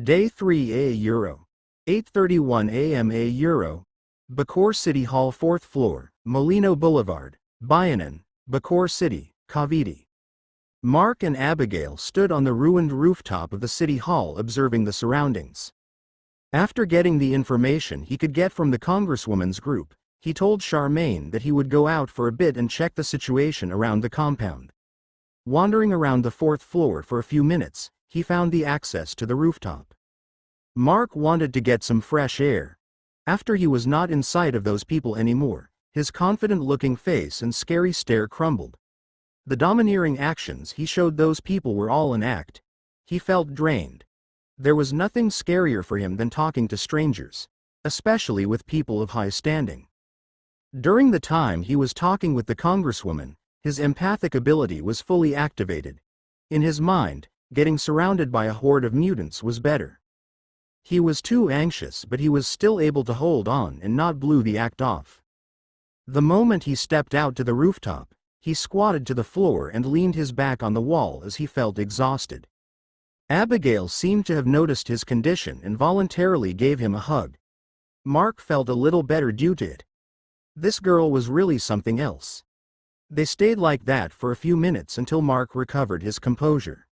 Day 3 A Euro. 8:31 a.m. A Euro. Bacoor City Hall 4th floor, Molino Boulevard, Bayanan, Bacoor City, Cavite. Mark and Abigail stood on the ruined rooftop of the city hall observing the surroundings. After getting the information he could get from the congresswoman's group, he told Charmaine that he would go out for a bit and check the situation around the compound. Wandering around the 4th floor for a few minutes, he found the access to the rooftop. Mark wanted to get some fresh air. After he was not in sight of those people anymore, his confident-looking face and scary stare crumbled. The domineering actions he showed those people were all an act. He felt drained. There was nothing scarier for him than talking to strangers, especially with people of high standing. During the time he was talking with the congresswoman, his empathic ability was fully activated. In his mind, getting surrounded by a horde of mutants was better. He was too anxious, but he was still able to hold on and not blow the act off. The moment he stepped out to the rooftop, he squatted to the floor and leaned his back on the wall as he felt exhausted. Abigail seemed to have noticed his condition and voluntarily gave him a hug. Mark felt a little better due to it. This girl was really something else. They stayed like that for a few minutes until Mark recovered his composure.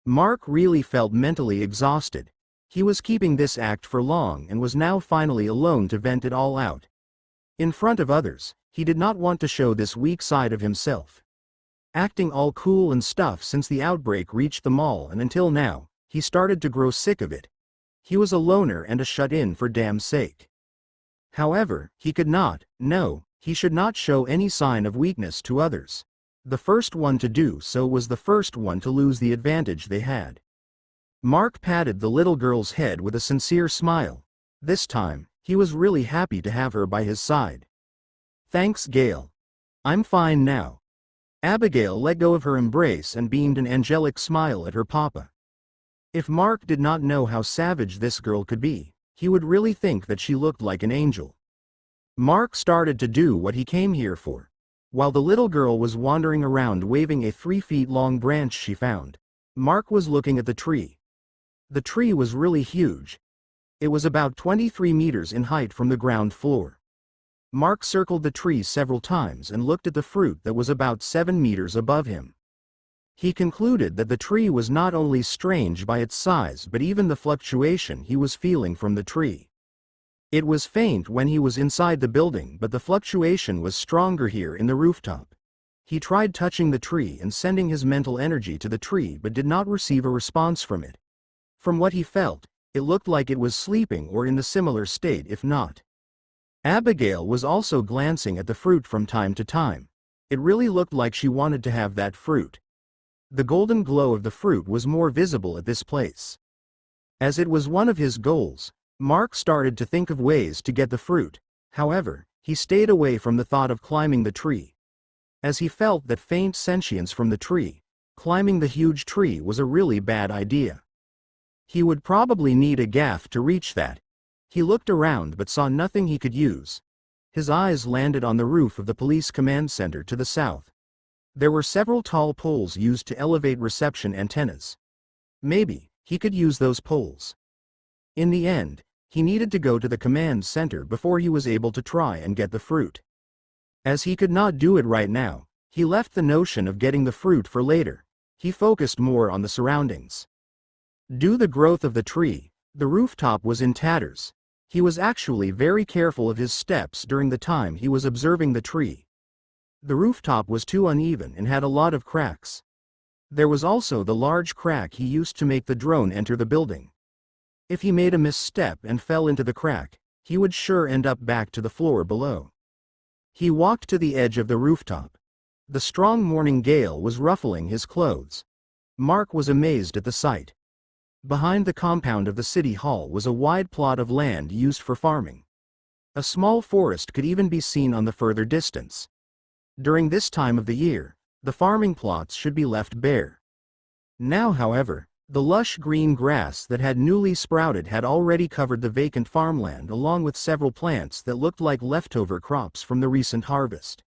Mark really felt mentally exhausted. He was keeping this act for long and was now finally alone to vent it all out. In front of others, he did not want to show this weak side of himself. Acting all cool and stuff since the outbreak reached the mall and until now, he started to grow sick of it. He was a loner and a shut-in for damn sake. However, he could not, no, he should not show any sign of weakness to others. The first one to do so was the first one to lose the advantage they had. Mark patted the little girl's head with a sincere smile. This time, he was really happy to have her by his side. "Thanks, Gail. I'm fine now." Abigail let go of her embrace and beamed an angelic smile at her papa. If Mark did not know how savage this girl could be, he would really think that she looked like an angel. Mark started to do what he came here for. While the little girl was wandering around waving a 3-foot-long branch she found, Mark was looking at the tree. The tree was really huge. It was about 23 meters in height from the ground floor. Mark circled the tree several times and looked at the fruit that was about 7 meters above him. He concluded that the tree was not only strange by its size but even the fluctuation he was feeling from the tree. It was faint when he was inside the building, but the fluctuation was stronger here in the rooftop. He tried touching the tree and sending his mental energy to the tree but did not receive a response from it. From what he felt, it looked like it was sleeping or in the similar state if not. Abigail was also glancing at the fruit from time to time. It really looked like she wanted to have that fruit. The golden glow of the fruit was more visible at this place. As it was one of his goals, Mark started to think of ways to get the fruit. However, he stayed away from the thought of climbing the tree. As he felt that faint sentience from the tree, climbing the huge tree was a really bad idea. He would probably need a gaff to reach that. He looked around but saw nothing he could use. His eyes landed on the roof of the police command center to the south. There were several tall poles used to elevate reception antennas. Maybe he could use those poles. In the end, he needed to go to the command center before he was able to try and get the fruit. As he could not do it right now, he left the notion of getting the fruit for later. He focused more on the surroundings. Due to the growth of the tree, the rooftop was in tatters. He was actually very careful of his steps during the time he was observing the tree. The rooftop was too uneven and had a lot of cracks. There was also the large crack he used to make the drone enter the building. If he made a misstep and fell into the crack, he would sure end up back to the floor below. He walked to the edge of the rooftop. The strong morning gale was ruffling his clothes. Mark was amazed at the sight. Behind the compound of the city hall was a wide plot of land used for farming. A small forest could even be seen on the further distance. During this time of the year, the farming plots should be left bare. Now, however, the lush green grass that had newly sprouted had already covered the vacant farmland along with several plants that looked like leftover crops from the recent harvest.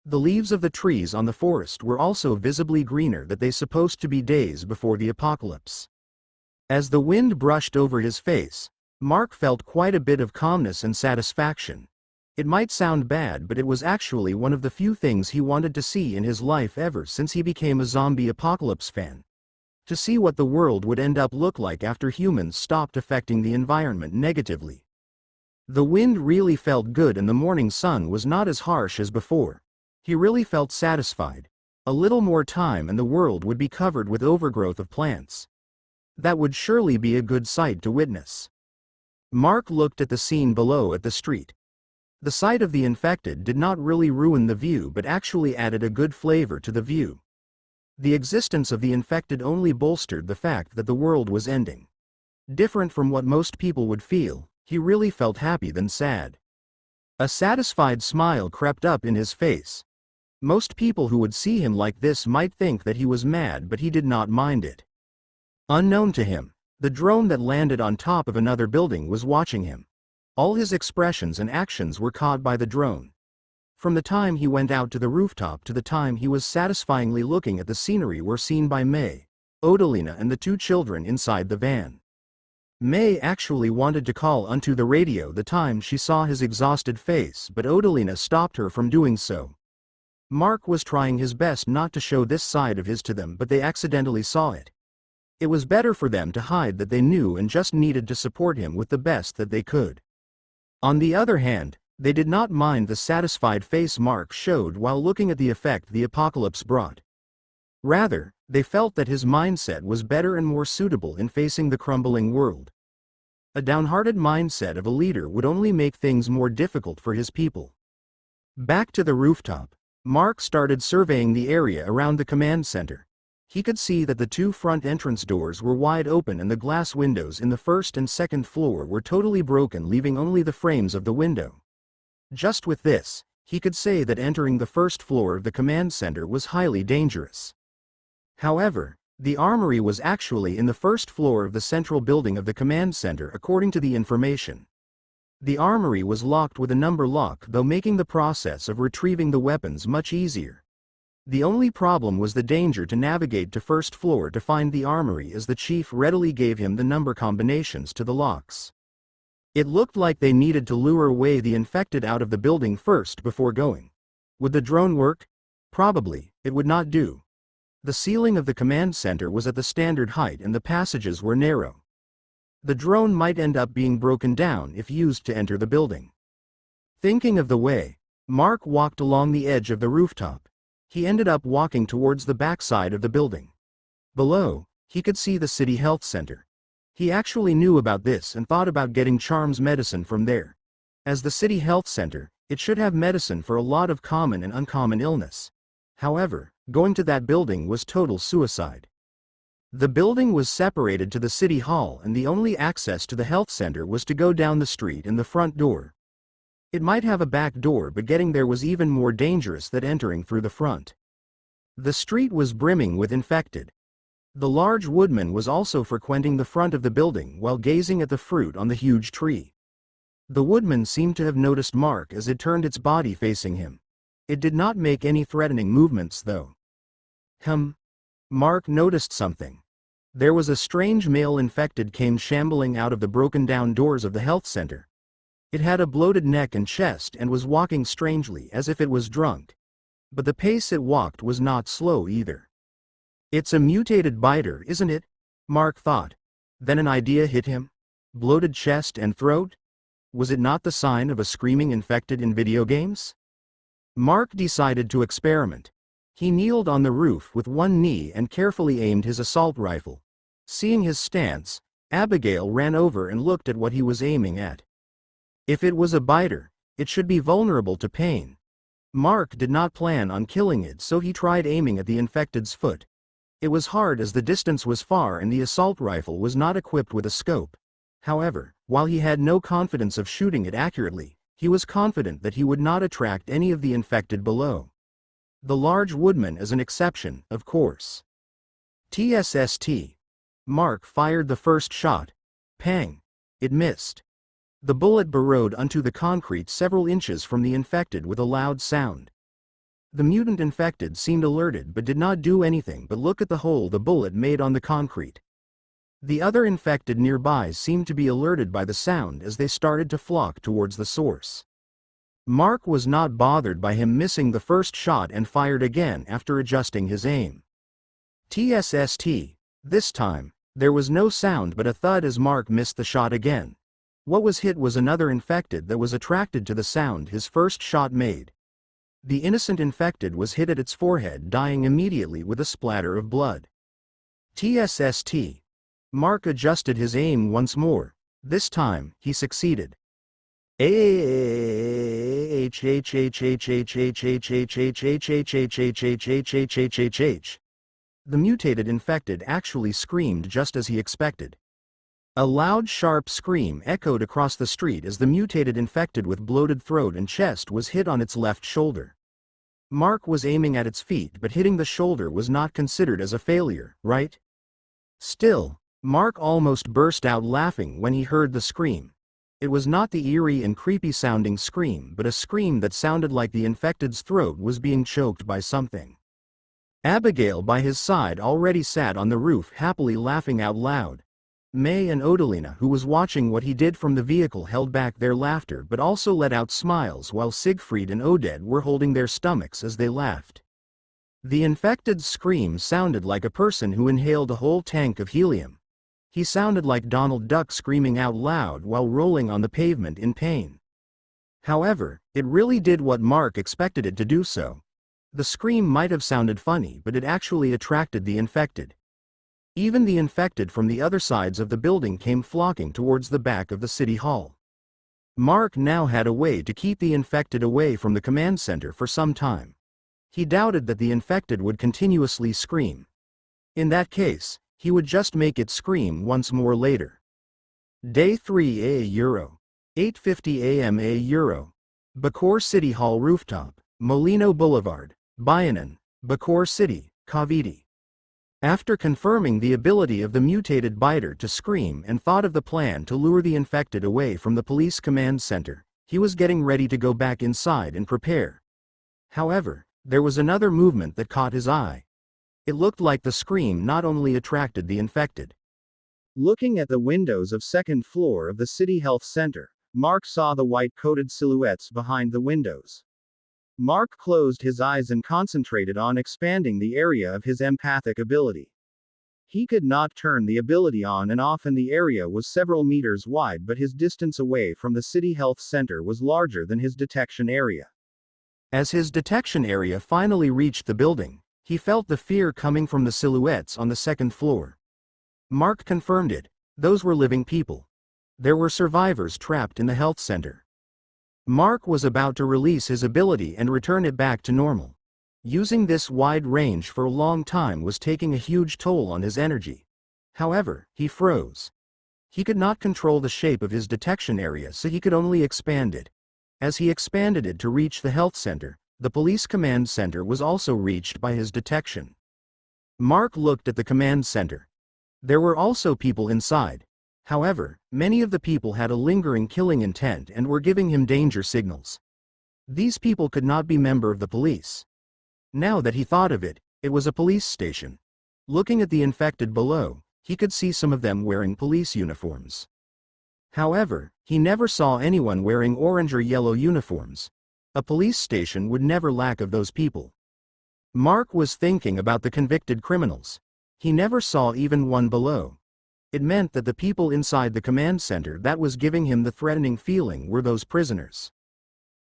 The leaves of the trees on the forest were also visibly greener than they supposed to be days before the apocalypse. As the wind brushed over his face, Mark felt quite a bit of calmness and satisfaction. It might sound bad, but it was actually one of the few things he wanted to see in his life ever since he became a zombie apocalypse fan. To see what the world would end up look like after humans stopped affecting the environment negatively. The wind really felt good and the morning sun was not as harsh as before. He really felt satisfied. A little more time and the world would be covered with overgrowth of plants. That would surely be a good sight to witness. Mark looked at the scene below at the street. The sight of the infected did not really ruin the view but actually added a good flavor to the view. The existence of the infected only bolstered the fact that the world was ending. Different from what most people would feel, he really felt happy than sad. A satisfied smile crept up in his face. Most people who would see him like this might think that he was mad, but he did not mind it. Unknown to him, the drone that landed on top of another building was watching him. All his expressions and actions were caught by the drone. From the time he went out to the rooftop to the time he was satisfyingly looking at the scenery were seen by May, Odalina and the two children inside the van. May actually wanted to call onto the radio the time she saw his exhausted face, but Odalina stopped her from doing so. Mark was trying his best not to show this side of his to them, but they accidentally saw it. It was better for them to hide that they knew and just needed to support him with the best that they could. On the other hand, they did not mind the satisfied face Mark showed while looking at the effect the apocalypse brought. Rather, they felt that his mindset was better and more suitable in facing the crumbling world. A downhearted mindset of a leader would only make things more difficult for his people. Back to the rooftop, Mark started surveying the area around the command center. He could see that the two front entrance doors were wide open and the glass windows in the first and second floor were totally broken, leaving only the frames of the window. Just with this, he could say that entering the first floor of the command center was highly dangerous. However, the armory was actually in the first floor of the central building of the command center according to the information. The armory was locked with a number lock, though making the process of retrieving the weapons much easier. The only problem was the danger to navigate to first floor to find the armory, as the chief readily gave him the number combinations to the locks. It looked like they needed to lure away the infected out of the building first before going. Would the drone work? Probably, it would not do. The ceiling of the command center was at the standard height and the passages were narrow. The drone might end up being broken down if used to enter the building. Thinking of the way, Mark walked along the edge of the rooftop. He ended up walking towards the backside of the building. Below, he could see the city health center. He actually knew about this and thought about getting Charm's medicine from there. As the city health center, it should have medicine for a lot of common and uncommon illness. However, going to that building was total suicide. The building was separated to the city hall and the only access to the health center was to go down the street and the front door. It might have a back door, but getting there was even more dangerous than entering through the front. The street was brimming with infected. The large woodman was also frequenting the front of the building while gazing at the fruit on the huge tree. The woodman seemed to have noticed Mark as it turned its body facing him. It did not make any threatening movements though. Mark noticed something. There was a strange male infected came shambling out of the broken down doors of the health center. It had a bloated neck and chest and was walking strangely as if it was drunk. But the pace it walked was not slow either. It's a mutated biter, isn't it? Mark thought. Then an idea hit him. Bloated chest and throat? Was it not the sign of a screaming infected in video games? Mark decided to experiment. He kneeled on the roof with one knee and carefully aimed his assault rifle. Seeing his stance, Abigail ran over and looked at what he was aiming at. If it was a biter, it should be vulnerable to pain. Mark did not plan on killing it, so he tried aiming at the infected's foot. It was hard as the distance was far and the assault rifle was not equipped with a scope. However, while he had no confidence of shooting it accurately, he was confident that he would not attract any of the infected below. The large woodman is an exception, of course. TSST. Mark fired the first shot. Pang! It missed. The bullet burrowed onto the concrete several inches from the infected with a loud sound. The mutant infected seemed alerted but did not do anything but look at the hole the bullet made on the concrete. The other infected nearby seemed to be alerted by the sound as they started to flock towards the source. Mark was not bothered by him missing the first shot and fired again after adjusting his aim. TSST. This time, there was no sound but a thud as Mark missed the shot again. What was hit was another infected that was attracted to the sound his first shot made. The innocent infected was hit at its forehead, dying immediately with a splatter of blood. TSST. Mark adjusted his aim once more. This time, he succeeded. The mutated infected actually screamed just as he expected. A loud, sharp scream echoed across the street as the mutated infected with bloated throat and chest was hit on its left shoulder. Mark was aiming at its feet, but hitting the shoulder was not considered as a failure, right? Still, Mark almost burst out laughing when he heard the scream. It was not the eerie and creepy-sounding scream, but a scream that sounded like the infected's throat was being choked by something. Abigail by his side already sat on the roof happily laughing out loud. May and Odalina, who was watching what he did from the vehicle, held back their laughter but also let out smiles, while Siegfried and Oded were holding their stomachs as they laughed. The infected's scream sounded like a person who inhaled a whole tank of helium. He sounded like Donald Duck screaming out loud while rolling on the pavement in pain. However, it really did what Mark expected it to do so. The scream might have sounded funny, but it actually attracted the infected. Even the infected from the other sides of the building came flocking towards the back of the city hall. Mark now had a way to keep the infected away from the command center for some time. He doubted that the infected would continuously scream. In that case, he would just make it scream once more later. Day 3 Euro. 8:50 a.m. Euro. Bacoor City Hall rooftop, Molino Boulevard, Bayanan, Bacoor City, Cavite. After confirming the ability of the mutated biter to scream and thought of the plan to lure the infected away from the police command center, he was getting ready to go back inside and prepare. However, there was another movement that caught his eye. It looked like the scream not only attracted the infected. Looking at the windows of second floor of the City Health Center, Mark saw the white-coated silhouettes behind the windows. Mark closed his eyes and concentrated on expanding the area of his empathic ability. He could not turn the ability on and off, and the area was several meters wide, but his distance away from the City Health Center was larger than his detection area. As his detection area finally reached the building, he felt the fear coming from the silhouettes on the second floor. Mark confirmed it. Those were living people. There were survivors trapped in the health center. Mark was about to release his ability and return it back to normal. Using this wide range for a long time was taking a huge toll on his energy. However, he froze. He could not control the shape of his detection area, so he could only expand it. As he expanded it to reach the health center, the police command center was also reached by his detection. Mark looked at the command center. There were also people inside. However, many of the people had a lingering killing intent and were giving him danger signals. These people could not be members of the police. Now that he thought of it, it was a police station. Looking at the infected below, he could see some of them wearing police uniforms. However, he never saw anyone wearing orange or yellow uniforms. A police station would never lack of those people. Mark was thinking about the convicted criminals. He never saw even one below. It meant that the people inside the command center that was giving him the threatening feeling were those prisoners.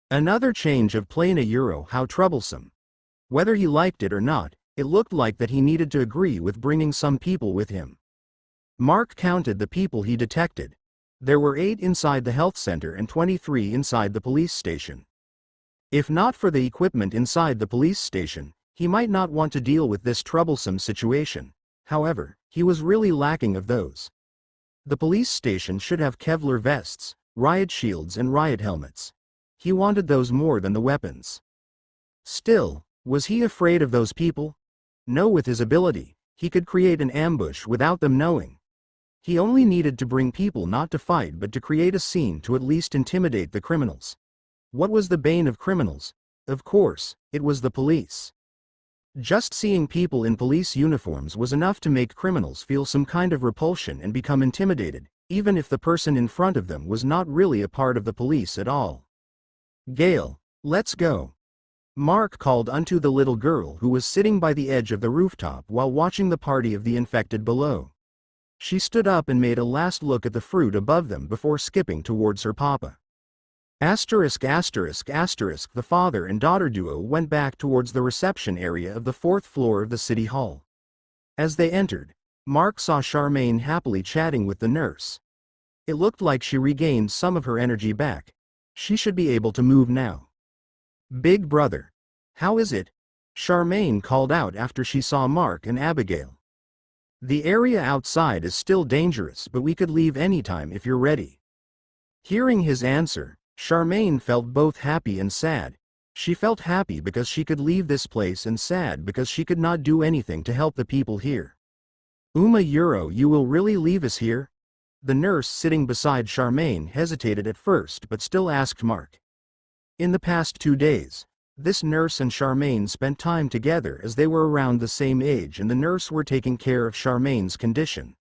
Another change of plane Euro. How troublesome. Whether he liked it or not, it looked like that he needed to agree with bringing some people with him. Mark counted the people he detected. There were 8 inside the health center and 23 inside the police station. If not for the equipment inside the police station, he might not want to deal with this troublesome situation. However, he was really lacking of those. The police station should have Kevlar vests, riot shields and riot helmets. He wanted those more than the weapons. Still, was he afraid of those people? No, with his ability, he could create an ambush without them knowing. He only needed to bring people not to fight but to create a scene to at least intimidate the criminals. What was the bane of criminals? Of course, it was the police. Just seeing people in police uniforms was enough to make criminals feel some kind of repulsion and become intimidated, even if the person in front of them was not really a part of the police at all. "Gail, let's go," Mark called unto the little girl who was sitting by the edge of the rooftop while watching the party of the infected below. She stood up and made a last look at the fruit above them before skipping towards her papa. Asterisk asterisk asterisk The father and daughter duo went back towards the reception area of the 4th floor of the city hall. As they entered, Mark saw Charmaine happily chatting with the nurse. It looked like she regained some of her energy back. She should be able to move now. "Big brother, how is it?" Charmaine called out after she saw Mark and Abigail. "The area outside is still dangerous, but we could leave anytime if you're ready." Hearing his answer, Charmaine felt both happy and sad. She felt happy because she could leave this place and sad because she could not do anything to help the people here. Euro, you will really leave us here?" The nurse sitting beside Charmaine hesitated at first but still asked Mark. In the past 2 days, this nurse and Charmaine spent time together as they were around the same age and the nurse were taking care of Charmaine's condition.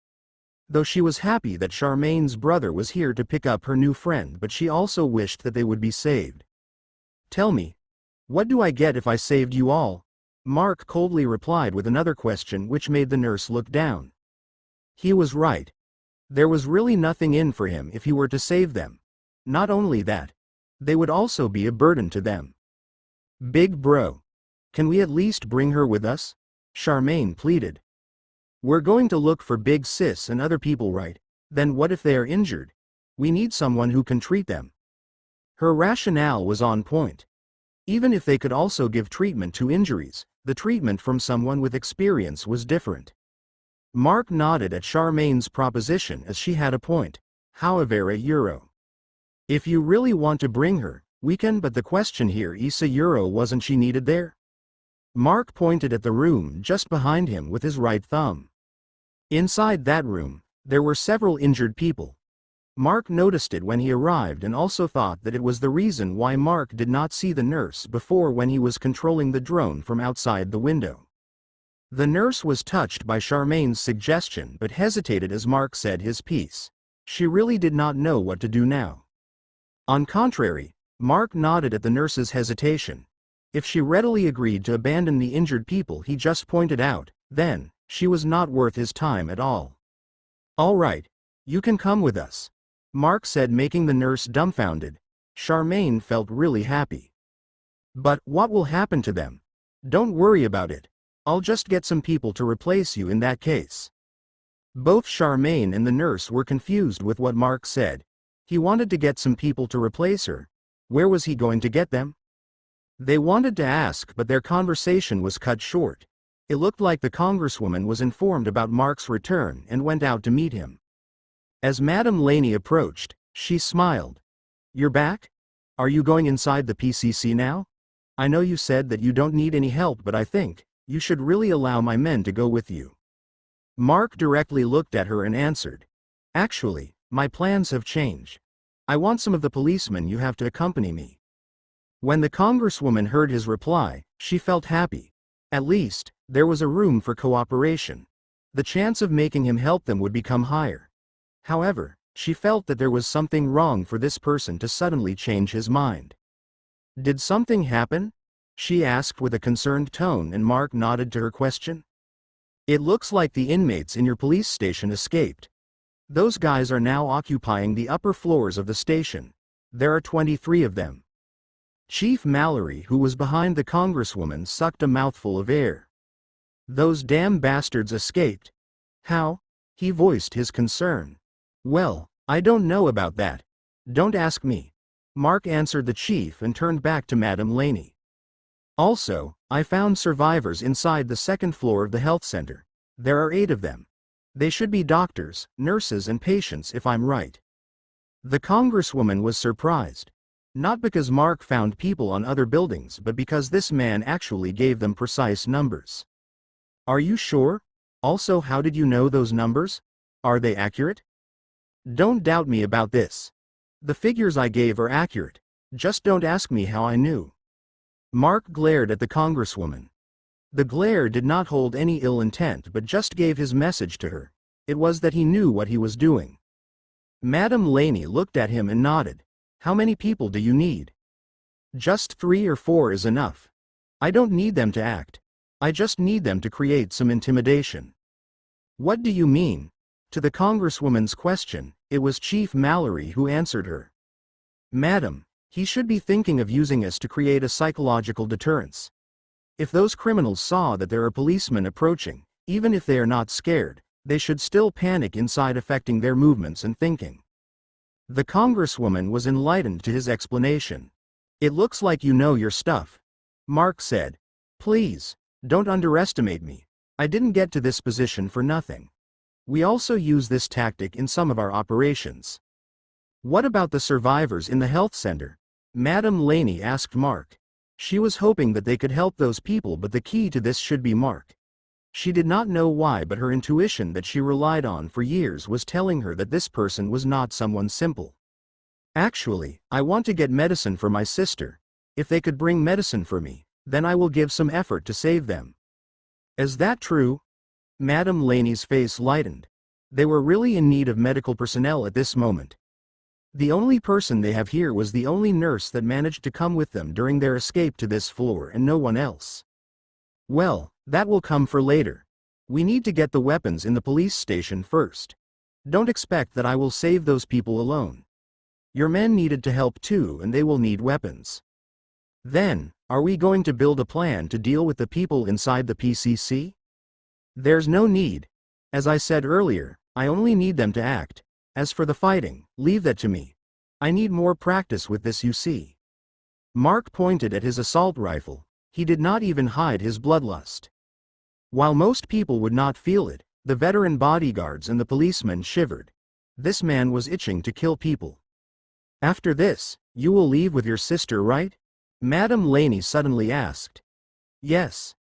Though she was happy that Charmaine's brother was here to pick up her new friend, but she also wished that they would be saved. "Tell me, what do I get if I saved you all?" Mark coldly replied with another question which made the nurse look down. He was right. There was really nothing in for him if he were to save them. Not only that, they would also be a burden to them. "Big bro, can we at least bring her with us?" Charmaine pleaded. "We're going to look for Big Sis and other people, right? Then what if they are injured? We need someone who can treat them." Her rationale was on point. Even if they could also give treatment to injuries, the treatment from someone with experience was different. Mark nodded at Charmaine's proposition as she had a point. "However, Euro, if you really want to bring her, we can, but the question here is Euro, wasn't she needed there?" Mark pointed at the room just behind him with his right thumb. Inside that room, there were several injured people. Mark noticed it when he arrived and also thought that it was the reason why Mark did not see the nurse before when he was controlling the drone from outside the window. The nurse was touched by Charmaine's suggestion but hesitated as Mark said his piece. She really did not know what to do now. On contrary, Mark nodded at the nurse's hesitation. If she readily agreed to abandon the injured people he just pointed out, then she was not worth his time at all. "All right, you can come with us," Mark said, making the nurse dumbfounded. Charmaine felt really happy. "But what will happen to them?" "Don't worry about it. I'll just get some people to replace you in that case." Both Charmaine and the nurse were confused with what Mark said. He wanted to get some people to replace her. Where was he going to get them? They wanted to ask, but their conversation was cut short. It looked like the congresswoman was informed about Mark's return and went out to meet him. As Madame Laney approached, she smiled. "You're back? Are you going inside the PCC now? I know you said that you don't need any help, but I think you should really allow my men to go with you." Mark directly looked at her and answered, "Actually, my plans have changed. I want some of the policemen you have to accompany me." When the congresswoman heard his reply, she felt happy. At least, there was a room for cooperation. The chance of making him help them would become higher. However, she felt that there was something wrong for this person to suddenly change his mind. "Did something happen?" she asked with a concerned tone, and Mark nodded to her question. "It looks like the inmates in your police station escaped. Those guys are now occupying the upper floors of the station. There are 23 of them." Chief Mallory, who was behind the congresswoman, sucked a mouthful of air. "Those damn bastards escaped? How?" He voiced his concern. "Well, I don't know about that. Don't ask me," Mark answered the chief and turned back to Madame Laney. "Also, I found survivors inside the 2nd floor of the health center. There are 8 of them. They should be doctors, nurses and patients if I'm right." The congresswoman was surprised. Not because Mark found people on other buildings, but because this man actually gave them precise numbers. "Are you sure? Also, how did you know those numbers? Are they accurate?" "Don't doubt me about this. The figures I gave are accurate. Just don't ask me how I knew." Mark glared at the congresswoman. The glare did not hold any ill intent but just gave his message to her. It was that he knew what he was doing. Madame Laney looked at him and nodded. How many people do you need? Just 3 or 4 is enough. I don't need them to act. I just need them to create some intimidation. What do you mean? To the Congresswoman's question, it was Chief Mallory who answered her. Madam, he should be thinking of using us to create a psychological deterrence. If those criminals saw that there are policemen approaching, even if they are not scared, they should still panic inside, affecting their movements and thinking. The Congresswoman was enlightened to his explanation. It looks like you know your stuff. Mark said. Please, don't underestimate me. I didn't get to this position for nothing. We also use this tactic in some of our operations. What about the survivors in the health center? Madame Laney asked Mark. She was hoping that they could help those people, but the key to this should be Mark. She did not know why, but her intuition that she relied on for years was telling her that this person was not someone simple. Actually, I want to get medicine for my sister. If they could bring medicine for me, then I will give some effort to save them. Is that true? Madame Laney's face lightened. They were really in need of medical personnel at this moment. The only person they have here was the only nurse that managed to come with them during their escape to this floor, and no one else. Well, that will come for later. We need to get the weapons in the police station first. Don't expect that I will save those people alone. Your men needed to help too, and they will need weapons. Then, are we going to build a plan to deal with the people inside the PCC? There's no need. As I said earlier, I only need them to act. As for the fighting, leave that to me. I need more practice with this, you see. Mark pointed at his assault rifle. He did not even hide his bloodlust. While most people would not feel it, the veteran bodyguards and the policemen shivered. This man was itching to kill people. After this, you will leave with your sister, right? Madame Laney suddenly asked. Yes.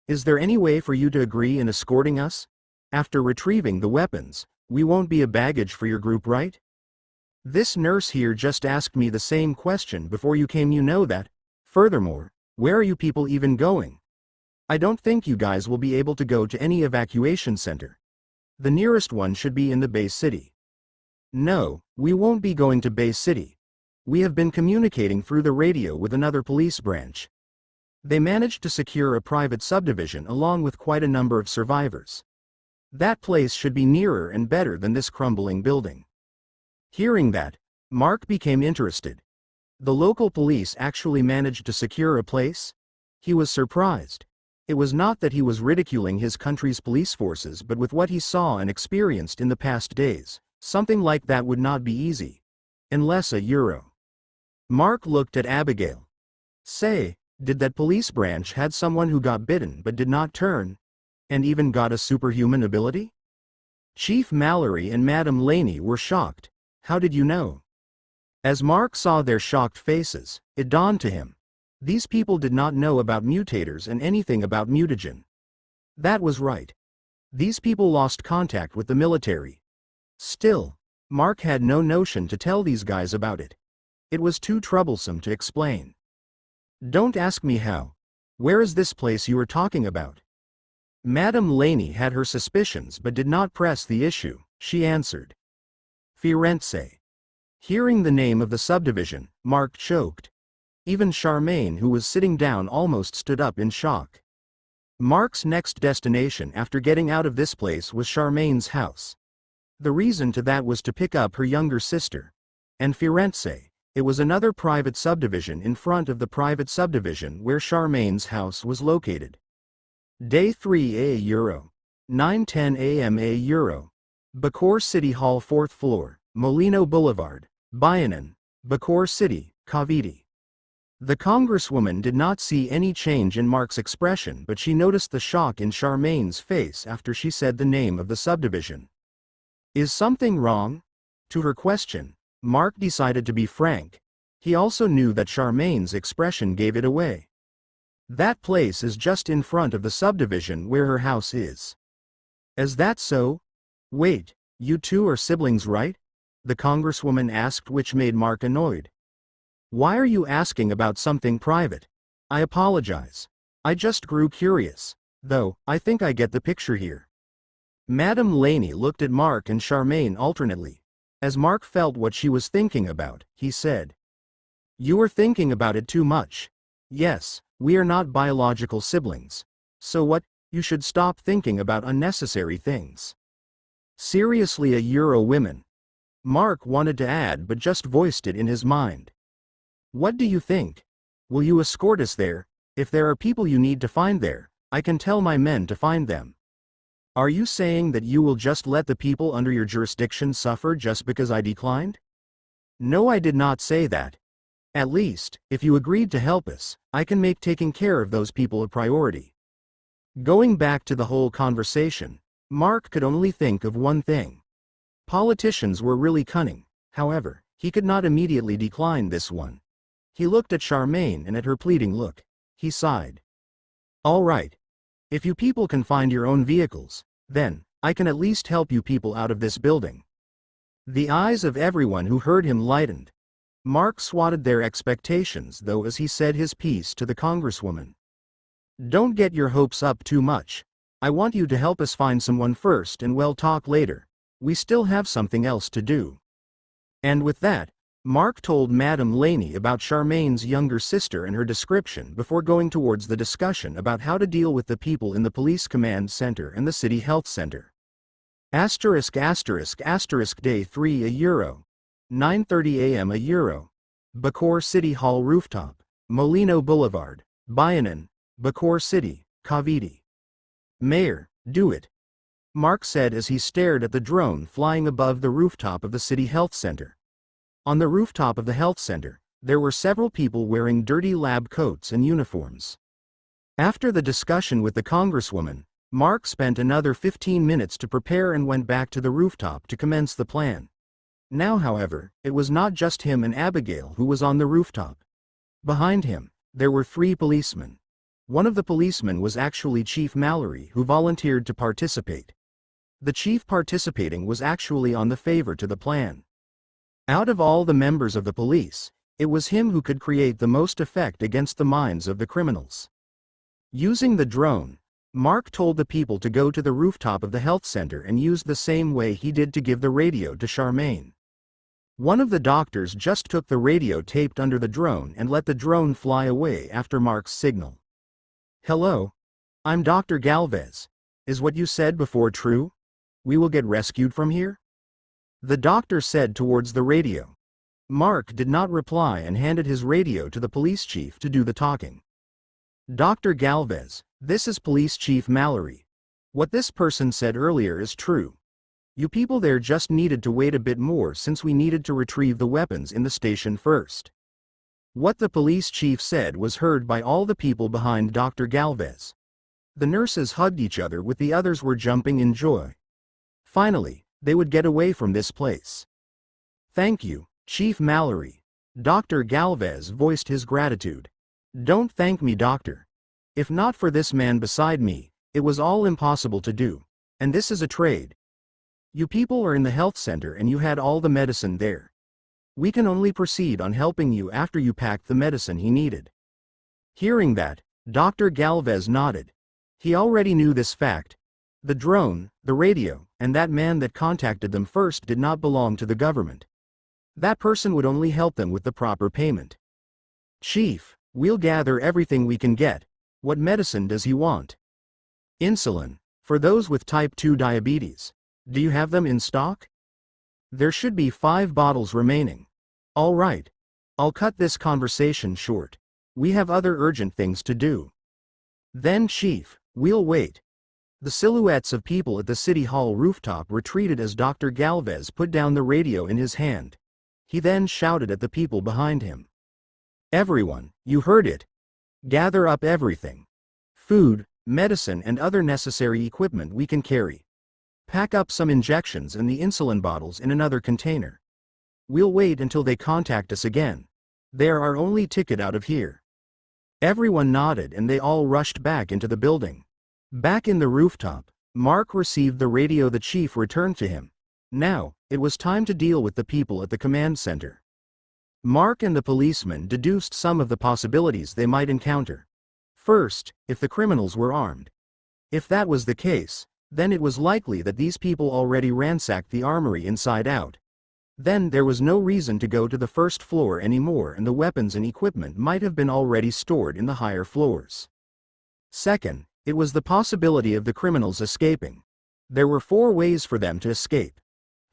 Is there any way for you to agree in escorting us? After retrieving the weapons, we won't be a baggage for your group, right? This nurse here just asked me the same question before you came, you know that. Furthermore, where are you people even going? I don't think you guys will be able to go to any evacuation center. The nearest one should be in the Bay City. No, we won't be going to Bay City. We have been communicating through the radio with another police branch. They managed to secure a private subdivision along with quite a number of survivors. That place should be nearer and better than this crumbling building. Hearing that, Mark became interested. The local police actually managed to secure a place? He was surprised. It was not that he was ridiculing his country's police forces, but with what he saw and experienced in the past days, something like that would not be easy. Unless a Euro. Mark looked at Abigail. Say, did that police branch had someone who got bitten but did not turn? And even got a superhuman ability? Chief Mallory and Madame Laney were shocked. How did you know? As Mark saw their shocked faces, it dawned to him. These people did not know about mutators and anything about mutagen. That was right. These people lost contact with the military. Still, Mark had no notion to tell these guys about it. It was too troublesome to explain. Don't ask me how. Where is this place you were talking about? Madame Laney had her suspicions but did not press the issue. She answered. Firenze. Hearing the name of the subdivision, Mark choked. Even Charmaine, who was sitting down, almost stood up in shock. Mark's next destination after getting out of this place was Charmaine's house. The reason to that was to pick up her younger sister. And Firenze, it was another private subdivision in front of the private subdivision where Charmaine's house was located. Day 3 a Euro. 9:10 a.m. a Euro. Bacoor City Hall 4th floor, Molino Boulevard, Bayanan, Bacoor City, Cavite. The Congresswoman did not see any change in Mark's expression, but she noticed the shock in Charmaine's face after she said the name of the subdivision. Is something wrong? To her question, Mark decided to be frank. He also knew that Charmaine's expression gave it away. That place is just in front of the subdivision where her house is. Is that so? Wait, you two are siblings, right? The Congresswoman asked, which made Mark annoyed. Why are you asking about something private? I apologize. I just grew curious. Though, I think I get the picture here. Madame Laney looked at Mark and Charmaine alternately. As Mark felt what she was thinking about, he said, "You are thinking about it too much. Yes, we are not biological siblings. So what? You should stop thinking about unnecessary things." Seriously, a Euro women. Mark wanted to add but just voiced it in his mind. What do you think? Will you escort us there? If there are people you need to find there, I can tell my men to find them. Are you saying that you will just let the people under your jurisdiction suffer just because I declined? No, I did not say that. At least, if you agreed to help us, I can make taking care of those people a priority. Going back to the whole conversation, Mark could only think of one thing. Politicians were really cunning. However, he could not immediately decline this one. He looked at Charmaine, and at her pleading look, he sighed. All right. If you people can find your own vehicles, then I can at least help you people out of this building. The eyes of everyone who heard him lightened. Mark swatted their expectations though as he said his piece to the Congresswoman. Don't get your hopes up too much. I want you to help us find someone first and we'll talk later. We still have something else to do. And with that, Mark told Madame Laney about Charmaine's younger sister and her description before going towards the discussion about how to deal with the people in the police command center and the city health center. ************************** Day 3 €. 9:30 a.m. €. Bacoor City Hall rooftop, Molino Boulevard, Bayanan, Bacoor City, Cavite. Mayor, do it. Mark said as he stared at the drone flying above the rooftop of the city health center. On the rooftop of the health center, there were several people wearing dirty lab coats and uniforms. After the discussion with the Congresswoman, Mark spent another 15 minutes to prepare and went back to the rooftop to commence the plan. Now, however, it was not just him and Abigail who was on the rooftop. Behind him, there were 3 policemen. One of the policemen was actually Chief Mallory, who volunteered to participate. The chief participating was actually on the favor to the plan. Out of all the members of the police, it was him who could create the most effect against the minds of the criminals. Using the drone, Mark told the people to go to the rooftop of the health center and use the same way he did to give the radio to Charmaine. One of the doctors just took the radio taped under the drone and let the drone fly away after Mark's signal. "Hello? I'm Dr. Galvez. Is what you said before true? We will get rescued from here?" The doctor said towards the radio. Mark did not reply and handed his radio to the police chief to do the talking. "Dr. Galvez, this is Police Chief Mallory. What this person said earlier is true. You people there just needed to wait a bit more since we needed to retrieve the weapons in the station first." What the police chief said was heard by all the people behind Dr. Galvez. The nurses hugged each other with the others were jumping in joy. Finally, they would get away from this place. "Thank you, Chief Mallory." Dr. Galvez voiced his gratitude. "Don't thank me, doctor. If not for this man beside me, it was all impossible to do. And this is a trade. You people are in the health center and you had all the medicine there. We can only proceed on helping you after you packed the medicine he needed." Hearing that, Dr. Galvez nodded. He already knew this fact. The drone, the radio, and that man that contacted them first did not belong to the government. That person would only help them with the proper payment. "Chief, we'll gather everything we can get. What medicine does he want?" "Insulin, for those with type 2 diabetes. Do you have them in stock?" "There should be 5 bottles remaining." "All right. I'll cut this conversation short. We have other urgent things to do." "Then Chief, we'll wait." The silhouettes of people at the City Hall rooftop retreated as Dr. Galvez put down the radio in his hand. He then shouted at the people behind him. "Everyone, you heard it. Gather up everything. Food, medicine and other necessary equipment we can carry. Pack up some injections and the insulin bottles in another container. We'll wait until they contact us again. They're our only ticket out of here." Everyone nodded and they all rushed back into the building. Back in the rooftop, Mark received the radio the chief returned to him. Now, it was time to deal with the people at the command center. Mark and the policemen deduced some of the possibilities they might encounter. First, if the criminals were armed. If that was the case, then it was likely that these people already ransacked the armory inside out. Then there was no reason to go to the first floor anymore, and the weapons and equipment might have been already stored in the higher floors. Second, it was the possibility of the criminals escaping. There were 4 ways for them to escape,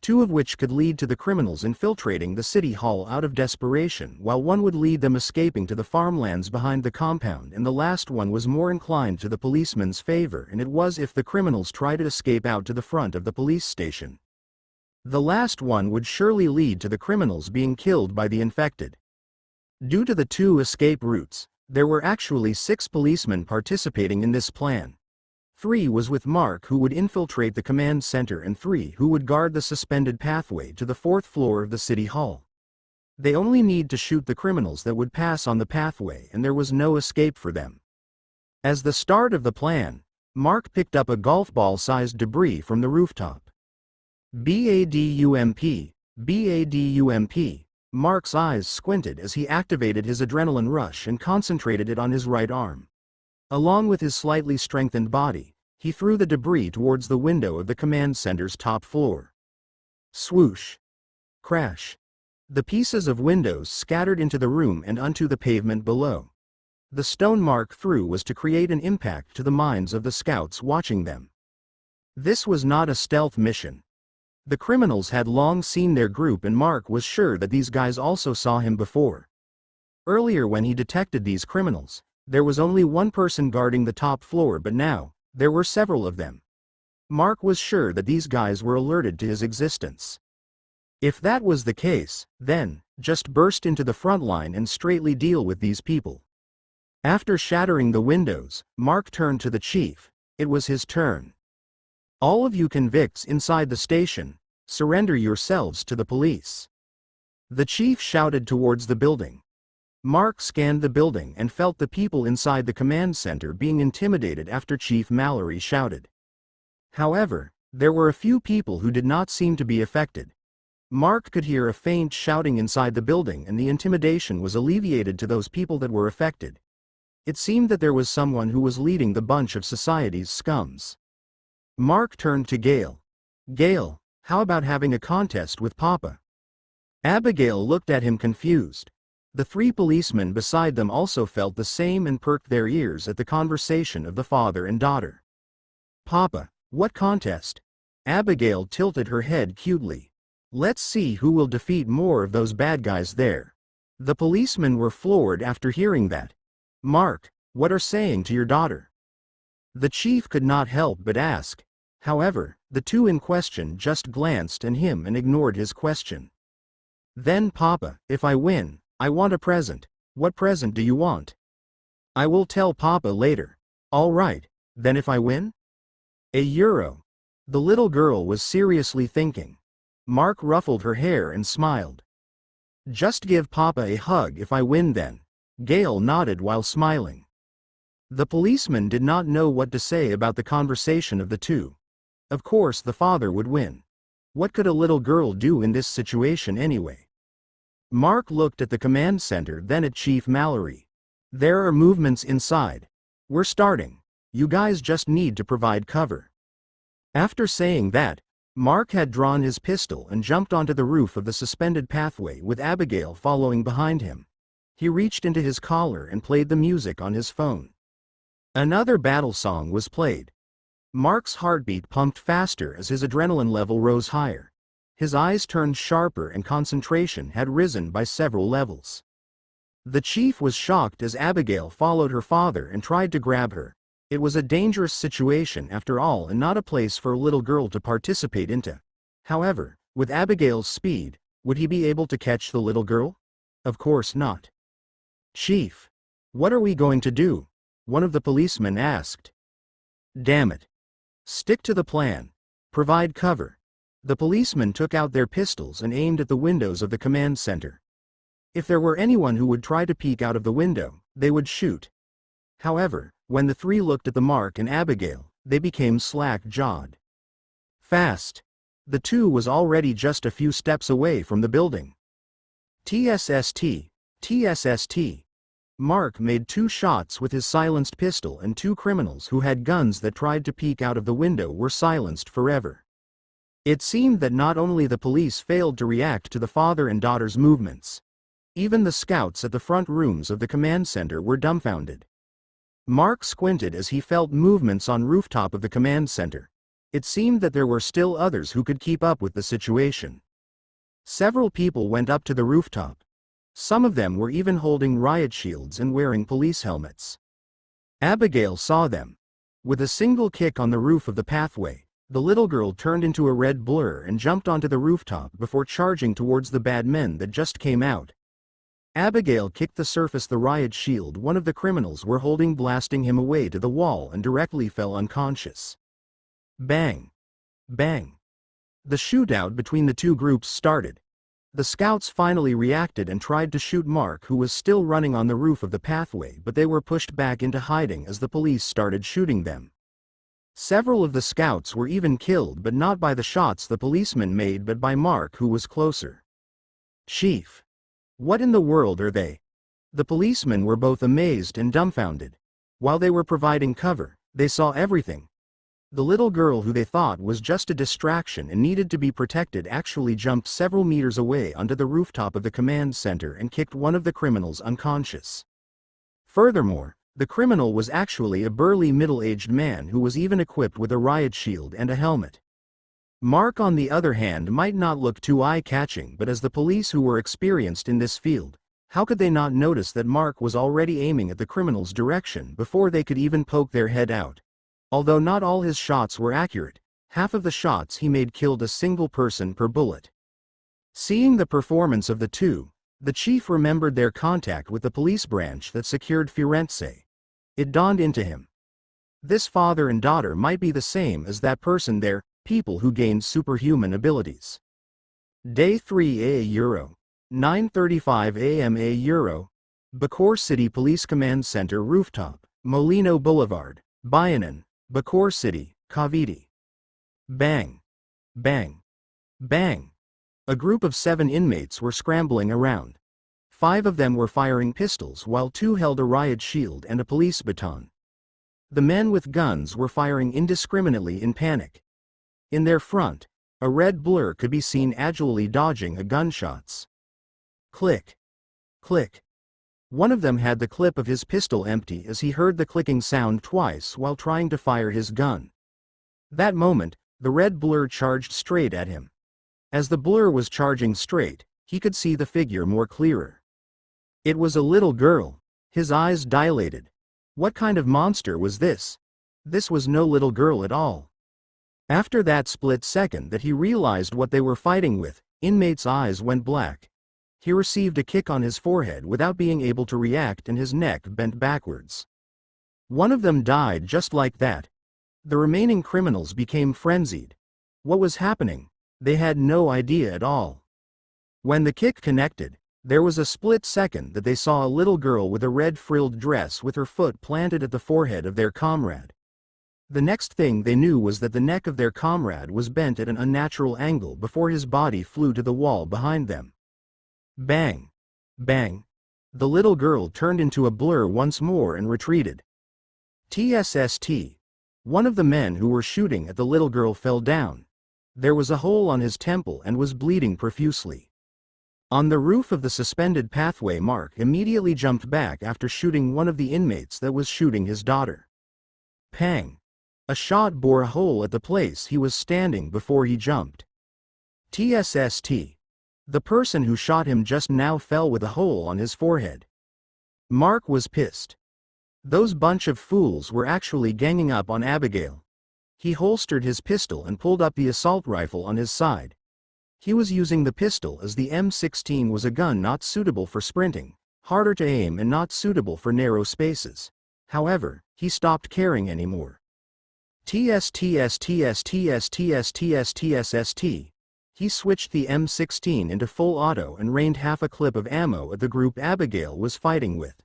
2 of which could lead to the criminals infiltrating the city hall out of desperation, while 1 would lead them escaping to the farmlands behind the compound, and the last one was more inclined to the policeman's favor, and it was if the criminals tried to escape out to the front of the police station. The last one would surely lead to the criminals being killed by the infected. Due to the 2 escape routes, there were actually 6 policemen participating in this plan. 3 was with Mark, who would infiltrate the command center, and 3 who would guard the suspended pathway to the 4th floor of the city hall. They only need to shoot the criminals that would pass on the pathway, and there was no escape for them. As the start of the plan, Mark picked up a golf ball-sized debris from the rooftop. BADUMP, BADUMP. Mark's eyes squinted as he activated his adrenaline rush and concentrated it on his right arm. Along with his slightly strengthened body, he threw the debris towards the window of the command center's top floor. Swoosh! Crash! The pieces of windows scattered into the room and onto the pavement below. The stone Mark threw was to create an impact to the minds of the scouts watching them. This was not a stealth mission. The criminals had long seen their group, and Mark was sure that these guys also saw him before. Earlier, when he detected these criminals, there was only 1 person guarding the top floor, but now, there were several of them. Mark was sure that these guys were alerted to his existence. If that was the case, then, just burst into the front line and straightly deal with these people. After shattering the windows, Mark turned to the chief. It was his turn. All of you convicts inside the station, surrender yourselves to the police. The chief shouted towards the building. Mark scanned the building and felt the people inside the command center being intimidated after Chief Mallory shouted. However, there were a few people who did not seem to be affected. Mark could hear a faint shouting inside the building, and the intimidation was alleviated to those people that were affected. It seemed that there was someone who was leading the bunch of society's scums. Mark turned to Gail. Gail, how about having a contest with Papa? Abigail looked at him confused. The 3 policemen beside them also felt the same and perked their ears at the conversation of the father and daughter. Papa, what contest? Abigail tilted her head cutely. Let's see who will defeat more of those bad guys there. The policemen were floored after hearing that. Mark, what are saying to your daughter? The chief could not help but ask. However, the 2 in question just glanced at him and ignored his question. Then, Papa, if I win, I want a present. What present do you want? I will tell Papa later. All right, then if I win? €1. The little girl was seriously thinking. Mark ruffled her hair and smiled. Just give Papa a hug if I win then. Gail nodded while smiling. The policeman did not know what to say about the conversation of the 2. Of course the father would win. What could a little girl do in this situation anyway? Mark looked at the command center, then at Chief Mallory. There are movements inside. We're starting. You guys just need to provide cover. After saying that, Mark had drawn his pistol and jumped onto the roof of the suspended pathway with Abigail following behind him. He reached into his collar and played the music on his phone. Another battle song was played. Mark's heartbeat pumped faster as his adrenaline level rose higher. His eyes turned sharper and concentration had risen by several levels. The chief was shocked as Abigail followed her father and tried to grab her. It was a dangerous situation after all, and not a place for a little girl to participate into. However, with Abigail's speed, would he be able to catch the little girl? Of course not. Chief, what are we going to do? One of the policemen asked. Damn it. Stick to the plan. Provide cover. The policemen took out their pistols and aimed at the windows of the command center. If there were anyone who would try to peek out of the window, they would shoot. However, when the 3 looked at the Mark and Abigail, they became slack-jawed. Fast. The 2 was already just a few steps away from the building. TSST, TSST. Mark made 2 shots with his silenced pistol, and 2 criminals who had guns that tried to peek out of the window were silenced forever. It seemed that not only the police failed to react to the father and daughter's movements. Even the scouts at the front rooms of the command center were dumbfounded. Mark squinted as he felt movements on rooftop of the command center. It seemed that there were still others who could keep up with the situation. Several people went up to the rooftop. Some of them were even holding riot shields and wearing police helmets. Abigail saw them. With a single kick on the roof of the pathway, the little girl turned into a red blur and jumped onto the rooftop before charging towards the bad men that just came out. Abigail kicked the surface the riot shield one of the criminals were holding, blasting him away to the wall, and directly fell unconscious. Bang! Bang! The shootout between the 2 groups started. The scouts finally reacted and tried to shoot Mark, who was still running on the roof of the pathway, but they were pushed back into hiding as the police started shooting them. Several of the scouts were even killed, but not by the shots the policemen made, but by Mark, who was closer. "Chief! What in the world are they?" The policemen were both amazed and dumbfounded. While they were providing cover, they saw everything. The little girl, who they thought was just a distraction and needed to be protected, actually jumped several meters away onto the rooftop of the command center and kicked one of the criminals unconscious. Furthermore, the criminal was actually a burly middle-aged man who was even equipped with a riot shield and a helmet. Mark, on the other hand, might not look too eye-catching, but as the police who were experienced in this field, how could they not notice that Mark was already aiming at the criminal's direction before they could even poke their head out? Although not all his shots were accurate, half of the shots he made killed a single person per bullet. Seeing the performance of the 2, the chief remembered their contact with the police branch that secured Firenze. It dawned into him. This father and daughter might be the same as that person there, people who gained superhuman abilities. Day 3 a Euro. 9:35 a.m. a Euro. Bacoor City Police Command Center Rooftop, Molino Boulevard, Bayanan, Bacoor City, Cavite. Bang! Bang! Bang! A group of 7 inmates were scrambling around. 5 of them were firing pistols while 2 held a riot shield and a police baton. The men with guns were firing indiscriminately in panic. In their front, a red blur could be seen agilely dodging a gunshots. Click! Click! One of them had the clip of his pistol empty as he heard the clicking sound twice while trying to fire his gun. That moment, the red blur charged straight at him. As the blur was charging straight, he could see the figure more clearer. It was a little girl. His eyes dilated. What kind of monster was this? This was no little girl at all. After that split second that he realized what they were fighting with, inmate's eyes went black. He received a kick on his forehead without being able to react, and his neck bent backwards. One of them died just like that. The remaining criminals became frenzied. What was happening? They had no idea at all. When the kick connected, there was a split second that they saw a little girl with a red frilled dress with her foot planted at the forehead of their comrade. The next thing they knew was that the neck of their comrade was bent at an unnatural angle before his body flew to the wall behind them. Bang! Bang! The little girl turned into a blur once more and retreated. TSST. One of the men who were shooting at the little girl fell down. There was a hole on his temple and was bleeding profusely. On the roof of the suspended pathway, Mark immediately jumped back after shooting one of the inmates that was shooting his daughter. Pang! A shot bore a hole at the place he was standing before he jumped. TSST. The person who shot him just now fell with a hole on his forehead. Mark was pissed. Those bunch of fools were actually ganging up on Abigail. He holstered his pistol and pulled up the assault rifle on his side. He was using the pistol as the M16 was a gun not suitable for sprinting, harder to aim and not suitable for narrow spaces. However, he stopped caring anymore. TSTSTSTSTSTSTSTST. He switched the M16 into full auto and rained half a clip of ammo at the group Abigail was fighting with.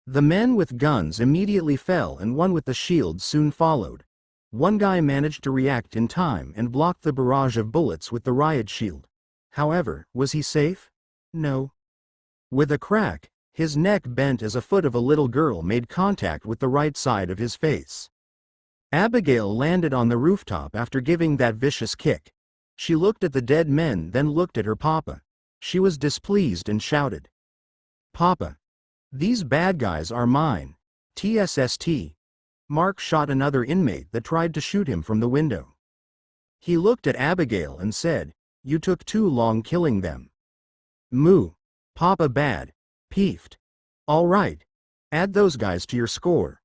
The men with guns immediately fell and one with the shield soon followed. One guy managed to react in time and blocked the barrage of bullets with the riot shield. However, was he safe? No. With a crack, His neck bent as a foot of a little girl made contact with the right side of his face. Abigail landed on the rooftop after giving that vicious kick. She looked at the dead men, then looked at her papa. She was displeased and shouted, "Papa! These bad guys are mine. TSST. Mark shot another inmate that tried to shoot him from the window. He looked at Abigail and said, "You took too long killing them." Moo. Papa bad. Peeved. All right. Add those guys to your score.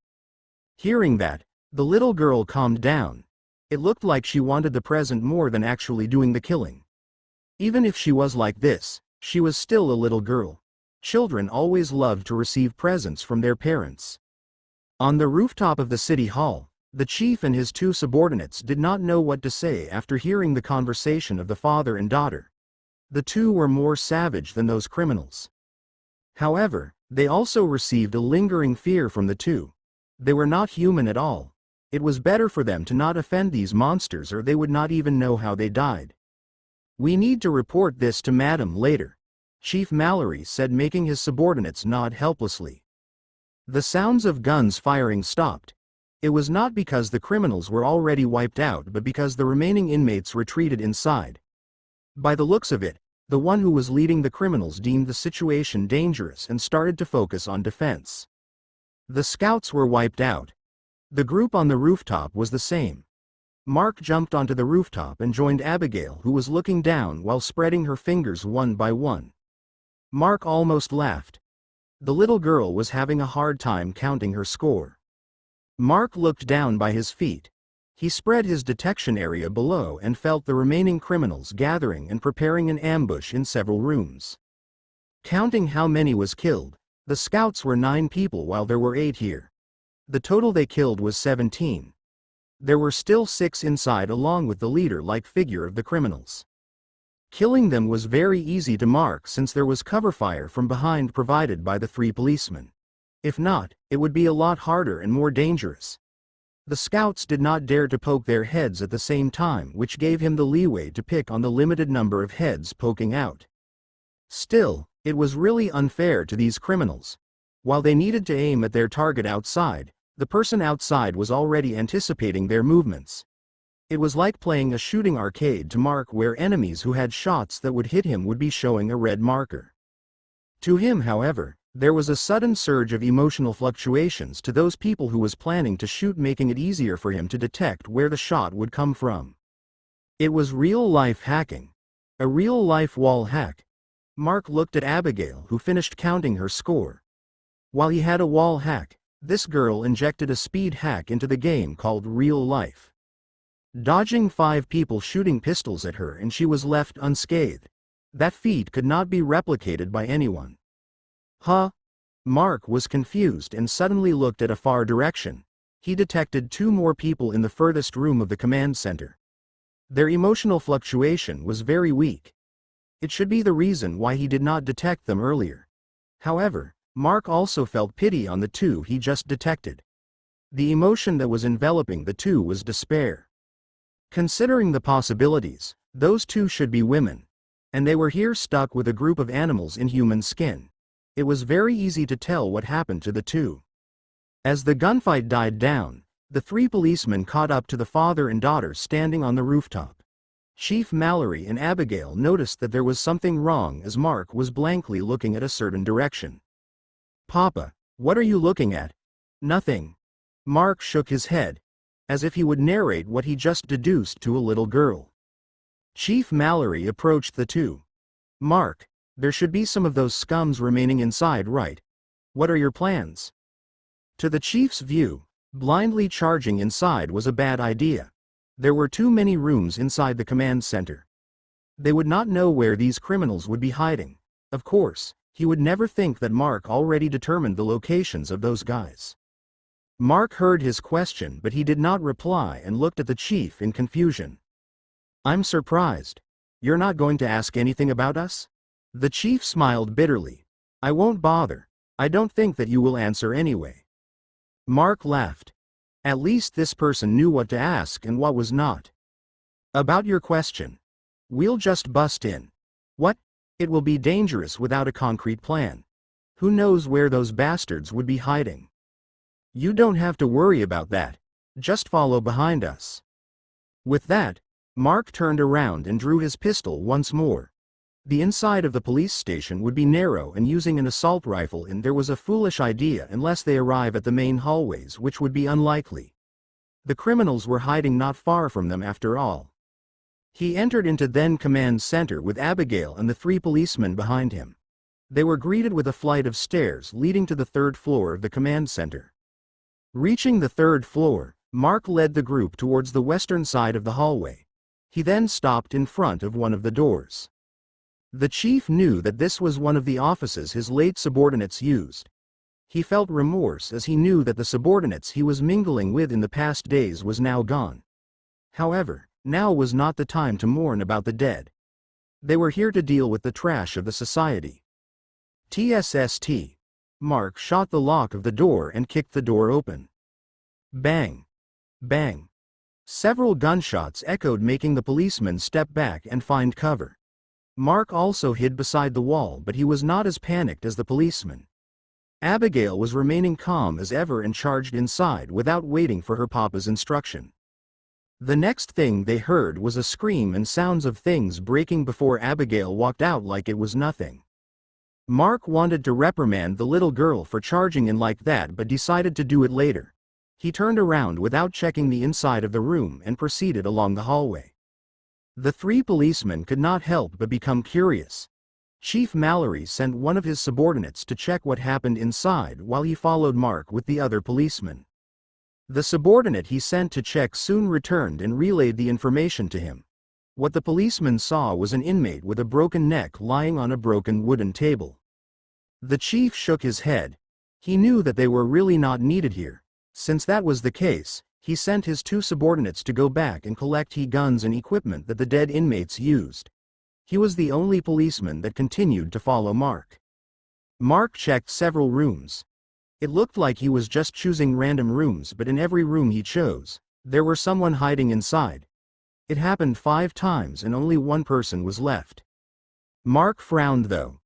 Hearing that, the little girl calmed down. It looked like she wanted the present more than actually doing the killing. Even if she was like this, she was still a little girl. Children always loved to receive presents from their parents. On the rooftop of the city hall, the chief and his two subordinates did not know what to say after hearing the conversation of the father and daughter. The two were more savage than those criminals. However, they also received a lingering fear from the two. They were not human at all. It was better for them to not offend these monsters, or they would not even know how they died. "We need to report this to Madam later," Chief Mallory said, making his subordinates nod helplessly. The sounds of guns firing stopped. It was not because the criminals were already wiped out, but because the remaining inmates retreated inside. By the looks of it, the one who was leading the criminals deemed the situation dangerous and started to focus on defense. The scouts were wiped out. The group on the rooftop was the same. Mark jumped onto the rooftop and joined Abigail, who was looking down while spreading her fingers one by one. Mark almost laughed. The little girl was having a hard time counting her score. Mark looked down by his feet. He spread his detection area below and felt the remaining criminals gathering and preparing an ambush in several rooms. Counting how many was killed, the scouts were 9 people while there were 8 here. The total they killed was 17. There were still 6 inside along with the leader-like figure of the criminals. Killing them was very easy to Mark since there was cover fire from behind provided by the 3 policemen. If not, it would be a lot harder and more dangerous. The scouts did not dare to poke their heads at the same time, which gave him the leeway to pick on the limited number of heads poking out. Still, it was really unfair to these criminals. While they needed to aim at their target outside, the person outside was already anticipating their movements. It was like playing a shooting arcade to Mark, where enemies who had shots that would hit him would be showing a red marker. To him, however, there was a sudden surge of emotional fluctuations to those people who was planning to shoot, making it easier for him to detect where the shot would come from. It was real-life hacking. A real-life wall hack. Mark looked at Abigail, who finished counting her score. While he had a wall hack, this girl injected a speed hack into the game called real life. Dodging 5 people shooting pistols at her and she was left unscathed. That feat could not be replicated by anyone. Huh? Mark was confused and suddenly looked at a far direction. He detected 2 more people in the furthest room of the command center. Their emotional fluctuation was very weak. It should be the reason why he did not detect them earlier. However, Mark also felt pity on the 2 he just detected. The emotion that was enveloping the 2 was despair. Considering the possibilities, those 2 should be women. And they were here stuck with a group of animals in human skin. It was very easy to tell what happened to the 2. As the gunfight died down, the 3 policemen caught up to the father and daughter standing on the rooftop. Chief Mallory and Abigail noticed that there was something wrong as Mark was blankly looking at a certain direction. "Papa, what are you looking at?" "Nothing." Mark shook his head, as if he would narrate what he just deduced to a little girl. Chief Mallory approached the 2. "Mark, there should be some of those scums remaining inside, right? What are your plans?" To the chief's view, blindly charging inside was a bad idea. There were too many rooms inside the command center. They would not know where these criminals would be hiding. Of course, he would never think that Mark already determined the locations of those guys. Mark heard his question, but he did not reply and looked at the chief in confusion. "I'm surprised. You're not going to ask anything about us?" The chief smiled bitterly. "I won't bother. I don't think that you will answer anyway." Mark laughed. At least this person knew what to ask and what was not. "About your question. We'll just bust in." "What? It will be dangerous without a concrete plan." Who knows where those bastards would be hiding? You don't have to worry about that. Just follow behind us. With that, Mark turned around and drew his pistol once more. The inside of the police station would be narrow, and using an assault rifle in there was a foolish idea unless they arrive at the main hallways, which would be unlikely. The criminals were hiding not far from them after all. He entered into then command center with Abigail and the 3 policemen behind him. They were greeted with a flight of stairs leading to the 3rd floor of the command center. Reaching the 3rd floor, Mark led the group towards the western side of the hallway. He then stopped in front of one of the doors. The chief knew that this was one of the offices his late subordinates used. He felt remorse as he knew that the subordinates he was mingling with in the past days was now gone. However, now was not the time to mourn about the dead. They were here to deal with the trash of the society. TSST. Mark shot the lock of the door and kicked the door open. Bang! Bang! Several gunshots echoed, making the policemen step back and find cover. Mark also hid beside the wall, but he was not as panicked as the policeman. Abigail was remaining calm as ever and charged inside without waiting for her papa's instruction. The next thing they heard was a scream and sounds of things breaking before Abigail walked out like it was nothing. Mark wanted to reprimand the little girl for charging in like that, but decided to do it later. He turned around without checking the inside of the room and proceeded along the hallway. The 3 policemen could not help but become curious. Chief Mallory sent one of his subordinates to check what happened inside while he followed Mark with the other policemen. The subordinate he sent to check soon returned and relayed the information to him. What the policeman saw was an inmate with a broken neck lying on a broken wooden table. The chief shook his head. He knew that they were really not needed here. Since that was the case, he sent his 2 subordinates to go back and collect guns and equipment that the dead inmates used. He was the only policeman that continued to follow Mark. Mark checked several rooms. It looked like he was just choosing random rooms, but in every room he chose, there were someone hiding inside. It happened 5 times and only 1 person was left. Mark frowned though.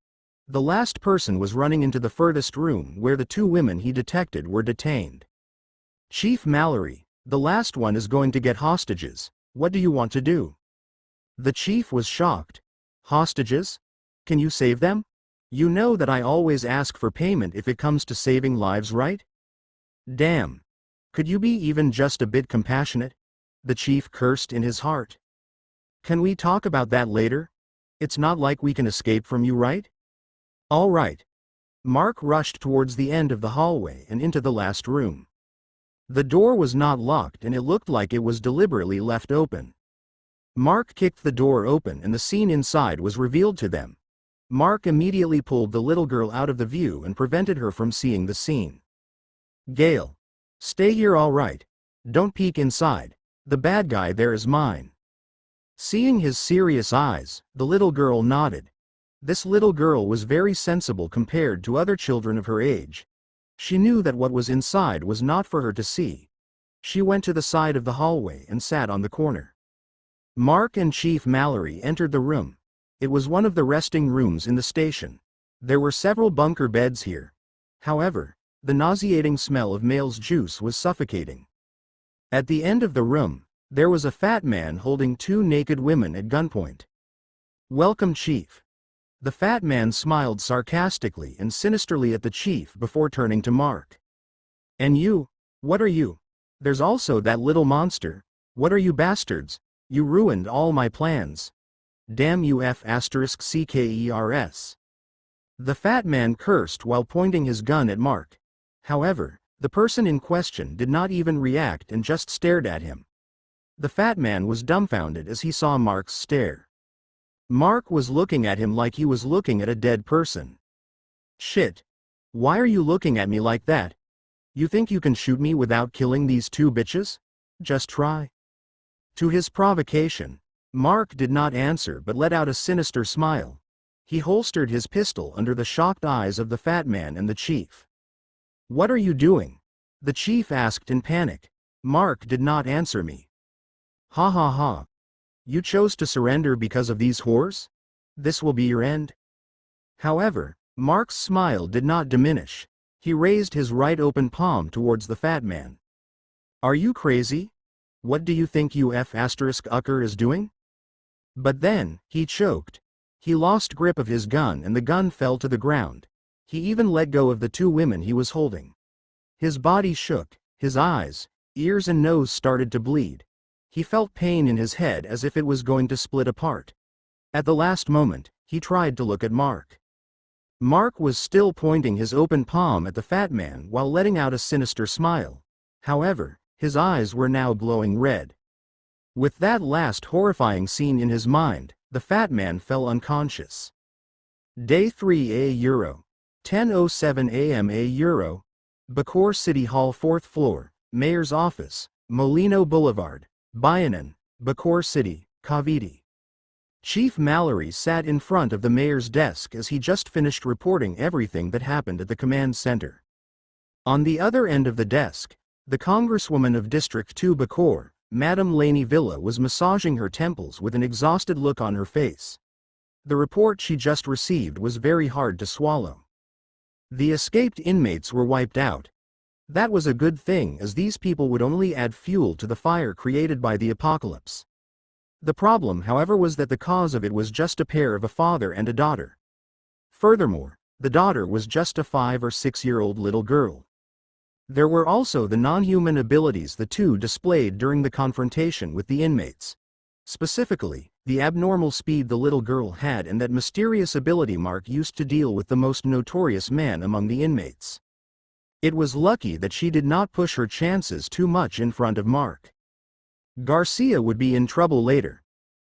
The last person was running into the furthest room where the 2 women he detected were detained. Chief Mallory, the last one is going to get hostages. What do you want to do? The chief was shocked. Hostages? Can you save them? You know that I always ask for payment if it comes to saving lives, right? Damn. Could you be even just a bit compassionate? The chief cursed in his heart. Can we talk about that later? It's not like we can escape from you, right? All right. Mark rushed towards the end of the hallway and into the last room. The door was not locked and it looked like it was deliberately left open. Mark kicked the door open and the scene inside was revealed to them. Mark immediately pulled the little girl out of the view and prevented her from seeing the scene. Gail. Stay here, all right. Don't peek inside. The bad guy there is mine. Seeing his serious eyes, the little girl nodded. This little girl was very sensible compared to other children of her age. She knew that what was inside was not for her to see. She went to the side of the hallway and sat on the corner. Mark and Chief Mallory entered the room. It was one of the resting rooms in the station. There were several bunker beds here. However, the nauseating smell of male's juice was suffocating. At the end of the room, there was a fat man holding 2 naked women at gunpoint. Welcome, Chief. The fat man smiled sarcastically and sinisterly at the chief before turning to Mark. And you? What are you? There's also that little monster. What are you bastards? You ruined all my plans. Damn you F***CKERS. The fat man cursed while pointing his gun at Mark. However, the person in question did not even react and just stared at him. The fat man was dumbfounded as he saw Mark's stare. Mark was looking at him like he was looking at a dead person. Shit. Why are you looking at me like that? You think you can shoot me without killing these 2 bitches? Just try. To his provocation, Mark did not answer but let out a sinister smile. He holstered his pistol under the shocked eyes of the fat man and the chief. What are you doing? The chief asked in panic. Mark did not answer me. Ha ha ha. You chose to surrender because of these whores? This will be your end? However, Mark's smile did not diminish. He raised his right open palm towards the fat man. Are you crazy? What do you think Ucker is doing? But then, he choked. He lost grip of his gun and the gun fell to the ground. He even let go of the two women he was holding. His body shook, his eyes, ears and nose started to bleed. He felt pain in his head as if it was going to split apart. At the last moment, he tried to look at Mark. Mark was still pointing his open palm at the fat man while letting out a sinister smile. However, his eyes were now glowing red. With that last horrifying scene in his mind, the fat man fell unconscious. Day 3 Euro. 10:07 a.m. Euro. Bacoor City Hall 4th floor, Mayor's Office, Molino Boulevard, Bayanan, Bacoor City, Cavite. Chief Mallory sat in front of the mayor's desk as he just finished reporting everything that happened at the command center. On the other end of the desk, the Congresswoman of District 2 Bacoor, Madame Lainey Villa, was massaging her temples with an exhausted look on her face. The report she just received was very hard to swallow. The escaped inmates were wiped out. That was a good thing, as these people would only add fuel to the fire created by the apocalypse. The problem, however, was that the cause of it was just a pair of a father and a daughter. Furthermore, the daughter was just a 5 or 6-year-old little girl. There were also the non-human abilities the two displayed during the confrontation with the inmates. Specifically, the abnormal speed the little girl had and that mysterious ability Mark used to deal with the most notorious man among the inmates. It was lucky that she did not push her chances too much in front of Mark. Garcia would be in trouble later.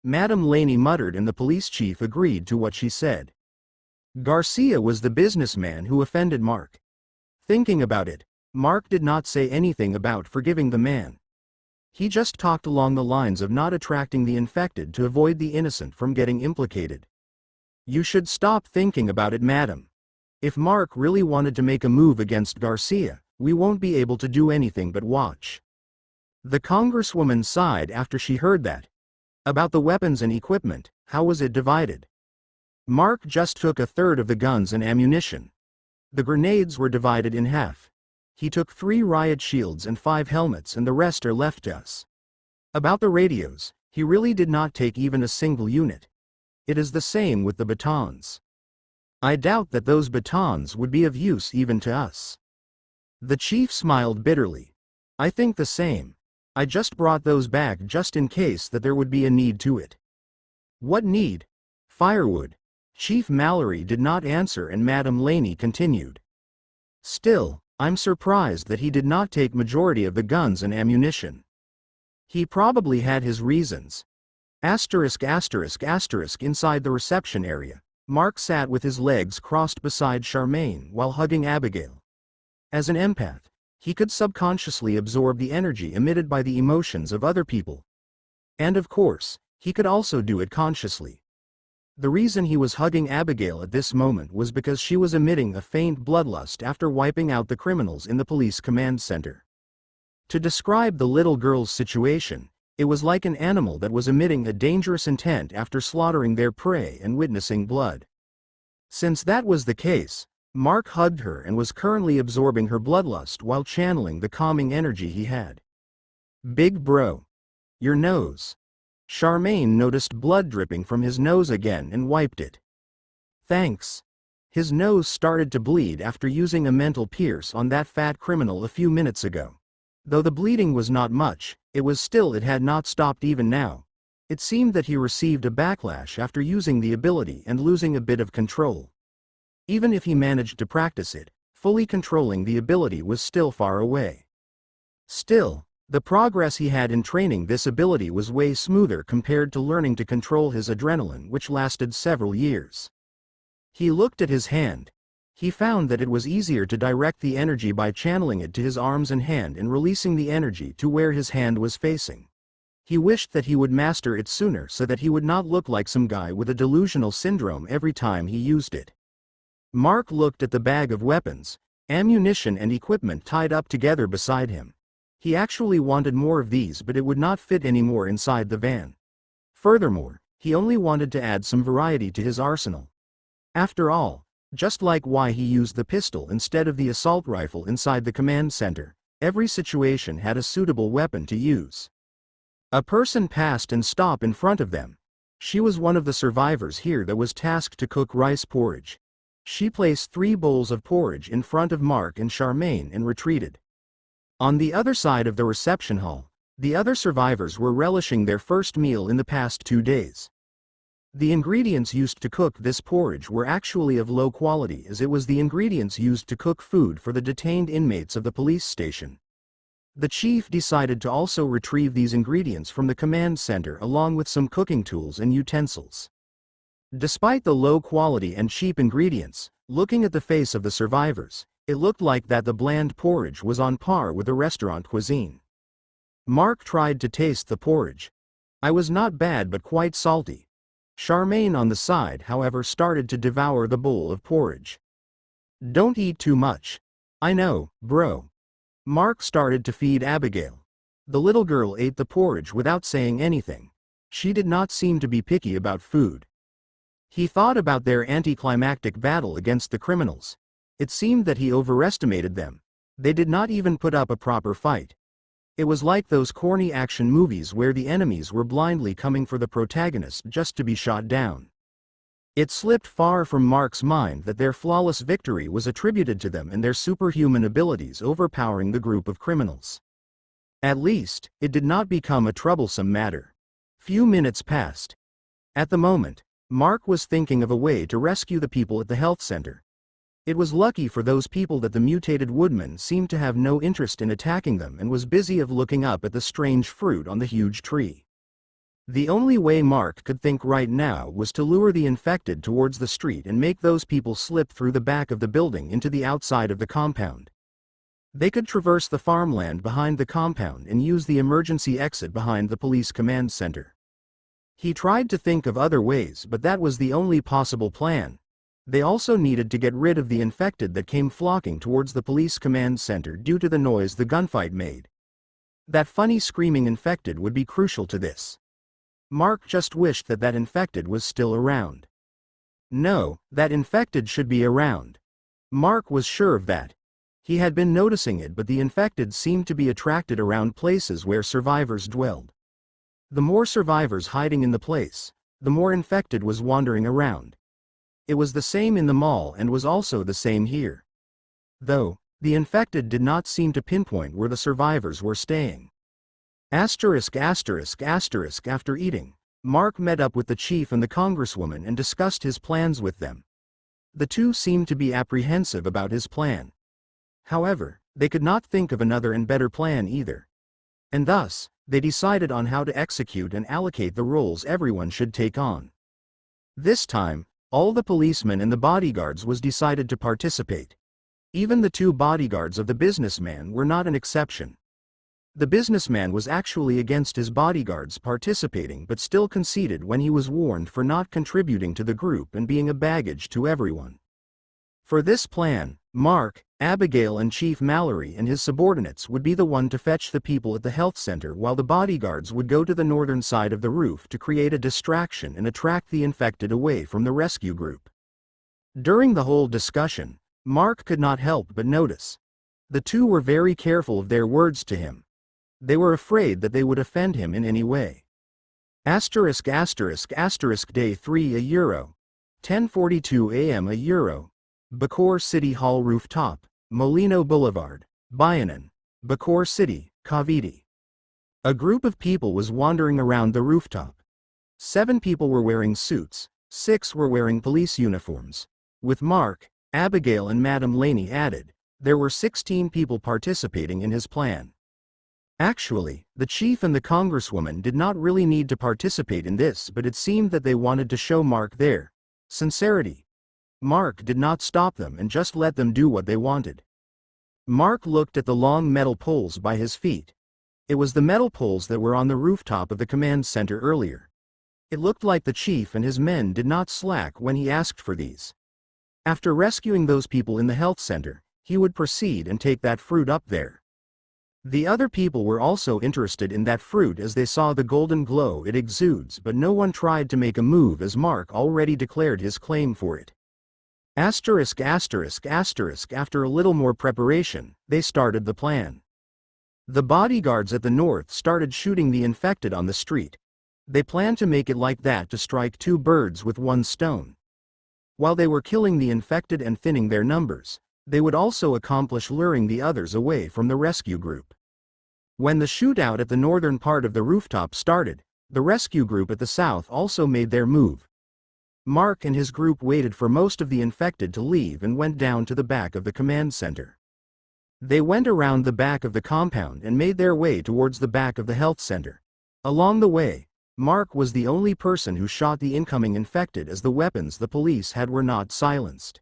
Madame Laney muttered and the police chief agreed to what she said. Garcia was the businessman who offended Mark. Thinking about it, Mark did not say anything about forgiving the man. He just talked along the lines of not attracting the infected to avoid the innocent from getting implicated. You should stop thinking about it, madam. If Mark really wanted to make a move against Garcia, we won't be able to do anything but watch. The Congresswoman sighed after she heard that. About the weapons and equipment, how was it divided? Mark just took a third of the guns and ammunition. The grenades were divided in half. He took 3 riot shields and 5 helmets and the rest are left to us. About the radios, he really did not take even a single unit. It is the same with the batons. I doubt that those batons would be of use even to us. The chief smiled bitterly. I think the same. I just brought those back just in case that there would be a need to it. What need? Firewood. Chief Mallory did not answer and Madame Laney continued. Still, I'm surprised that he did not take majority of the guns and ammunition. He probably had his reasons. Asterisk. Inside the reception area, Mark sat with his legs crossed beside Charmaine while hugging Abigail. As an empath, he could subconsciously absorb the energy emitted by the emotions of other people. And of course, he could also do it consciously. The reason he was hugging Abigail at this moment was because she was emitting a faint bloodlust after wiping out the criminals in the police command center. To describe the little girl's situation, it was like an animal that was emitting a dangerous intent after slaughtering their prey and witnessing blood. Since that was the case, Mark hugged her and was currently absorbing her bloodlust while channeling the calming energy he had. Big bro. Your nose. Charmaine noticed blood dripping from his nose again and wiped it. Thanks. His nose started to bleed after using a mental pierce on that fat criminal a few minutes ago. Though the bleeding was not much, it had not stopped even now. It seemed that he received a backlash after using the ability and losing a bit of control. Even if he managed to practice it, fully controlling the ability was still far away. Still, the progress he had in training this ability was way smoother compared to learning to control his adrenaline, which lasted several years. He looked at his hand. He found that it was easier to direct the energy by channeling it to his arms and hand and releasing the energy to where his hand was facing. He wished that he would master it sooner so that he would not look like some guy with a delusional syndrome every time he used it. Mark looked at the bag of weapons, ammunition and equipment tied up together beside him. He actually wanted more of these, but it would not fit anymore inside the van. Furthermore, he only wanted to add some variety to his arsenal. After all, Just like why he used the pistol instead of the assault rifle inside the command center, every situation had a suitable weapon to use. A person passed and stopped in front of them. She was one of the survivors here that was tasked to cook rice porridge. She placed 3 bowls of porridge in front of Mark and Charmaine and retreated. On the other side of the reception hall, the other survivors were relishing their first meal in the past 2 days. The ingredients used to cook this porridge were actually of low quality, as it was the ingredients used to cook food for the detained inmates of the police station. The chief decided to also retrieve these ingredients from the command center along with some cooking tools and utensils. Despite the low quality and cheap ingredients, looking at the face of the survivors, it looked like that the bland porridge was on par with the restaurant cuisine. Mark tried to taste the porridge. "I was not bad but quite salty." Charmaine on the side, however, started to devour the bowl of porridge. "Don't eat too much." "I know, bro." Mark started to feed Abigail. The little girl ate the porridge without saying anything. She did not seem to be picky about food. He thought about their anticlimactic battle against the criminals. It seemed that he overestimated them. They did not even put up a proper fight. It was like those corny action movies where the enemies were blindly coming for the protagonist just to be shot down. It slipped far from Mark's mind that their flawless victory was attributed to them and their superhuman abilities overpowering the group of criminals. At least, it did not become a troublesome matter. Few minutes passed. At the moment, Mark was thinking of a way to rescue the people at the health center. It was lucky for those people that the mutated woodman seemed to have no interest in attacking them and was busy of looking up at the strange fruit on the huge tree. The only way Mark could think right now was to lure the infected towards the street and make those people slip through the back of the building into the outside of the compound. They could traverse the farmland behind the compound and use the emergency exit behind the police command center. He tried to think of other ways, but that was the only possible plan. They also needed to get rid of the infected that came flocking towards the police command center due to the noise the gunfight made. That funny screaming infected would be crucial to this. Mark just wished that that infected was still around. No, that infected should be around. Mark was sure of that. He had been noticing it, but the infected seemed to be attracted around places where survivors dwelled. The more survivors hiding in the place, the more infected was wandering around. It was the same in the mall and was also the same here. Though, the infected did not seem to pinpoint where the survivors were staying. After eating, Mark met up with the chief and the congresswoman and discussed his plans with them. The two seemed to be apprehensive about his plan. However, they could not think of another and better plan either. And thus, they decided on how to execute and allocate the roles everyone should take on. This time, all the policemen and the bodyguards was decided to participate. Even the 2 bodyguards of the businessman were not an exception. The businessman was actually against his bodyguards participating but still conceded when he was warned for not contributing to the group and being a baggage to everyone. For this plan, Mark, Abigail and Chief Mallory and his subordinates would be the one to fetch the people at the health center while the bodyguards would go to the northern side of the roof to create a distraction and attract the infected away from the rescue group. During the whole discussion, Mark could not help but notice. The 2 were very careful of their words to him. They were afraid that they would offend him in any way. Day 3 €, 10:42 a.m. €, Bacoor City Hall Rooftop, Molino Boulevard, Bayanan, Bacoor City, Cavite. A group of people was wandering around the rooftop. 7 people were wearing suits, 6 were wearing police uniforms. With Mark, Abigail and Madame Laney added, there were 16 people participating in his plan. Actually, the chief and the congresswoman did not really need to participate in this, but it seemed that they wanted to show Mark their sincerity. Mark did not stop them and just let them do what they wanted. Mark looked at the long metal poles by his feet. It was the metal poles that were on the rooftop of the command center earlier. It looked like the chief and his men did not slack when he asked for these. After rescuing those people in the health center, he would proceed and take that fruit up there. The other people were also interested in that fruit as they saw the golden glow it exudes, but no one tried to make a move as Mark already declared his claim for it. Asterisk asterisk asterisk after a little more preparation, they started the plan. The bodyguards at the north started shooting the infected on the street. They planned to make it like that to strike two birds with one stone. While they were killing the infected and thinning their numbers, they would also accomplish luring the others away from the rescue group. When the shootout at the northern part of the rooftop started, the rescue group at the south also made their move. Mark and his group waited for most of the infected to leave and went down to the back of the command center. They went around the back of the compound and made their way towards the back of the health center. Along the way, Mark was the only person who shot the incoming infected, as the weapons the police had were not silenced.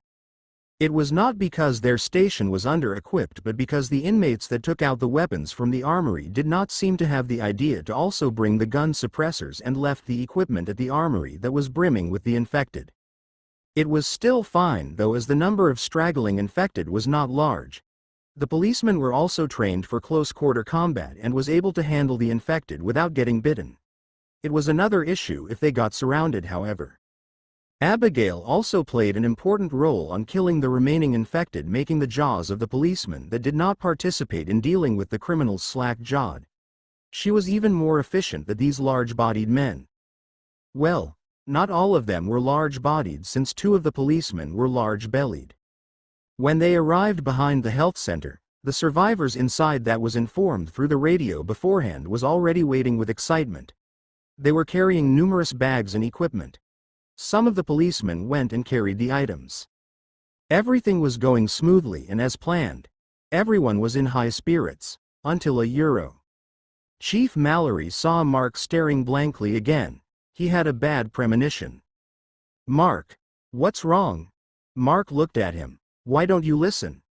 It was not because their station was under-equipped, but because the inmates that took out the weapons from the armory did not seem to have the idea to also bring the gun suppressors and left the equipment at the armory that was brimming with the infected. It was still fine though, as the number of straggling infected was not large. The policemen were also trained for close-quarter combat and was able to handle the infected without getting bitten. It was another issue if they got surrounded, however. Abigail also played an important role on killing the remaining infected, making the jaws of the policemen that did not participate in dealing with the criminals slack-jawed. She was even more efficient than these large-bodied men. Well, not all of them were large-bodied, since two of the policemen were large-bellied. When they arrived behind the health center, the survivors inside that was informed through the radio beforehand was already waiting with excitement. They were carrying numerous bags and equipment. Some of the policemen went and carried the items. Everything was going smoothly and as planned. Everyone was in high spirits, until a Euro. Chief Mallory saw Mark staring blankly again. He had a bad premonition. "Mark, what's wrong?" Mark looked at him. "Why don't you listen?"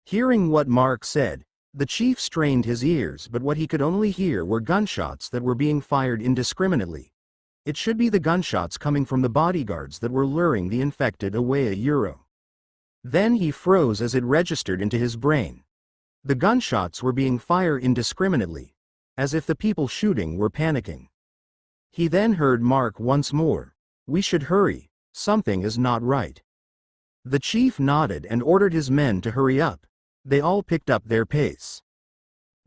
Hearing what Mark said, the chief strained his ears, but what he could only hear were gunshots that were being fired indiscriminately. It should be the gunshots coming from the bodyguards that were luring the infected away a Euro. Then he froze as it registered into his brain. The gunshots were being fired indiscriminately, as if the people shooting were panicking. He then heard Mark once more. "We should hurry, something is not right." The chief nodded and ordered his men to hurry up. They all picked up their pace.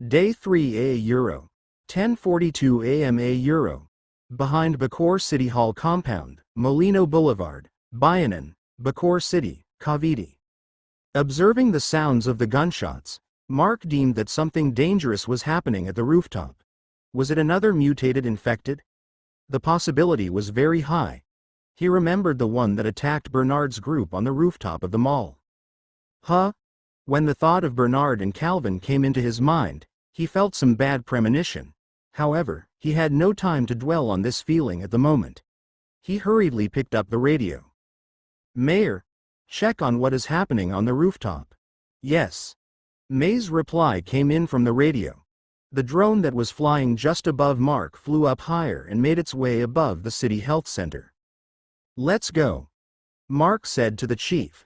Day 3 a Euro. 10:42 a.m. a Euro. Behind Bacoor City Hall compound, Molino Boulevard, Bayanan, Bacoor City, Cavite. Observing the sounds of the gunshots, Mark deemed that something dangerous was happening at the rooftop. Was it another mutated infected? The possibility was very high. He remembered the one that attacked Bernard's group on the rooftop of the mall. When the thought of Bernard and Calvin came into his mind, he felt some bad premonition. However, he had no time to dwell on this feeling at the moment. He hurriedly picked up the radio. "Mayor, check on what is happening on the rooftop." "Yes." May's reply came in from the radio. The drone that was flying just above Mark flew up higher and made its way above the city health center. "Let's go," Mark said to the chief.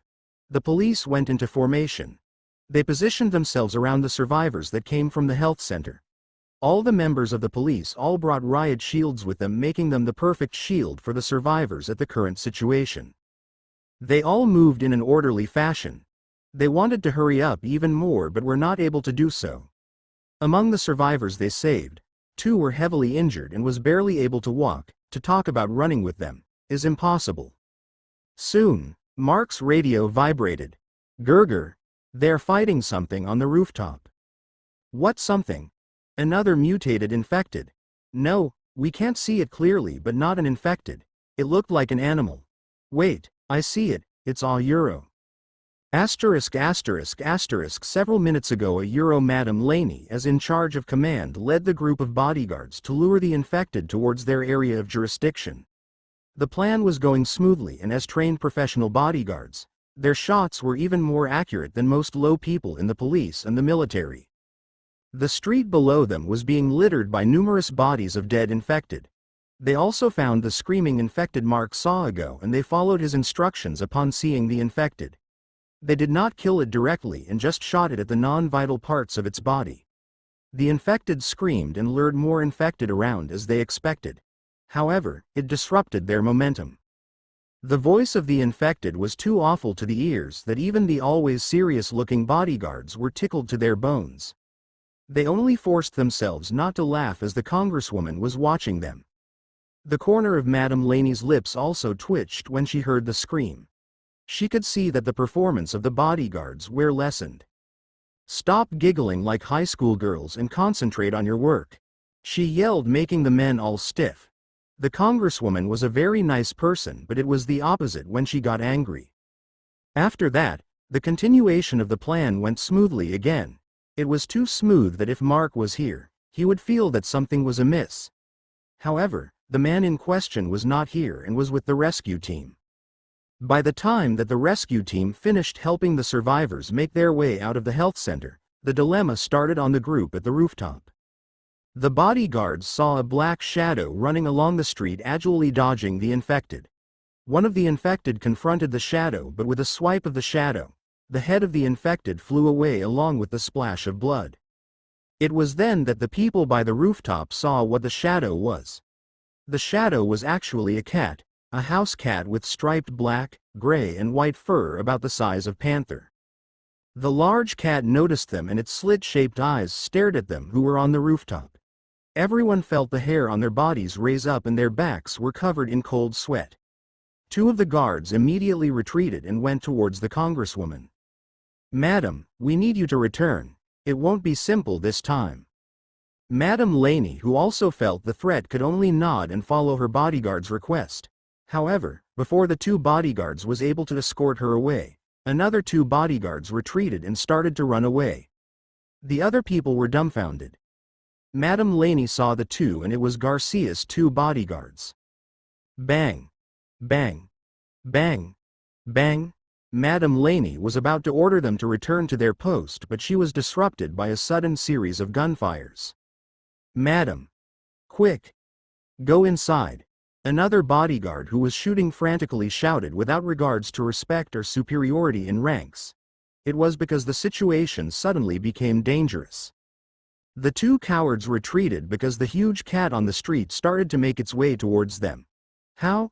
The police went into formation. They positioned themselves around the survivors that came from the health center. All the members of the police all brought riot shields with them, making them the perfect shield for the survivors at the current situation. They all moved in an orderly fashion. They wanted to hurry up even more but were not able to do so. Among the survivors they saved, 2 were heavily injured and was barely able to walk. To talk about running with them is impossible. Soon, Mark's radio vibrated. "Gerger, they're fighting something on the rooftop." "What something?" "Another mutated infected." "No, we can't see it clearly, but not an infected. It looked like an animal." "Wait, I see it, it's a Euro." Asterisk asterisk asterisk several minutes ago a Euro Madame Laney, as in charge of command, led the group of bodyguards to lure the infected towards their area of jurisdiction. The plan was going smoothly, and as trained professional bodyguards, their shots were even more accurate than most low people in the police and the military. The street below them was being littered by numerous bodies of dead infected. They also found the screaming infected Mark saw ago, and they followed his instructions upon seeing the infected. They did not kill it directly and just shot it at the non-vital parts of its body. The infected screamed and lured more infected around as they expected. However, it disrupted their momentum. The voice of the infected was too awful to the ears that even the always serious-looking bodyguards were tickled to their bones. They only forced themselves not to laugh as the congresswoman was watching them. The corner of Madame Laney's lips also twitched when she heard the scream. She could see that the performance of the bodyguards were lessened. "Stop giggling like high school girls and concentrate on your work," she yelled, making the men all stiff. The congresswoman was a very nice person, but it was the opposite when she got angry. After that, the continuation of the plan went smoothly again. It was too smooth that if Mark was here, he would feel that something was amiss. However, the man in question was not here and was with the rescue team. By the time that the rescue team finished helping the survivors make their way out of the health center, the dilemma started on the group at the rooftop. The bodyguards saw a black shadow running along the street, agilely dodging the infected. One of the infected confronted the shadow, but with a swipe of the shadow, the head of the infected flew away along with the splash of blood. It was then that the people by the rooftop saw what the shadow was. The shadow was actually a cat, a house cat with striped black, gray and white fur about the size of panther. The large cat noticed them and its slit-shaped eyes stared at them who were on the rooftop. Everyone felt the hair on their bodies raise up and their backs were covered in cold sweat. Two of the guards immediately retreated and went towards the congresswoman. "Madam, we need you to return. It won't be simple this time." Madame Laney, who also felt the threat, could only nod and follow her bodyguard's request. However, before the two bodyguards was able to escort her away, another two bodyguards retreated and started to run away. The other people were dumbfounded. Madame Laney saw the two, and it was Garcia's two bodyguards. Bang! Bang! Bang! Bang! Madame Laney was about to order them to return to their post, but she was disrupted by a sudden series of gunfires. "Madam! Quick! Go inside!" Another bodyguard who was shooting frantically shouted without regards to respect or superiority in ranks. It was because the situation suddenly became dangerous. The two cowards retreated because the huge cat on the street started to make its way towards them. How?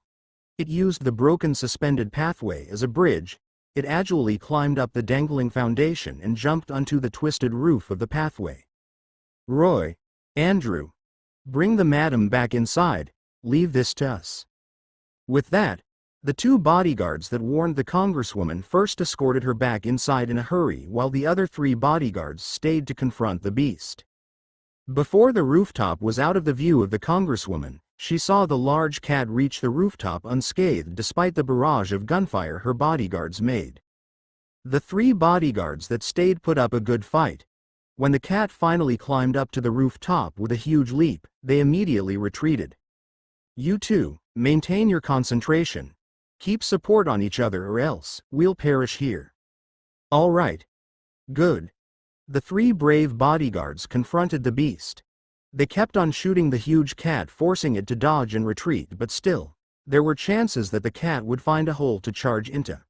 It used the broken suspended pathway as a bridge. It agilely climbed up the dangling foundation and jumped onto the twisted roof of the pathway. "Roy, Andrew, bring the madam back inside. Leave this to us." With that, the two bodyguards that warned the congresswoman first escorted her back inside in a hurry, while the other three bodyguards stayed to confront the beast. Before the rooftop was out of the view of the congresswoman, she saw the large cat reach the rooftop unscathed despite the barrage of gunfire her bodyguards made. The three bodyguards that stayed put up a good fight. When the cat finally climbed up to the rooftop with a huge leap, they immediately retreated. "You two, maintain your concentration. Keep support on each other or else we'll perish here." "All right. Good." The three brave bodyguards confronted the beast. They kept on shooting the huge cat, forcing it to dodge and retreat, but still, there were chances that the cat would find a hole to charge into.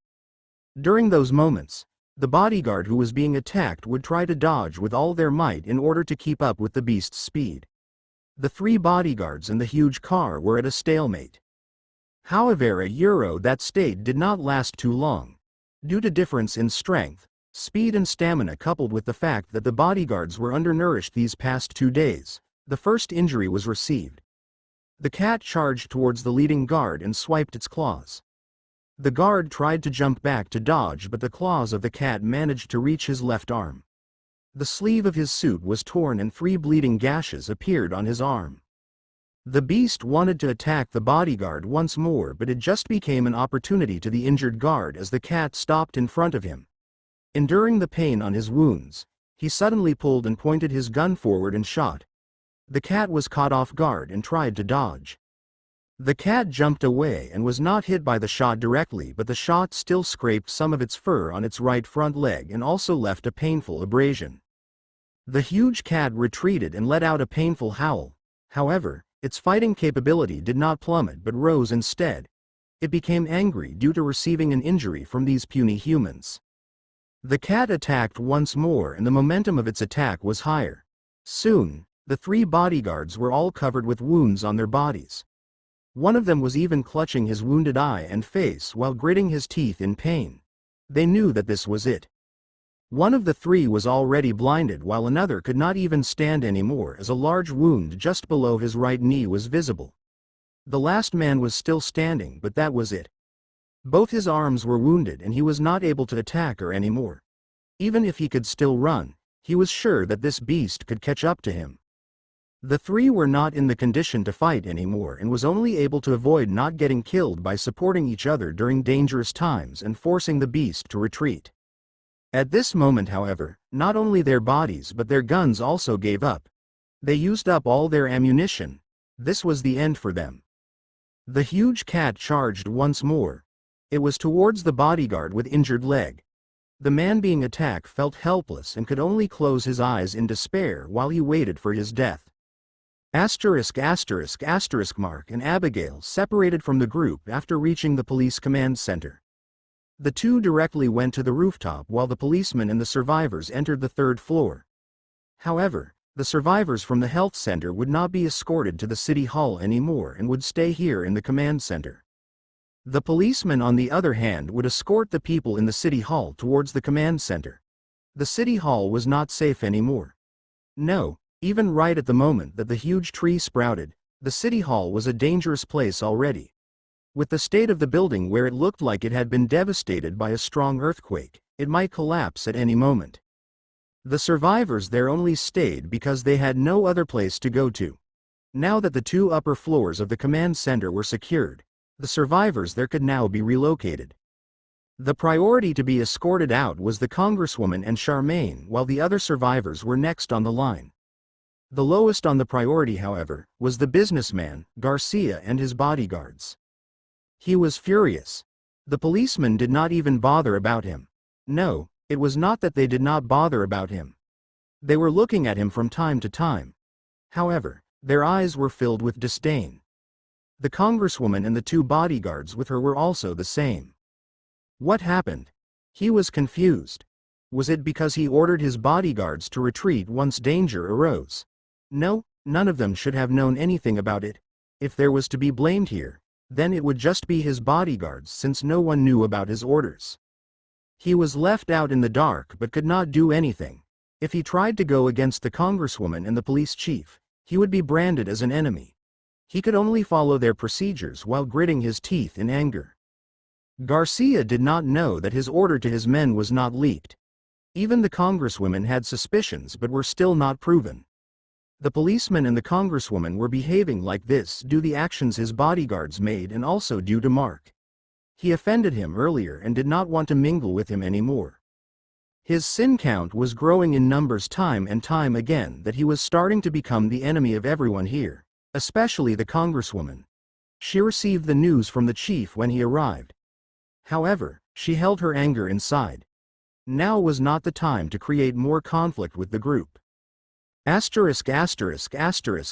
During those moments, the bodyguard who was being attacked would try to dodge with all their might in order to keep up with the beast's speed. The three bodyguards and the huge car were at a stalemate. However, that state did not last too long. Due to difference in strength, speed and stamina, coupled with the fact that the bodyguards were undernourished these past 2 days, the first injury was received. The cat charged towards the leading guard and swiped its claws. The guard tried to jump back to dodge, but the claws of the cat managed to reach his left arm. The sleeve of his suit was torn and 3 bleeding gashes appeared on his arm. The beast wanted to attack the bodyguard once more, but it just became an opportunity to the injured guard as the cat stopped in front of him. Enduring the pain on his wounds, he suddenly pulled and pointed his gun forward and shot. The cat was caught off guard and tried to dodge. The cat jumped away and was not hit by the shot directly, but the shot still scraped some of its fur on its right front leg and also left a painful abrasion. The huge cat retreated and let out a painful howl. However, its fighting capability did not plummet but rose instead. It became angry due to receiving an injury from these puny humans. The cat attacked once more, and the momentum of its attack was higher. Soon, the 3 bodyguards were all covered with wounds on their bodies. One of them was even clutching his wounded eye and face while gritting his teeth in pain. They knew that this was it. One of the three was already blinded while another could not even stand anymore as a large wound just below his right knee was visible. The last man was still standing, but that was it. Both his arms were wounded and he was not able to attack her anymore. Even if he could still run, he was sure that this beast could catch up to him. The three were not in the condition to fight anymore and was only able to avoid not getting killed by supporting each other during dangerous times and forcing the beast to retreat. At this moment, however, not only their bodies but their guns also gave up. They used up all their ammunition. This was the end for them. The huge cat charged once more. It was towards the bodyguard with injured leg. The man being attacked felt helpless and could only close his eyes in despair while he waited for his death. Mark and Abigail separated from the group after reaching the police command center. The two directly went to the rooftop while the policemen and the survivors entered the third floor. However, the survivors from the health center would not be escorted to the city hall anymore and would stay here in the command center. The policemen, on the other hand, would escort the people in the city hall towards the command center. The city hall was not safe anymore. No, even right at the moment that the huge tree sprouted, the city hall was a dangerous place already. With the state of the building where it looked like it had been devastated by a strong earthquake, it might collapse at any moment. The survivors there only stayed because they had no other place to go to. Now that the two upper floors of the command center were secured, the survivors there could now be relocated. The priority to be escorted out was the Congresswoman and Charmaine, while the other survivors were next on the line. The lowest on the priority, however, was the businessman, Garcia, and his bodyguards. He was furious. The policemen did not even bother about him. No, it was not that they did not bother about him. They were looking at him from time to time. However, their eyes were filled with disdain. The Congresswoman and the two bodyguards with her were also the same. What happened? He was confused. Was it because he ordered his bodyguards to retreat once danger arose? No, none of them should have known anything about it. If there was to be blamed here, then it would just be his bodyguards, since no one knew about his orders. He was left out in the dark but could not do anything. If he tried to go against the Congresswoman and the police chief, he would be branded as an enemy. He could only follow their procedures while gritting his teeth in anger. Garcia did not know that his order to his men was not leaked. Even the Congresswomen had suspicions but were still not proven. The policeman and the Congresswoman were behaving like this due to the actions his bodyguards made and also due to Mark. He offended him earlier and did not want to mingle with him anymore. His sin count was growing in numbers time and time again that he was starting to become the enemy of everyone here, especially the Congresswoman. She received the news from the chief when he arrived. However, she held her anger inside. Now was not the time to create more conflict with the group.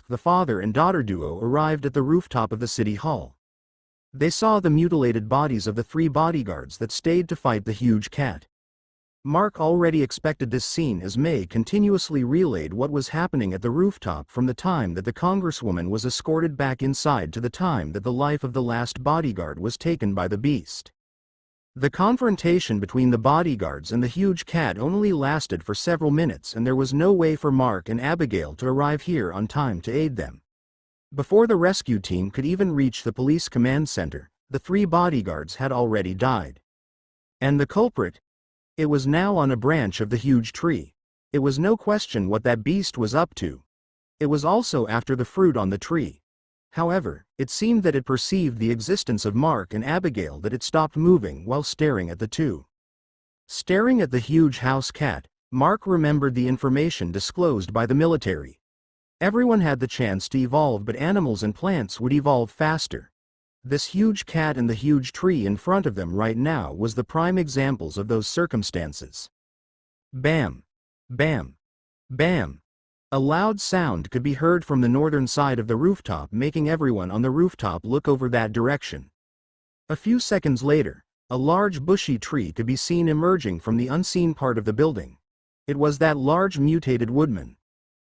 The father and daughter duo arrived at the rooftop of the city hall. They saw the mutilated bodies of the three bodyguards that stayed to fight the huge cat. Mark already expected this scene as May continuously relayed what was happening at the rooftop from the time that the Congresswoman was escorted back inside to the time that the life of the last bodyguard was taken by the beast. The confrontation between the bodyguards and the huge cat only lasted for several minutes, and there was no way for Mark and Abigail to arrive here on time to aid them. Before the rescue team could even reach the police command center, the three bodyguards had already died. And the culprit? It was now on a branch of the huge tree. It was no question what that beast was up to. It was also after the fruit on the tree. However, it seemed that it perceived the existence of Mark and Abigail, that it stopped moving while staring at the two. Staring at the huge house cat, Mark remembered the information disclosed by the military. Everyone had the chance to evolve, but animals and plants would evolve faster. This huge cat and the huge tree in front of them right now was the prime examples of those circumstances. Bam! Bam! Bam! A loud sound could be heard from the northern side of the rooftop, making everyone on the rooftop look over that direction. A few seconds later, a large bushy tree could be seen emerging from the unseen part of the building. It was that large mutated woodman.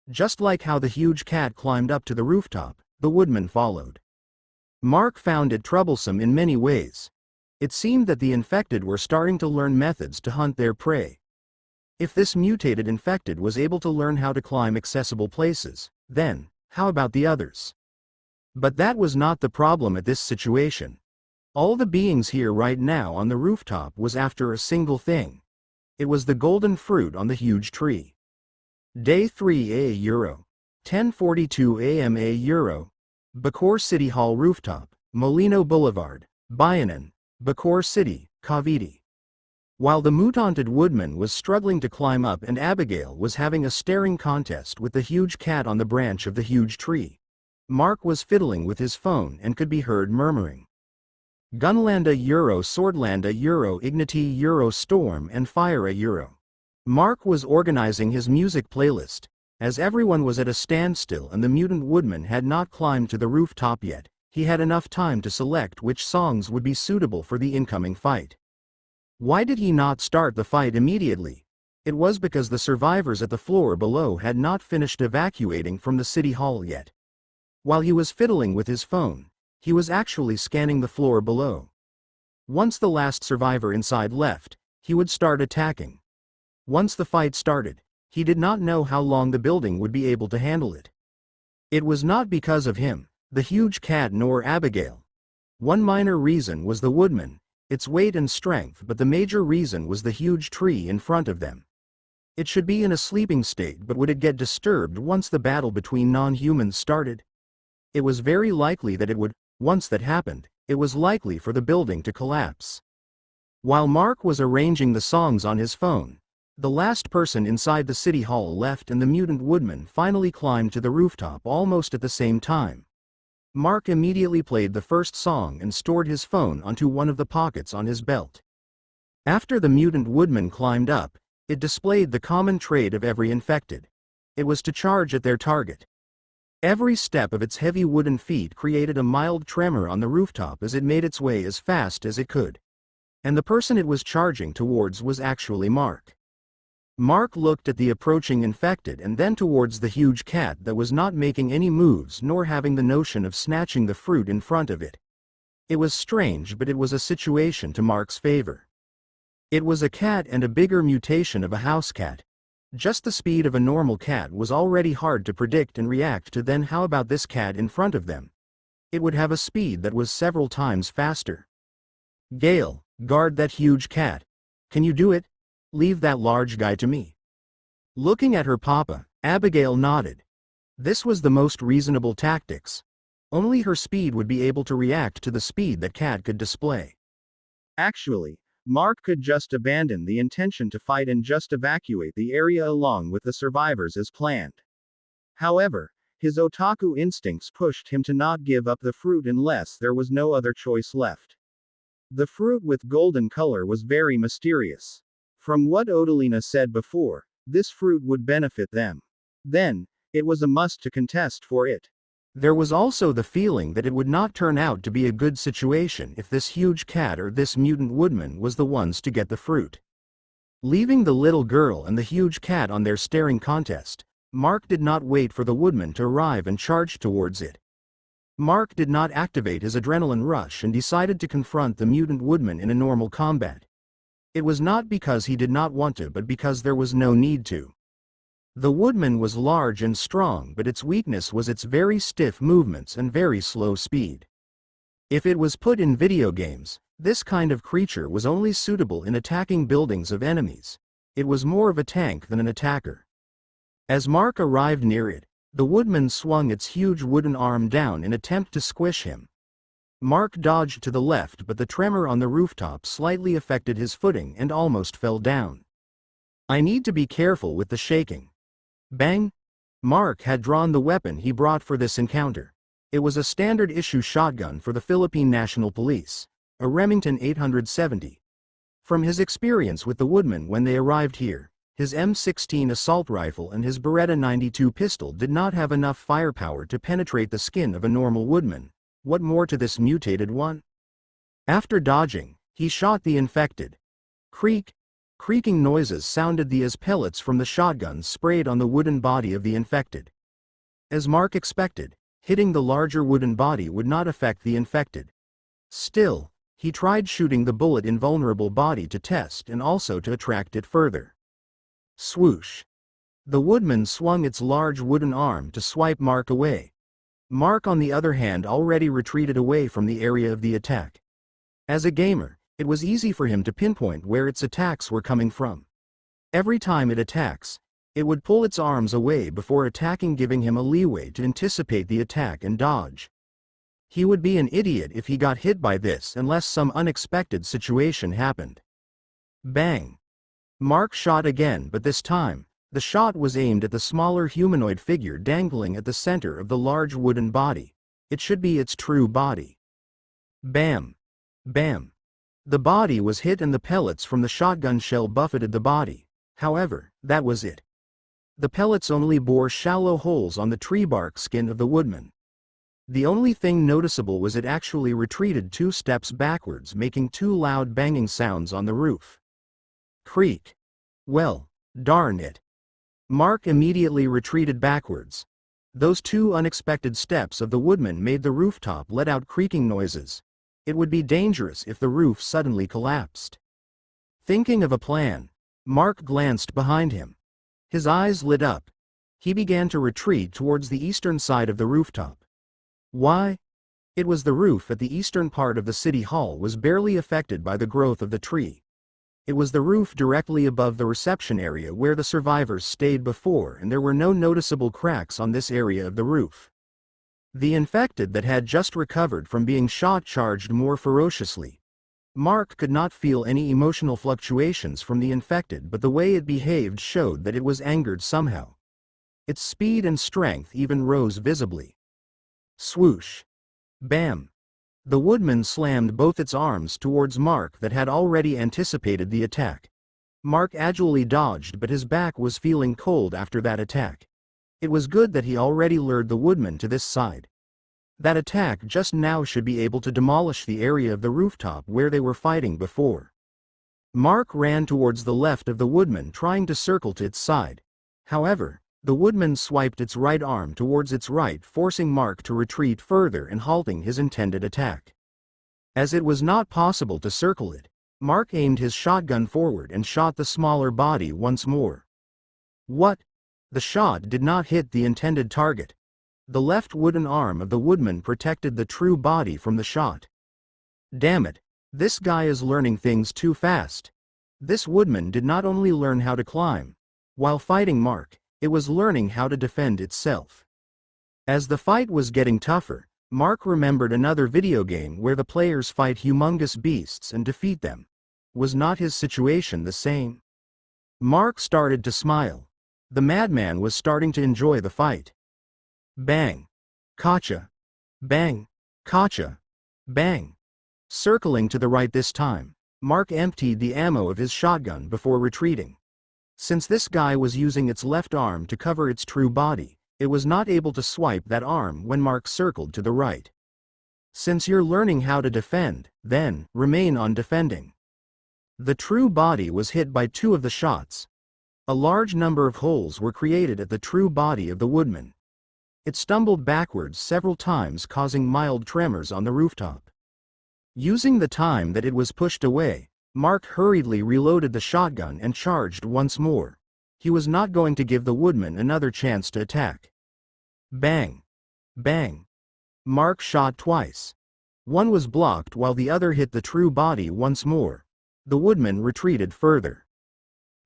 Just like how the huge cat climbed up to the rooftop, the woodman followed. Mark found it troublesome in many ways. It seemed that the infected were starting to learn methods to hunt their prey. If this mutated infected was able to learn how to climb accessible places, then, how about the others? But that was not the problem at this situation. All the beings here right now on the rooftop was after a single thing. It was the golden fruit on the huge tree. Day 3 a Euro. 10:42 a.m. a Euro. Bacoor City Hall rooftop, Molino Boulevard, Bayanan, Bacoor City, Cavite. While the mutated woodman was struggling to climb up and Abigail was having a staring contest with the huge cat on the branch of the huge tree, Mark was fiddling with his phone and could be heard murmuring. Gunlanda Euro, Swordlanda Euro, Ignity Euro, Storm and Fire Euro. Mark was organizing his music playlist. As everyone was at a standstill and the mutant woodman had not climbed to the rooftop yet, he had enough time to select which songs would be suitable for the incoming fight. Why did he not start the fight immediately? It was because the survivors at the floor below had not finished evacuating from the city hall yet. While he was fiddling with his phone, he was actually scanning the floor below. Once the last survivor inside left, he would start attacking. Once the fight started, he did not know how long the building would be able to handle it. It was not because of him, the huge cat, nor Abigail. One minor reason was the woodman, its weight and strength, but the major reason was the huge tree in front of them. It should be in a sleeping state, but would it get disturbed once the battle between non-humans started? It was very likely that it would. Once that happened, it was likely for the building to collapse. While Mark was arranging the songs on his phone, the last person inside the city hall left and the mutant woodman finally climbed to the rooftop almost at the same time. Mark immediately played the first song and stored his phone onto one of the pockets on his belt. After the mutant woodman climbed up, it displayed the common trait of every infected. It was to charge at their target. Every step of its heavy wooden feet created a mild tremor on the rooftop as it made its way as fast as it could. And the person it was charging towards was actually Mark. Mark looked at the approaching infected and then towards the huge cat that was not making any moves nor having the notion of snatching the fruit in front of it. It was strange, but it was a situation to Mark's favor. It was a cat and a bigger mutation of a house cat. Just the speed of a normal cat was already hard to predict and react to, then how about this cat in front of them? It would have a speed that was several times faster. Gale, guard that huge cat. Can you do it? Leave that large guy to me. Looking at her papa, Abigail nodded. This was the most reasonable tactics. Only her speed would be able to react to the speed that cat could display. Actually, Mark could just abandon the intention to fight and just evacuate the area along with the survivors as planned. However, his otaku instincts pushed him to not give up the fruit unless there was no other choice left. The fruit with golden color was very mysterious. From what Odalina said before, this fruit would benefit them. Then, it was a must to contest for it. There was also the feeling that it would not turn out to be a good situation if this huge cat or this mutant woodman was the ones to get the fruit. Leaving the little girl and the huge cat on their staring contest, Mark did not wait for the woodman to arrive and charged towards it. Mark did not activate his adrenaline rush and decided to confront the mutant woodman in a normal combat. It was not because he did not want to, but because there was no need to. The woodman was large and strong, but its weakness was its very stiff movements and very slow speed. If it was put in video games, this kind of creature was only suitable in attacking buildings of enemies. It was more of a tank than an attacker. As Mark arrived near it, the woodman swung its huge wooden arm down in attempt to squish him. Mark dodged to the left, but the tremor on the rooftop slightly affected his footing and almost fell down. I need to be careful with the shaking. Bang! Mark had drawn the weapon he brought for this encounter. It was a standard issue shotgun for the Philippine National Police, a Remington 870. From his experience with the woodman when they arrived here, his M16 assault rifle and his Beretta 92 pistol did not have enough firepower to penetrate the skin of a normal woodman. What more to this mutated one? After dodging, he shot the infected. Creaking noises sounded as pellets from the shotgun sprayed on the wooden body of the infected. As Mark expected, Hitting the larger wooden body would not affect the infected. Still, he tried shooting the bullet-invulnerable body to test and also to attract it further. Swoosh! The woodman swung its large wooden arm to swipe Mark away. Mark, on the other hand, already retreated away from the area of the attack. As a gamer, it was easy for him to pinpoint where its attacks were coming from. Every time it attacks, it would pull its arms away before attacking, giving him a leeway to anticipate the attack and dodge. He would be an idiot if he got hit by this unless some unexpected situation happened. Bang! Mark shot again, but this time, the shot was aimed at the smaller humanoid figure dangling at the center of the large wooden body. It should be its true body. Bam! Bam! The body was hit and the pellets from the shotgun shell buffeted the body. However, that was it. The pellets only bore shallow holes on the tree bark skin of the woodman. The only thing noticeable was it actually retreated 2 steps backwards, making 2 loud banging sounds on the roof. Creak! Well, darn it. Mark immediately retreated backwards. Those 2 unexpected steps of the woodman made the rooftop let out creaking noises. It would be dangerous if the roof suddenly collapsed. Thinking of a plan, Mark glanced behind him. His eyes lit up. He began to retreat towards the eastern side of the rooftop. Why? It was the roof at the eastern part of the city hall was barely affected by the growth of the tree. It was the roof directly above the reception area where the survivors stayed before, and there were no noticeable cracks on this area of the roof. The infected that had just recovered from being shot charged more ferociously. Mark could not feel any emotional fluctuations from the infected, but the way it behaved showed that it was angered somehow. Its speed and strength even rose visibly. Swoosh! Bam! The woodman slammed both its arms towards Mark that had already anticipated the attack. Mark agilely dodged, but his back was feeling cold after that attack. It was good that he already lured the woodman to this side. That attack just now should be able to demolish the area of the rooftop where they were fighting before. Mark ran towards the left of the woodman, trying to circle to its side. However, the woodman swiped its right arm towards its right, forcing Mark to retreat further and halting his intended attack. As it was not possible to circle it, Mark aimed his shotgun forward and shot the smaller body once more. What? The shot did not hit the intended target. The left wooden arm of the woodman protected the true body from the shot. Damn it, this guy is learning things too fast. This woodman did not only learn how to climb. While fighting Mark, it was learning how to defend itself. As the fight was getting tougher, Mark remembered another video game where the players fight humongous beasts and defeat them. Was not his situation the same? Mark started to smile. The madman was starting to enjoy the fight. Bang! Gotcha! Bang! Gotcha! Bang! Circling to the right this time, Mark emptied the ammo of his shotgun before retreating. Since this guy was using its left arm to cover its true body, it was not able to swipe that arm when Mark circled to the right. Since you're learning how to defend, then, remain on defending. The true body was hit by 2 of the shots. A large number of holes were created at the true body of the woodman. It stumbled backwards several times, causing mild tremors on the rooftop. Using the time that it was pushed away, Mark hurriedly reloaded the shotgun and charged once more. He was not going to give the woodman another chance to attack. Bang! Bang! Mark shot twice. One was blocked while the other hit the true body once more. The woodman retreated further.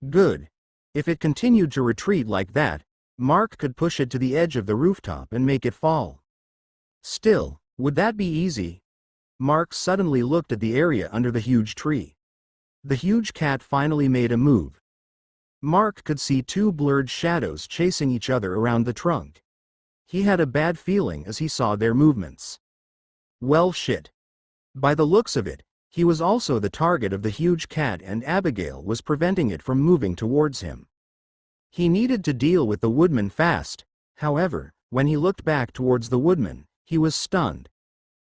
Good. If it continued to retreat like that, Mark could push it to the edge of the rooftop and make it fall. Still, would that be easy? Mark suddenly looked at the area under the huge tree. The huge cat finally made a move. Mark could see 2 blurred shadows chasing each other around the trunk. He had a bad feeling as he saw their movements. Well shit. By the looks of it, he was also the target of the huge cat, and Abigail was preventing it from moving towards him. He needed to deal with the woodman fast. However, when he looked back towards the woodman, he was stunned.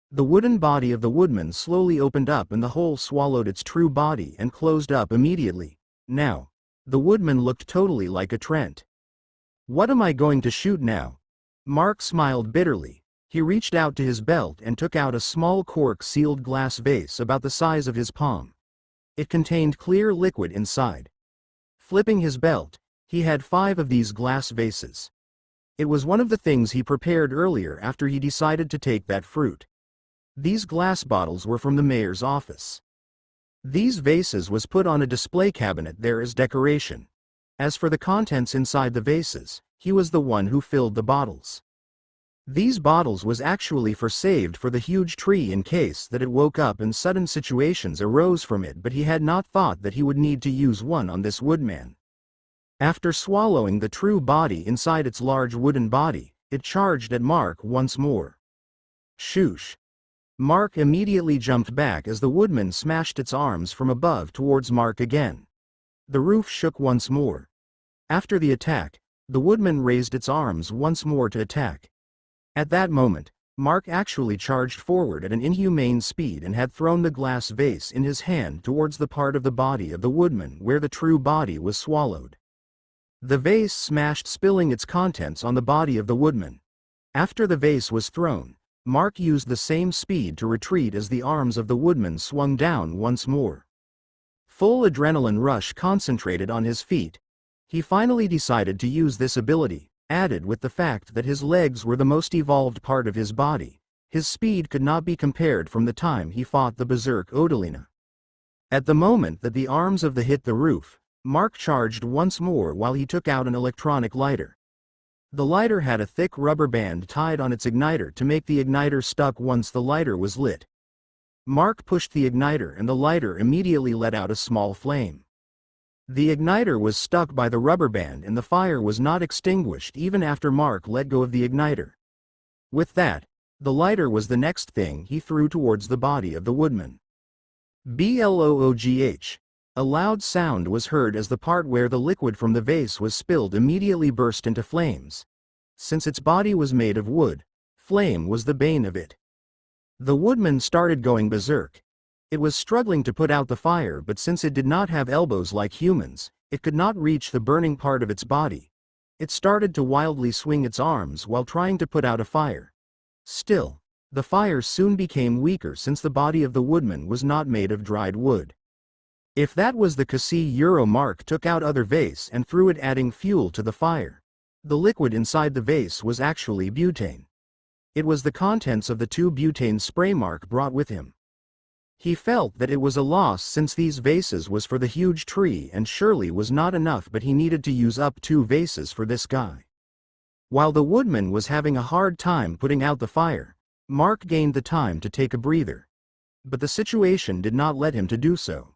The wooden body of the woodman slowly opened up and the hole swallowed its true body and closed up immediately. Now, the woodman looked totally like a Trent. What am I going to shoot now? Mark smiled bitterly. He reached out to his belt and took out a small cork-sealed glass vase about the size of his palm. It contained clear liquid inside. Flipping his belt, he had 5 of these glass vases. It was one of the things he prepared earlier after he decided to take that fruit. These glass bottles were from the mayor's office. These vases was put on a display cabinet there as decoration. As for the contents inside the vases, he was the one who filled the bottles. These bottles was actually saved for the huge tree in case that it woke up and sudden situations arose from it, but he had not thought that he would need to use one on this woodman. After swallowing the true body inside its large wooden body, it charged at Mark once more. Shoosh! Mark immediately jumped back as the woodman smashed its arms from above towards Mark again. The roof shook once more. After the attack, the woodman raised its arms once more to attack. At that moment, Mark actually charged forward at an inhumane speed and had thrown the glass vase in his hand towards the part of the body of the woodman where the true body was swallowed. The vase smashed, spilling its contents on the body of the woodman. After the vase was thrown, Mark used the same speed to retreat as the arms of the woodman swung down once more. Full adrenaline rush concentrated on his feet. He finally decided to use this ability. Added with the fact that his legs were the most evolved part of his body, his speed could not be compared from the time he fought the berserk Odalina. At the moment that the arms of the hit the roof, Mark charged once more while he took out an electronic lighter. The lighter had a thick rubber band tied on its igniter to make the igniter stuck once the lighter was lit. Mark pushed the igniter and the lighter immediately let out a small flame. The igniter was stuck by the rubber band and the fire was not extinguished even after Mark let go of the igniter. With that, the lighter was the next thing he threw towards the body of the woodman. Bloogh! A loud sound was heard as the part where the liquid from the vase was spilled immediately burst into flames. Since its body was made of wood, flame was the bane of it. The woodman started going berserk. It was struggling to put out the fire, but since it did not have elbows like humans, it could not reach the burning part of its body. It started to wildly swing its arms while trying to put out a fire. Still, the fire soon became weaker since the body of the woodman was not made of dried wood. If that was the case, Mark took out other vase and threw it, adding fuel to the fire. The liquid inside the vase was actually butane. It was the contents of the 2 butane spray Mark brought with him. He felt that it was a loss since these vases was for the huge tree and surely was not enough, but he needed to use up 2 vases for this guy. While the woodman was having a hard time putting out the fire, Mark gained the time to take a breather. But the situation did not let him to do so.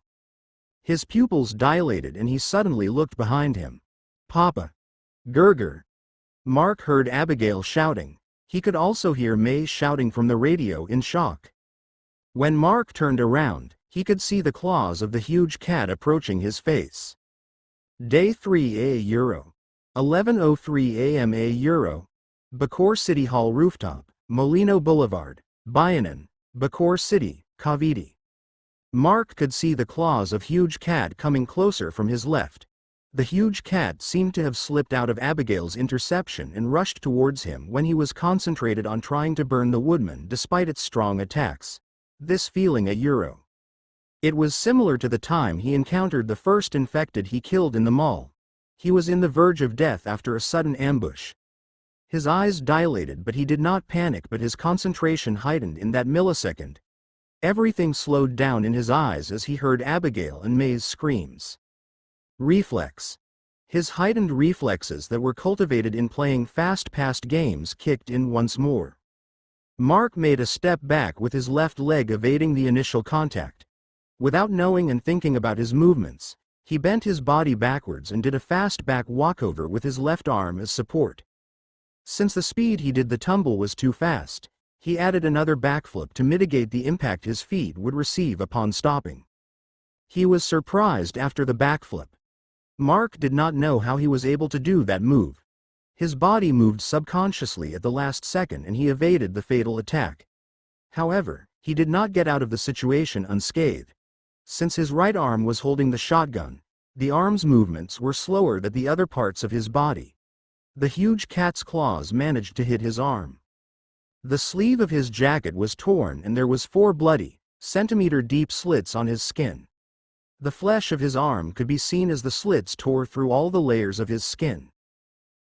His pupils dilated and he suddenly looked behind him. Papa! Gurgur! Mark heard Abigail shouting. He could also hear May shouting from the radio in shock. When Mark turned around, he could see the claws of the huge cat approaching his face. Day 3 Euro. 11:03 a.m. Euro. Bacoor City Hall rooftop, Molino Boulevard, Bayanan, Bacoor City, Cavite. Mark could see the claws of huge cat coming closer from his left. The huge cat seemed to have slipped out of Abigail's interception and rushed towards him when he was concentrated on trying to burn the woodman despite its strong attacks. This feeling Euro. It was similar to the time he encountered the first infected he killed in the mall. He was in the verge of death after a sudden ambush. His eyes dilated, but he did not panic, but his concentration heightened in that millisecond. Everything slowed down in his eyes as he heard Abigail and May's screams. Reflex. His heightened reflexes that were cultivated in playing fast-paced games kicked in once more. Mark made a step back with his left leg, evading the initial contact. Without knowing and thinking about his movements, he bent his body backwards and did a fast back walkover with his left arm as support. Since the speed he did the tumble was too fast, he added another backflip to mitigate the impact his feet would receive upon stopping. He was surprised after the backflip. Mark did not know how he was able to do that move. His body moved subconsciously at the last second and he evaded the fatal attack. However, he did not get out of the situation unscathed. Since his right arm was holding the shotgun, the arm's movements were slower than the other parts of his body. The huge cat's claws managed to hit his arm. The sleeve of his jacket was torn and there was 4 bloody, centimeter-deep slits on his skin. The flesh of his arm could be seen as the slits tore through all the layers of his skin.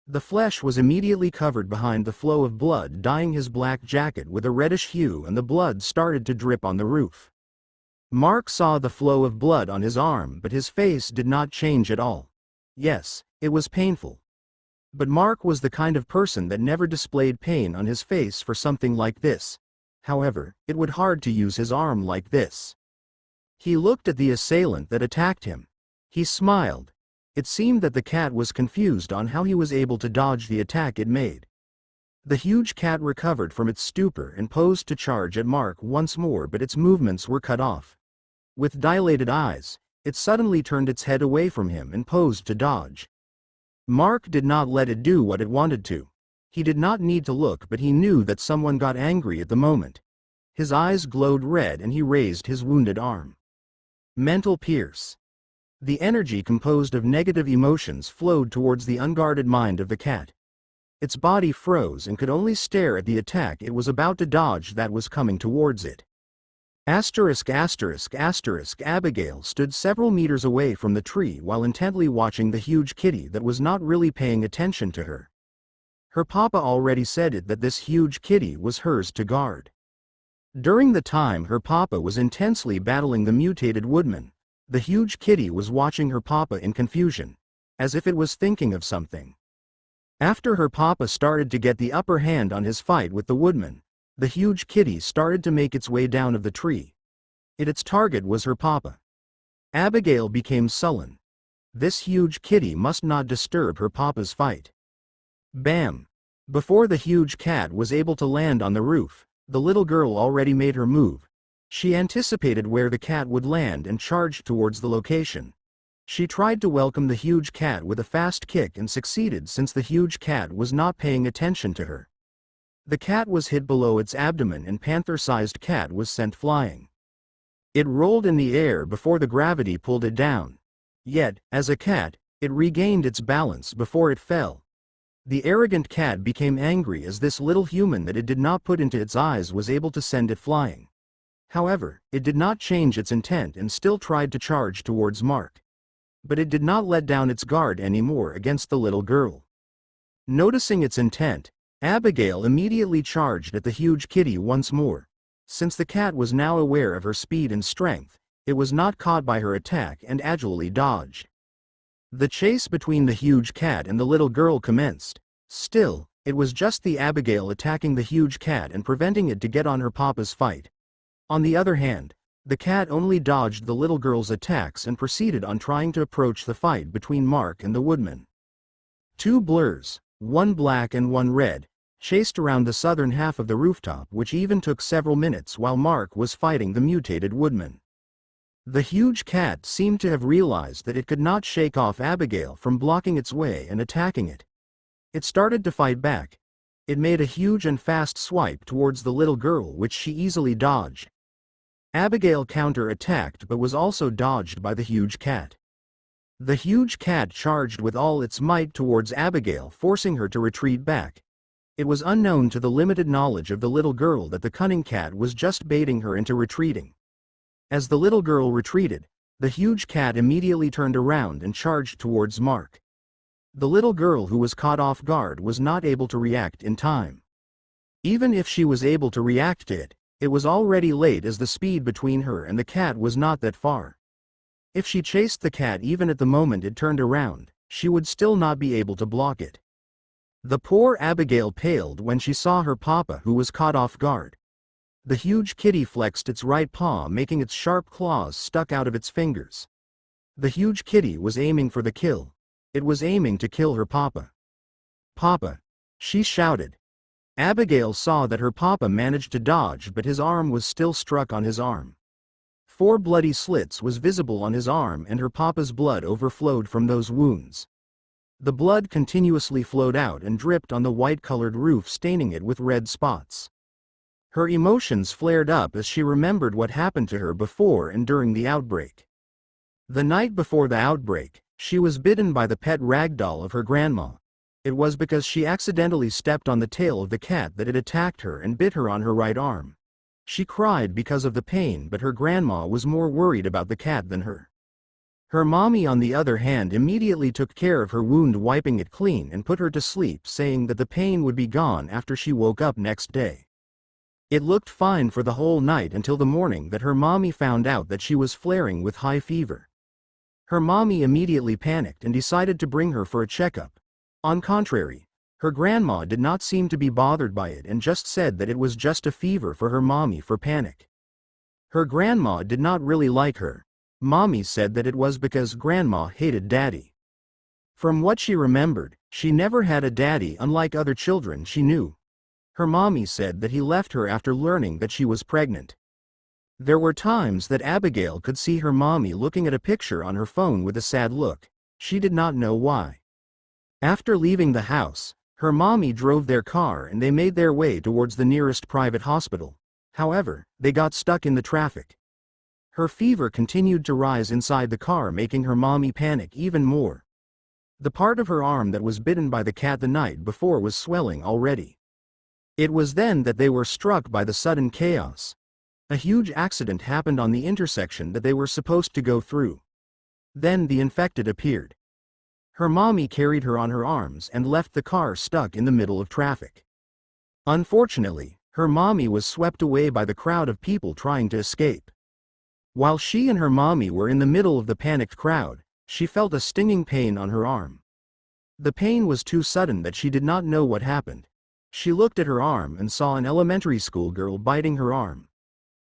The flesh was immediately covered behind the flow of blood, dyeing his black jacket with a reddish hue, and the blood started to drip on the roof. Mark saw the flow of blood on his arm, but his face did not change at all. Yes, it was painful. But Mark was the kind of person that never displayed pain on his face for something like this. However, it would hard to use his arm like this. He looked at the assailant that attacked him. He smiled. It seemed that the cat was confused on how he was able to dodge the attack it made. The huge cat recovered from its stupor and posed to charge at Mark once more, but its movements were cut off. With dilated eyes, it suddenly turned its head away from him and posed to dodge. Mark did not let it do what it wanted to. He did not need to look, but he knew that someone got angry at the moment. His eyes glowed red and he raised his wounded arm. Mental pierce. The energy composed of negative emotions flowed towards the unguarded mind of the cat. Its body froze and could only stare at the attack it was about to dodge that was coming towards it. Abigail stood several meters away from the tree while intently watching the huge kitty that was not really paying attention to her. Her papa already said it that this huge kitty was hers to guard. During the time her papa was intensely battling the mutated woodman, the huge kitty was watching her papa in confusion, as if it was thinking of something. After her papa started to get the upper hand on his fight with the woodman, the huge kitty started to make its way down of the tree. Its target was her papa. Abigail became sullen. This huge kitty must not disturb her papa's fight. Bam! Before the huge cat was able to land on the roof, the little girl already made her move. She anticipated where the cat would land and charged towards the location. She tried to welcome the huge cat with a fast kick and succeeded, since the huge cat was not paying attention to her. The cat was hit below its abdomen and panther-sized cat was sent flying. It rolled in the air before the gravity pulled it down. Yet, as a cat, it regained its balance before it fell. The arrogant cat became angry as this little human that it did not put into its eyes was able to send it flying. However, it did not change its intent and still tried to charge towards Mark. But it did not let down its guard anymore against the little girl. Noticing its intent, Abigail immediately charged at the huge kitty once more. Since the cat was now aware of her speed and strength, it was not caught by her attack and agilely dodged. The chase between the huge cat and the little girl commenced. Still, it was just the Abigail attacking the huge cat and preventing it to get on her papa's fight. On the other hand, the cat only dodged the little girl's attacks and proceeded on trying to approach the fight between Mark and the woodman. 2 blurs, one black and one red, chased around the southern half of the rooftop, which even took several minutes while Mark was fighting the mutated woodman. The huge cat seemed to have realized that it could not shake off Abigail from blocking its way and attacking it. It started to fight back. It made a huge and fast swipe towards the little girl, which she easily dodged. Abigail counter-attacked but was also dodged by the huge cat. The huge cat charged with all its might towards Abigail, forcing her to retreat back. It was unknown to the limited knowledge of the little girl that the cunning cat was just baiting her into retreating. As the little girl retreated, the huge cat immediately turned around and charged towards Mark. The little girl, who was caught off guard, was not able to react in time. Even if she was able to react to it, it was already late, as the speed between her and the cat was not that far. If she chased the cat even at the moment it turned around, she would still not be able to block it. The poor Abigail paled when she saw her papa, who was caught off guard. The huge kitty flexed its right paw, making its sharp claws stuck out of its fingers. The huge kitty was aiming for the kill. It was aiming to kill her papa. "Papa!" she shouted. Abigail saw that her papa managed to dodge, but his arm was still struck on his arm. 4 bloody slits was visible on his arm, and her papa's blood overflowed from those wounds. The blood continuously flowed out and dripped on the white-colored roof, staining it with red spots. Her emotions flared up as she remembered what happened to her before and during the outbreak. The night before the outbreak, she was bitten by the pet ragdoll of her grandma. It was because she accidentally stepped on the tail of the cat that it attacked her and bit her on her right arm. She cried because of the pain, but her grandma was more worried about the cat than her. Her mommy, on the other hand, immediately took care of her wound, wiping it clean, and put her to sleep, saying that the pain would be gone after she woke up next day. It looked fine for the whole night until the morning that her mommy found out that she was flaring with high fever. Her mommy immediately panicked and decided to bring her for a checkup. On contrary, her grandma did not seem to be bothered by it and just said that it was just a fever for her mommy for panic. Her grandma did not really like her. Mommy said that it was because grandma hated daddy. From what she remembered, she never had a daddy unlike other children she knew. Her mommy said that he left her after learning that she was pregnant. There were times that Abigail could see her mommy looking at a picture on her phone with a sad look. She did not know why. After leaving the house, her mommy drove their car and they made their way towards the nearest private hospital. However, they got stuck in the traffic. Her fever continued to rise inside the car, making her mommy panic even more. The part of her arm that was bitten by the cat the night before was swelling already. It was then that they were struck by the sudden chaos. A huge accident happened on the intersection that they were supposed to go through. Then the infected appeared. Her mommy carried her on her arms and left the car stuck in the middle of traffic. Unfortunately, her mommy was swept away by the crowd of people trying to escape. While she and her mommy were in the middle of the panicked crowd, she felt a stinging pain on her arm. The pain was too sudden that she did not know what happened. She looked at her arm and saw an elementary school girl biting her arm.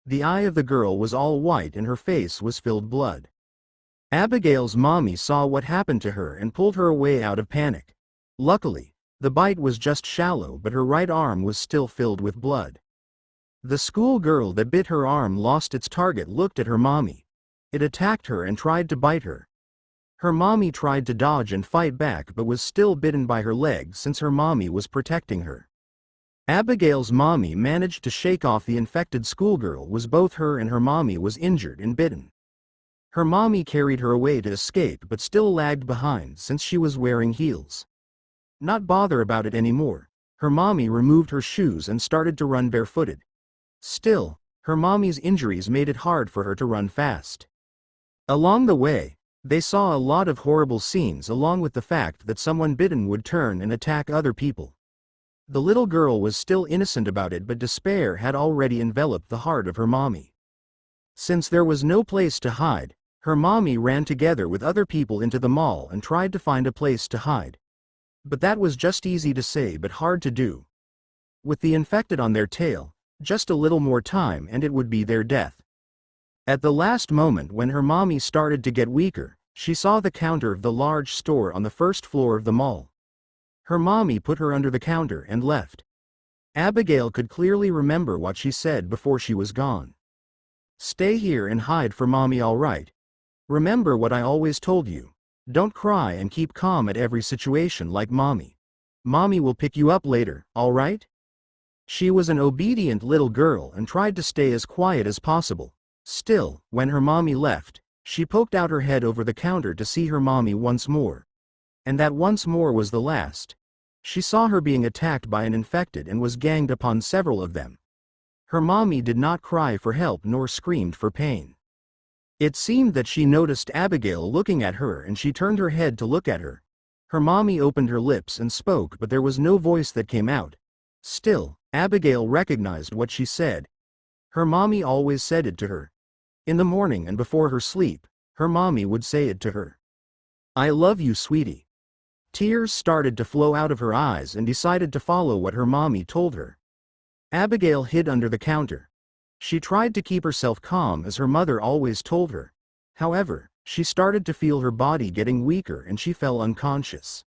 The eye of the girl was all white and her face was filled blood. Abigail's mommy saw what happened to her and pulled her away out of panic. Luckily, the bite was just shallow, but her right arm was still filled with blood. The schoolgirl that bit her arm lost its target, looked at her mommy. It attacked her and tried to bite her. Her mommy tried to dodge and fight back but was still bitten by her leg since her mommy was protecting her. Abigail's mommy managed to shake off the infected schoolgirl, was both her and her mommy was injured and bitten. Her mommy carried her away to escape but still lagged behind since she was wearing heels. Not bother about it anymore, her mommy removed her shoes and started to run barefooted. Still, her mommy's injuries made it hard for her to run fast. Along the way, they saw a lot of horrible scenes, along with the fact that someone bitten would turn and attack other people. The little girl was still innocent about it, but despair had already enveloped the heart of her mommy. Since there was no place to hide, her mommy ran together with other people into the mall and tried to find a place to hide. But that was just easy to say but hard to do. With the infected on their tail, just a little more time and it would be their death. At the last moment, when her mommy started to get weaker, she saw the counter of the large store on the first floor of the mall. Her mommy put her under the counter and left. Abigail could clearly remember what she said before she was gone. "Stay here and hide for mommy, all right? Remember what I always told you. Don't cry and keep calm at every situation like mommy. Mommy will pick you up later, all right?" She was an obedient little girl and tried to stay as quiet as possible. Still, when her mommy left, she poked out her head over the counter to see her mommy once more. And that once more was the last. She saw her being attacked by an infected and was ganged upon several of them. Her mommy did not cry for help nor screamed for pain. It seemed that she noticed Abigail looking at her and she turned her head to look at her. Her mommy opened her lips and spoke, but there was no voice that came out. Still, Abigail recognized what she said. Her mommy always said it to her. In the morning and before her sleep, her mommy would say it to her. "I love you, sweetie." Tears started to flow out of her eyes and decided to follow what her mommy told her. Abigail hid under the counter. She tried to keep herself calm as her mother always told her. However, she started to feel her body getting weaker and she fell unconscious.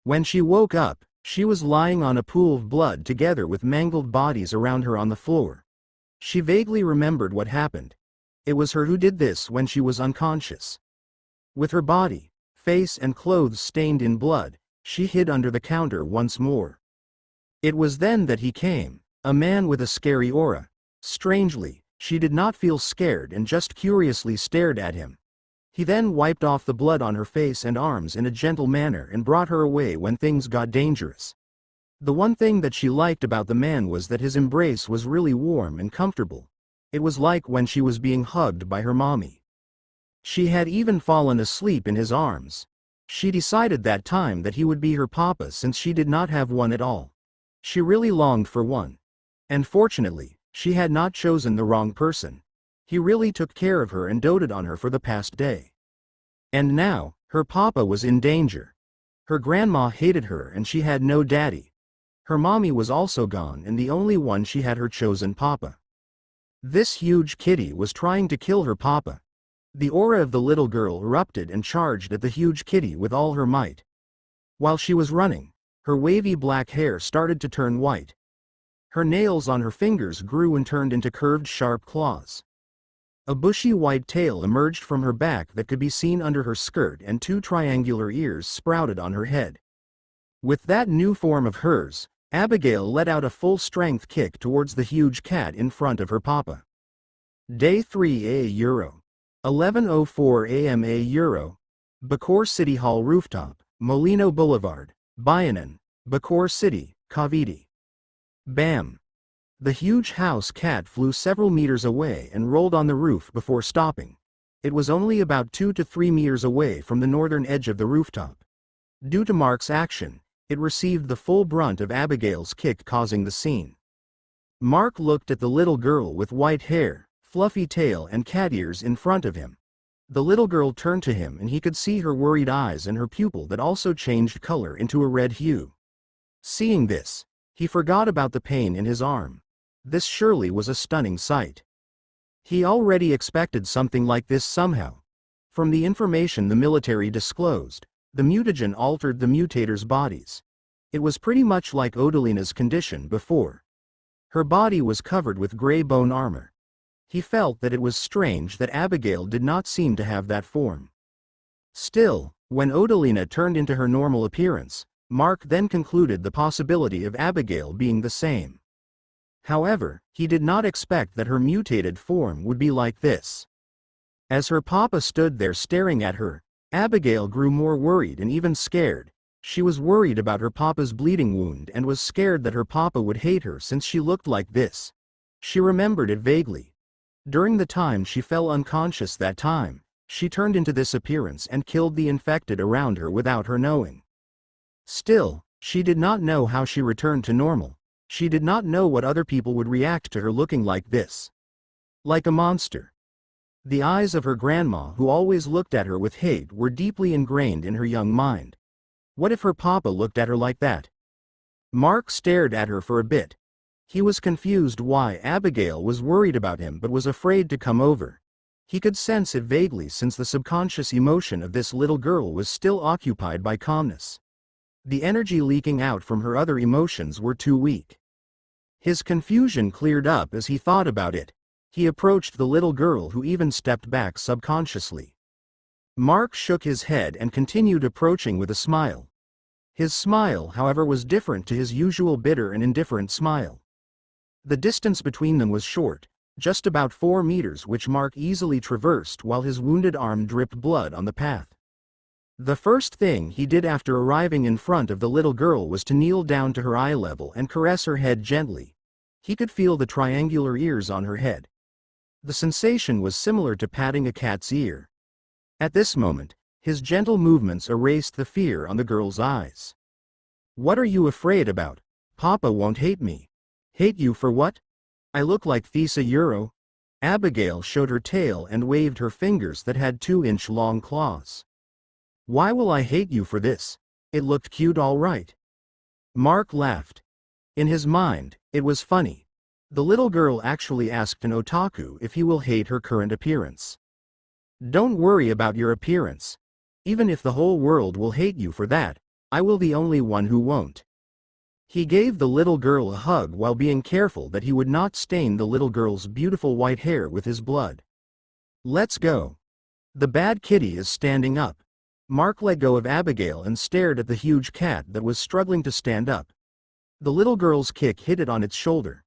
When she woke up, she was lying on a pool of blood together with mangled bodies around her on the floor. She vaguely remembered what happened. It was her who did this when she was unconscious. With her body, face and clothes stained in blood, she hid under the counter once more. It was then that he came, a man with a scary aura. Strangely, she did not feel scared and just curiously stared at him. He then wiped off the blood on her face and arms in a gentle manner and brought her away when things got dangerous. The one thing that she liked about the man was that his embrace was really warm and comfortable. It was like when she was being hugged by her mommy. She had even fallen asleep in his arms. She decided that time that he would be her papa since she did not have one at all. She really longed for one. And fortunately, she had not chosen the wrong person. He really took care of her and doted on her for the past day. And now, her papa was in danger. Her grandma hated her and she had no daddy. Her mommy was also gone and the only one she had her chosen papa. This huge kitty was trying to kill her papa. The aura of the little girl erupted and charged at the huge kitty with all her might. While she was running, her wavy black hair started to turn white. Her nails on her fingers grew and turned into curved sharp claws. A bushy white tail emerged from her back that could be seen under her skirt and two triangular ears sprouted on her head. With that new form of hers, Abigail let out a full-strength kick towards the huge cat in front of her papa. Day 3 a Euro. 11:04 a.m. a Euro. Bacoor City Hall Rooftop, Molino Boulevard, Bayanan, Bacoor City, Cavite. Bam! The huge house cat flew several meters away and rolled on the roof before stopping. It was only about 2 to 3 meters away from the northern edge of the rooftop. Due to Mark's action, it received the full brunt of Abigail's kick, causing the scene. Mark looked at the little girl with white hair, fluffy tail and cat ears in front of him. The little girl turned to him and he could see her worried eyes and her pupil that also changed color into a red hue. Seeing this, he forgot about the pain in his arm. This surely was a stunning sight. He already expected something like this somehow. From the information the military disclosed, the mutagen altered the mutators' bodies. It was pretty much like Odalina's condition before. Her body was covered with gray bone armor. He felt that it was strange that Abigail did not seem to have that form. Still, when Odalina turned into her normal appearance, Mark then concluded the possibility of Abigail being the same. However, he did not expect that her mutated form would be like this. As her papa stood there staring at her, Abigail grew more worried and even scared. She was worried about her papa's bleeding wound and was scared that her papa would hate her since she looked like this. She remembered it vaguely. During the time she fell unconscious that time, she turned into this appearance and killed the infected around her without her knowing. Still, she did not know how she returned to normal. She did not know what other people would react to her looking like this. Like a monster. The eyes of her grandma, who always looked at her with hate, were deeply ingrained in her young mind. What if her papa looked at her like that? Mark stared at her for a bit. He was confused why Abigail was worried about him but was afraid to come over. He could sense it vaguely since the subconscious emotion of this little girl was still occupied by calmness. The energy leaking out from her other emotions were too weak. His confusion cleared up as he thought about it. He approached the little girl, who even stepped back subconsciously. Mark shook his head and continued approaching with a smile. His smile, however, was different to his usual bitter and indifferent smile. The distance between them was short, just about 4 meters, which Mark easily traversed while his wounded arm dripped blood on the path. The first thing he did after arriving in front of the little girl was to kneel down to her eye level and caress her head gently. He could feel the triangular ears on her head. The sensation was similar to patting a cat's ear. At this moment, his gentle movements erased the fear on the girl's eyes. "What are you afraid about? Papa won't hate me." "Hate you for what? I look like Thesa Euro?" Abigail showed her tail and waved her fingers that had 2-inch-long claws. "Why will I hate you for this? It looked cute all right." Mark laughed. In his mind, it was funny. The little girl actually asked an otaku if he will hate her current appearance. "Don't worry about your appearance. Even if the whole world will hate you for that, I will be the only one who won't." He gave the little girl a hug while being careful that he would not stain the little girl's beautiful white hair with his blood. "Let's go. The bad kitty is standing up." Mark let go of Abigail and stared at the huge cat that was struggling to stand up. The little girl's kick hit it on its shoulder.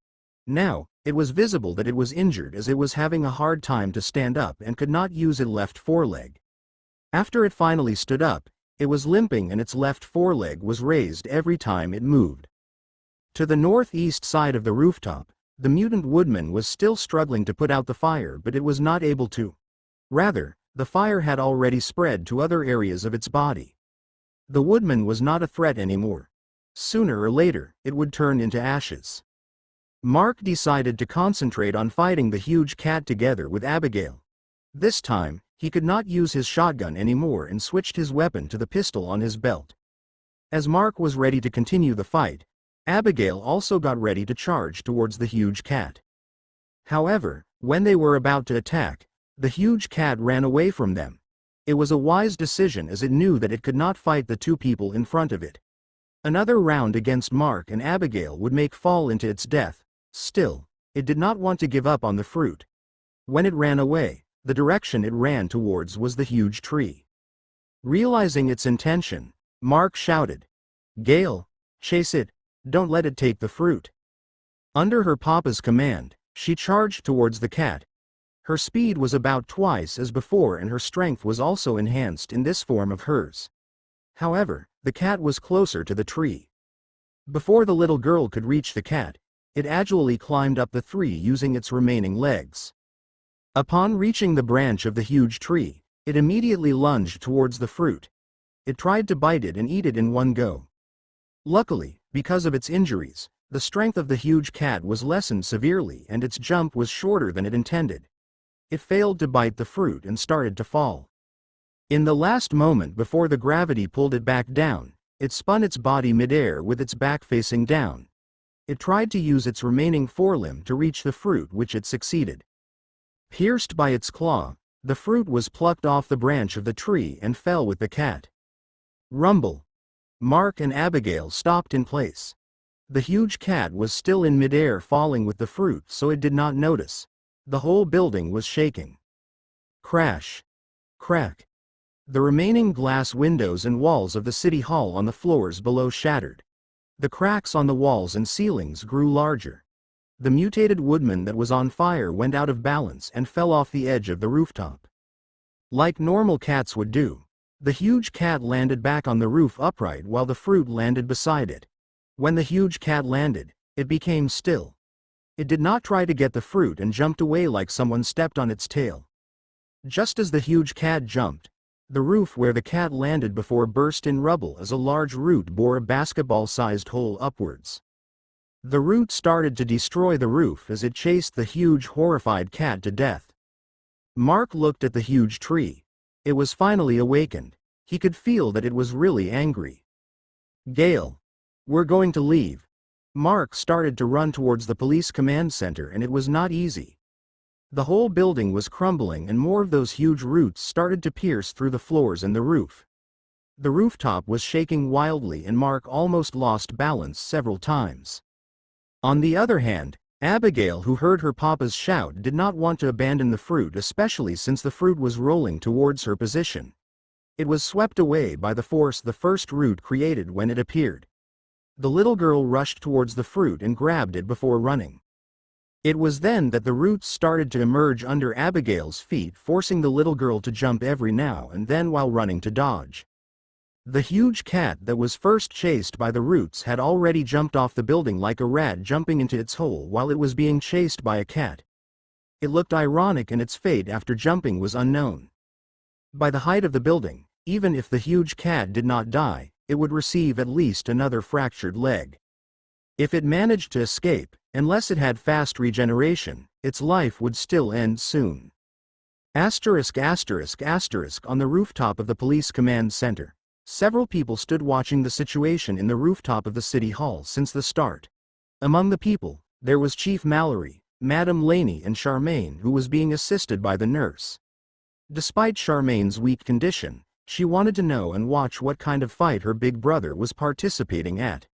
Now, it was visible that it was injured as it was having a hard time to stand up and could not use its left foreleg. After it finally stood up, it was limping and its left foreleg was raised every time it moved. To the northeast side of the rooftop, the mutant woodman was still struggling to put out the fire, but it was not able to. Rather, the fire had already spread to other areas of its body. The woodman was not a threat anymore. Sooner or later, it would turn into ashes. Mark decided to concentrate on fighting the huge cat together with Abigail. This time, he could not use his shotgun anymore and switched his weapon to the pistol on his belt. As Mark was ready to continue the fight, Abigail also got ready to charge towards the huge cat. However, when they were about to attack, the huge cat ran away from them. It was a wise decision as it knew that it could not fight the two people in front of it. Another round against Mark and Abigail would make fall into its death. Still, it did not want to give up on the fruit. When it ran away, the direction it ran towards was the huge tree. Realizing its intention, Mark shouted, "Gale, chase it, don't let it take the fruit." Under her papa's command, she charged towards the cat. Her speed was about twice as before and her strength was also enhanced in this form of hers. However, the cat was closer to the tree. Before the little girl could reach the cat, it agilely climbed up the tree using its remaining legs. Upon reaching the branch of the huge tree, it immediately lunged towards the fruit. It tried to bite it and eat it in one go. Luckily, because of its injuries, the strength of the huge cat was lessened severely and its jump was shorter than it intended. It failed to bite the fruit and started to fall. In the last moment before the gravity pulled it back down, it spun its body midair with its back facing down. It tried to use its remaining forelimb to reach the fruit, which it succeeded. Pierced by its claw, the fruit was plucked off the branch of the tree and fell with the cat. Rumble! Mark and Abigail stopped in place. The huge cat was still in midair falling with the fruit, so it did not notice. The whole building was shaking. Crash! Crack! The remaining glass windows and walls of the city hall on the floors below shattered. The cracks on the walls and ceilings grew larger. The mutated woodman that was on fire went out of balance and fell off the edge of the rooftop. Like normal cats would do, the huge cat landed back on the roof upright while the fruit landed beside it. When the huge cat landed, it became still. It did not try to get the fruit and jumped away like someone stepped on its tail. Just as the huge cat jumped, the roof where the cat landed before burst in rubble as a large root bore a basketball-sized hole upwards. The root started to destroy the roof as it chased the huge horrified cat to death. Mark looked at the huge tree. It was finally awakened. He could feel that it was really angry. "Gale, we're going to leave." Mark started to run towards the police command center and it was not easy. The whole building was crumbling and more of those huge roots started to pierce through the floors and the roof. The rooftop was shaking wildly and Mark almost lost balance several times. On the other hand, Abigail, who heard her papa's shout, did not want to abandon the fruit, especially since the fruit was rolling towards her position. It was swept away by the force the first root created when it appeared. The little girl rushed towards the fruit and grabbed it before running. It was then that the roots started to emerge under Abigail's feet, forcing the little girl to jump every now and then while running to dodge. The huge cat that was first chased by the roots had already jumped off the building like a rat jumping into its hole while it was being chased by a cat. It looked ironic and its fate after jumping was unknown. By the height of the building, even if the huge cat did not die, it would receive at least another fractured leg. If it managed to escape, unless it had fast regeneration, its life would still end soon. On the rooftop of the police command center, several people stood watching the situation in the rooftop of the city hall since the start. Among the people, there was Chief Mallory, Madame Laney and Charmaine, who was being assisted by the nurse. Despite Charmaine's weak condition, she wanted to know and watch what kind of fight her big brother was participating at.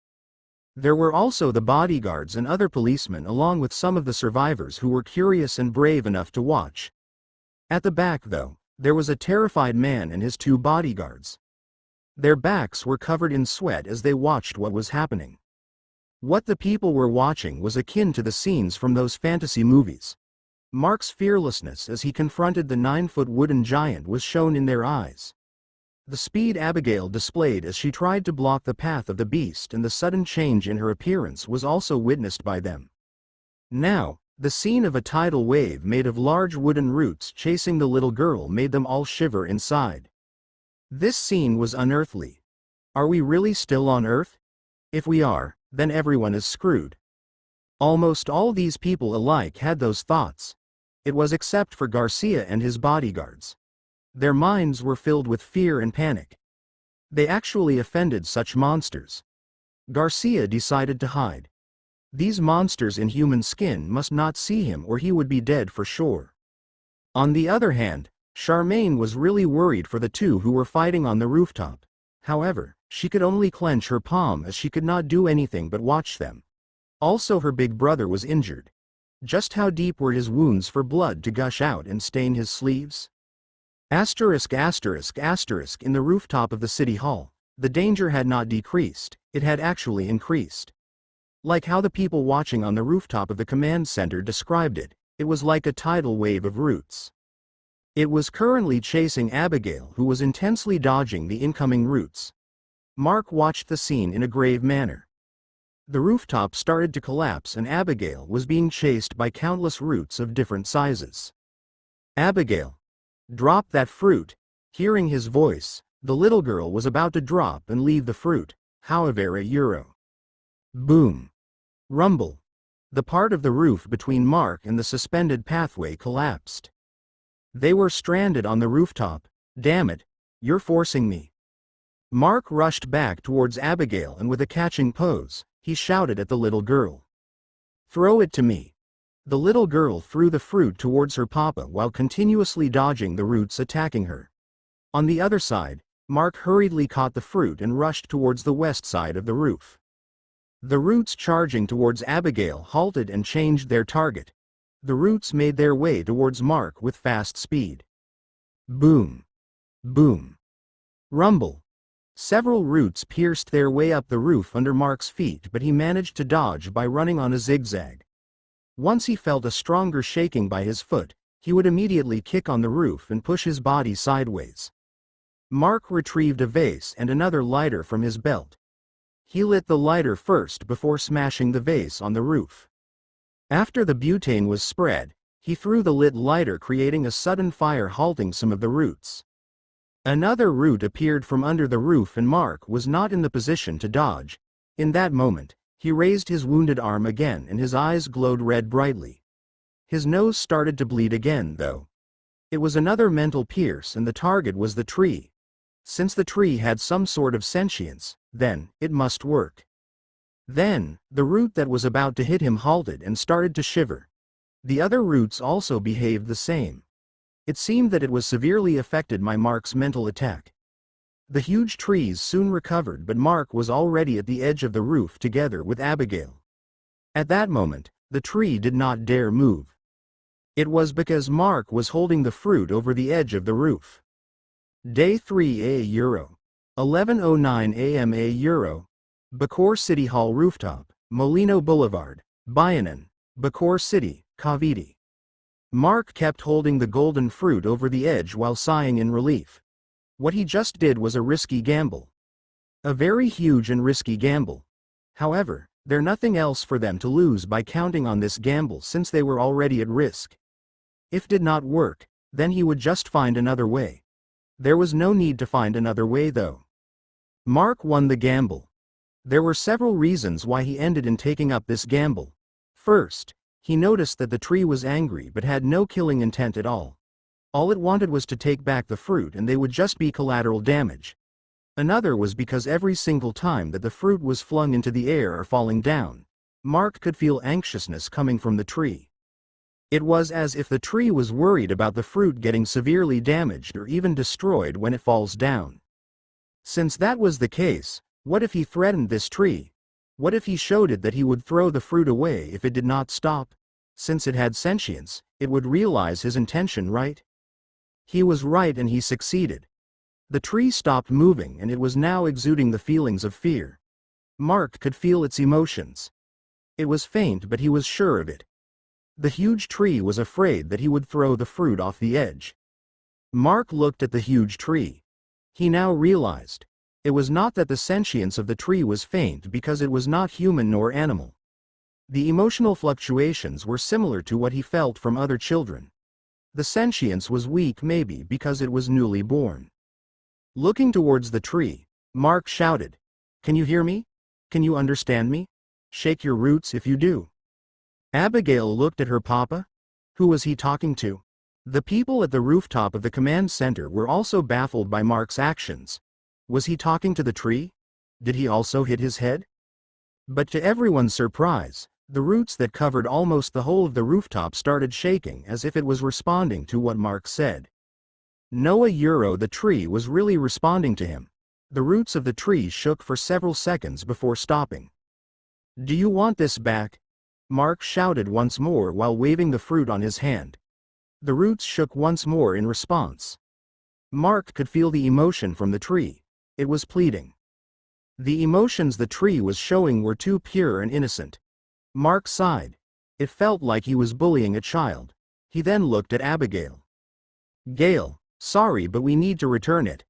There were also the bodyguards and other policemen along with some of the survivors who were curious and brave enough to watch. At the back, though, there was a terrified man and his two bodyguards. Their backs were covered in sweat as they watched what was happening. What the people were watching was akin to the scenes from those fantasy movies. Mark's fearlessness as he confronted the 9-foot wooden giant was shown in their eyes. The speed Abigail displayed as she tried to block the path of the beast and the sudden change in her appearance was also witnessed by them. Now, the scene of a tidal wave made of large wooden roots chasing the little girl made them all shiver inside. This scene was unearthly. Are we really still on Earth? If we are, then everyone is screwed. Almost all these people alike had those thoughts. It was except for Garcia and his bodyguards. Their minds were filled with fear and panic. They actually offended such monsters. Garcia decided to hide. These monsters in human skin must not see him or he would be dead for sure. On the other hand, Charmaine was really worried for the two who were fighting on the rooftop. However, she could only clench her palm as she could not do anything but watch them. Also her big brother was injured. Just how deep were his wounds for blood to gush out and stain his sleeves? Asterisk asterisk asterisk in the rooftop of the city hall, the danger had not decreased, it had actually increased. Like how the people watching on the rooftop of the command center described it, it was like a tidal wave of roots. It was currently chasing Abigail who was intensely dodging the incoming roots. Mark watched the scene in a grave manner. The rooftop started to collapse and Abigail was being chased by countless roots of different sizes. Abigail, drop that fruit. Hearing his voice, the little girl was about to drop and leave the fruit, however euro. Boom. Rumble. The part of the roof between Mark and the suspended pathway collapsed. They were stranded on the rooftop. Damn it, you're forcing me. Mark rushed back towards Abigail and with a catching pose, he shouted at the little girl. Throw it to me. The little girl threw the fruit towards her papa while continuously dodging the roots attacking her. On the other side, Mark hurriedly caught the fruit and rushed towards the west side of the roof. The roots charging towards Abigail halted and changed their target. The roots made their way towards Mark with fast speed. Boom. Boom. Rumble. Several roots pierced their way up the roof under Mark's feet, but he managed to dodge by running on a zigzag. Once he felt a stronger shaking by his foot, he would immediately kick on the roof and push his body sideways. Mark retrieved a vase and another lighter from his belt. He lit the lighter first before smashing the vase on the roof. After the butane was spread, he threw the lit lighter, creating a sudden fire, halting some of the roots. Another root appeared from under the roof and Mark was not in the position to dodge. In that moment, he raised his wounded arm again and his eyes glowed red brightly. His nose started to bleed again though. It was another mental pierce and the target was the tree. Since the tree had some sort of sentience, then, it must work. Then, the root that was about to hit him halted and started to shiver. The other roots also behaved the same. It seemed that it was severely affected by Mark's mental attack. The huge trees soon recovered, but Mark was already at the edge of the roof together with Abigail. At that moment, the tree did not dare move. It was because Mark was holding the fruit over the edge of the roof. Day 3 a euro. 11:09 a.m. a euro. Bacoor City Hall rooftop, Molino Boulevard, Bayanan, Bacoor City, Cavite. Mark kept holding the golden fruit over the edge while sighing in relief. What he just did was a risky gamble. A very huge and risky gamble. However, there's nothing else for them to lose by counting on this gamble since they were already at risk. If it did not work, then he would just find another way. There was no need to find another way though. Mark won the gamble. There were several reasons why he ended in taking up this gamble. First, he noticed that the tree was angry but had no killing intent at all. All it wanted was to take back the fruit and they would just be collateral damage. Another was because every single time that the fruit was flung into the air or falling down, Mark could feel anxiousness coming from the tree. It was as if the tree was worried about the fruit getting severely damaged or even destroyed when it falls down. Since that was the case, what if he threatened this tree? What if he showed it that he would throw the fruit away if it did not stop? Since it had sentience, it would realize his intention, right? He was right and he succeeded. The tree stopped moving and it was now exuding the feelings of fear. Mark could feel its emotions. It was faint but he was sure of it. The huge tree was afraid that he would throw the fruit off the edge. Mark looked at the huge tree. He now realized. It was not that the sentience of the tree was faint because it was not human nor animal. The emotional fluctuations were similar to what he felt from other children. The sentience was weak maybe because it was newly born. Looking towards the tree, Mark shouted, "Can you hear me? Can you understand me? Shake your roots if you do." Abigail looked at her papa. Who was he talking to? The people at the rooftop of the command center were also baffled by Mark's actions. Was he talking to the tree? Did he also hit his head? But to everyone's surprise, the roots that covered almost the whole of the rooftop started shaking as if it was responding to what Mark said. The tree was really responding to him. The roots of the tree shook for several seconds before stopping. "Do you want this back?" Mark shouted once more while waving the fruit on his hand. The roots shook once more in response. Mark could feel the emotion from the tree. It was pleading. The emotions the tree was showing were too pure and innocent. Mark sighed. It felt like he was bullying a child. He then looked at Abigail. "Gail, sorry but we need to return it."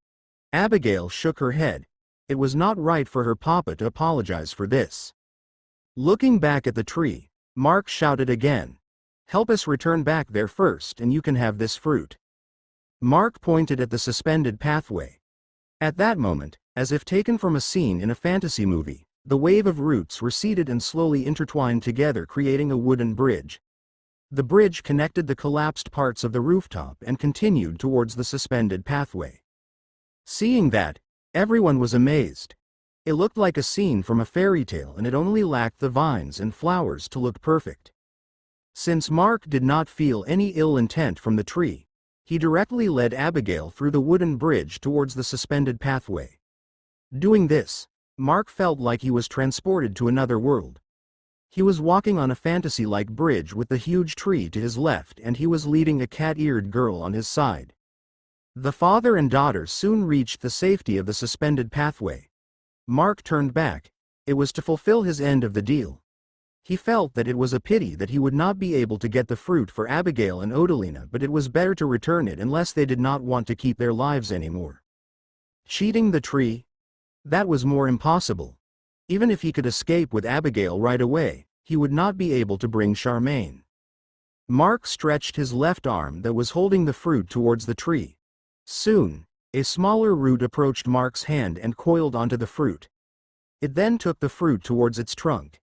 Abigail shook her head. It was not right for her papa to apologize for this. Looking back at the tree, Mark shouted again, "Help us return back there first and you can have this fruit." Mark pointed at the suspended pathway. At that moment, as if taken from a scene in a fantasy movie, the wave of roots receded and slowly intertwined together, creating a wooden bridge. The bridge connected the collapsed parts of the rooftop and continued towards the suspended pathway. Seeing that, everyone was amazed. It looked like a scene from a fairy tale and it only lacked the vines and flowers to look perfect. Since Mark did not feel any ill intent from the tree, he directly led Abigail through the wooden bridge towards the suspended pathway. Doing this, Mark felt like he was transported to another world. He was walking on a fantasy-like bridge with the huge tree to his left and he was leading a cat-eared girl on his side. The father and daughter soon reached the safety of the suspended pathway. Mark turned back. It was to fulfill his end of the deal. He felt that it was a pity that he would not be able to get the fruit for Abigail and Odalina, but it was better to return it unless they did not want to keep their lives anymore. Cheating the tree? That was more impossible. Even if he could escape with Abigail right away, he would not be able to bring Charmaine. Mark stretched his left arm that was holding the fruit towards the tree. Soon, a smaller root approached Mark's hand and coiled onto the fruit. It then took the fruit towards its trunk.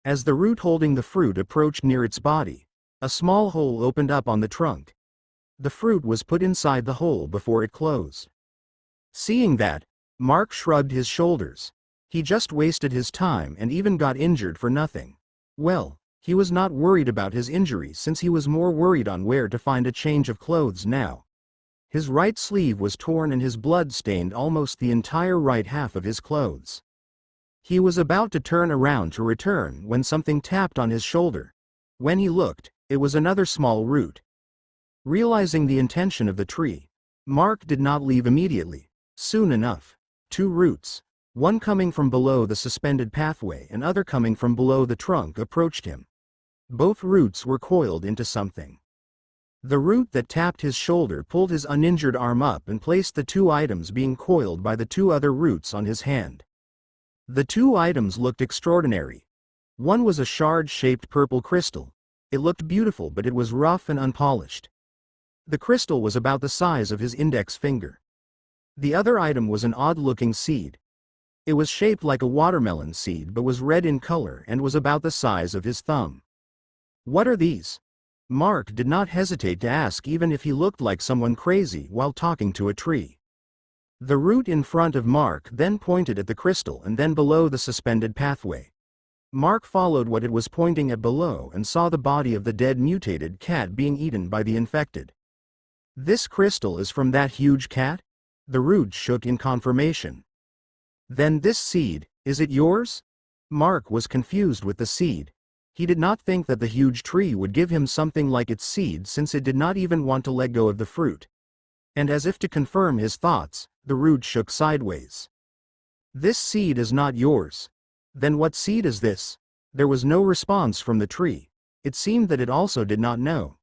As the root holding the fruit approached near its body, a small hole opened up on the trunk. The fruit was put inside the hole before it closed. Seeing that, Mark shrugged his shoulders. He just wasted his time and even got injured for nothing. Well, he was not worried about his injury since he was more worried on where to find a change of clothes now. His right sleeve was torn and his blood stained almost the entire right half of his clothes. He was about to turn around to return when something tapped on his shoulder. When he looked, it was another small root. Realizing the intention of the tree, Mark did not leave immediately. Soon enough, two roots, one coming from below the suspended pathway and other coming from below the trunk, approached him. Both roots were coiled into something. The root that tapped his shoulder pulled his uninjured arm up and placed the two items being coiled by the two other roots on his hand. The two items looked extraordinary. One was a shard-shaped purple crystal. It looked beautiful but it was rough and unpolished. The crystal was about the size of his index finger. The other item was an odd-looking seed. It was shaped like a watermelon seed but was red in color and was about the size of his thumb. "What are these?" Mark did not hesitate to ask, even if he looked like someone crazy while talking to a tree. The root in front of Mark then pointed at the crystal and then below the suspended pathway. Mark followed what it was pointing at below and saw the body of the dead mutated cat being eaten by the infected. "This crystal is from that huge cat?" The root shook in confirmation. "Then this seed, is it yours?" Mark was confused with the seed. He did not think that the huge tree would give him something like its seed since it did not even want to let go of the fruit. And as if to confirm his thoughts, the root shook sideways. "This seed is not yours." "Then what seed is this?" There was no response from the tree. It seemed that it also did not know.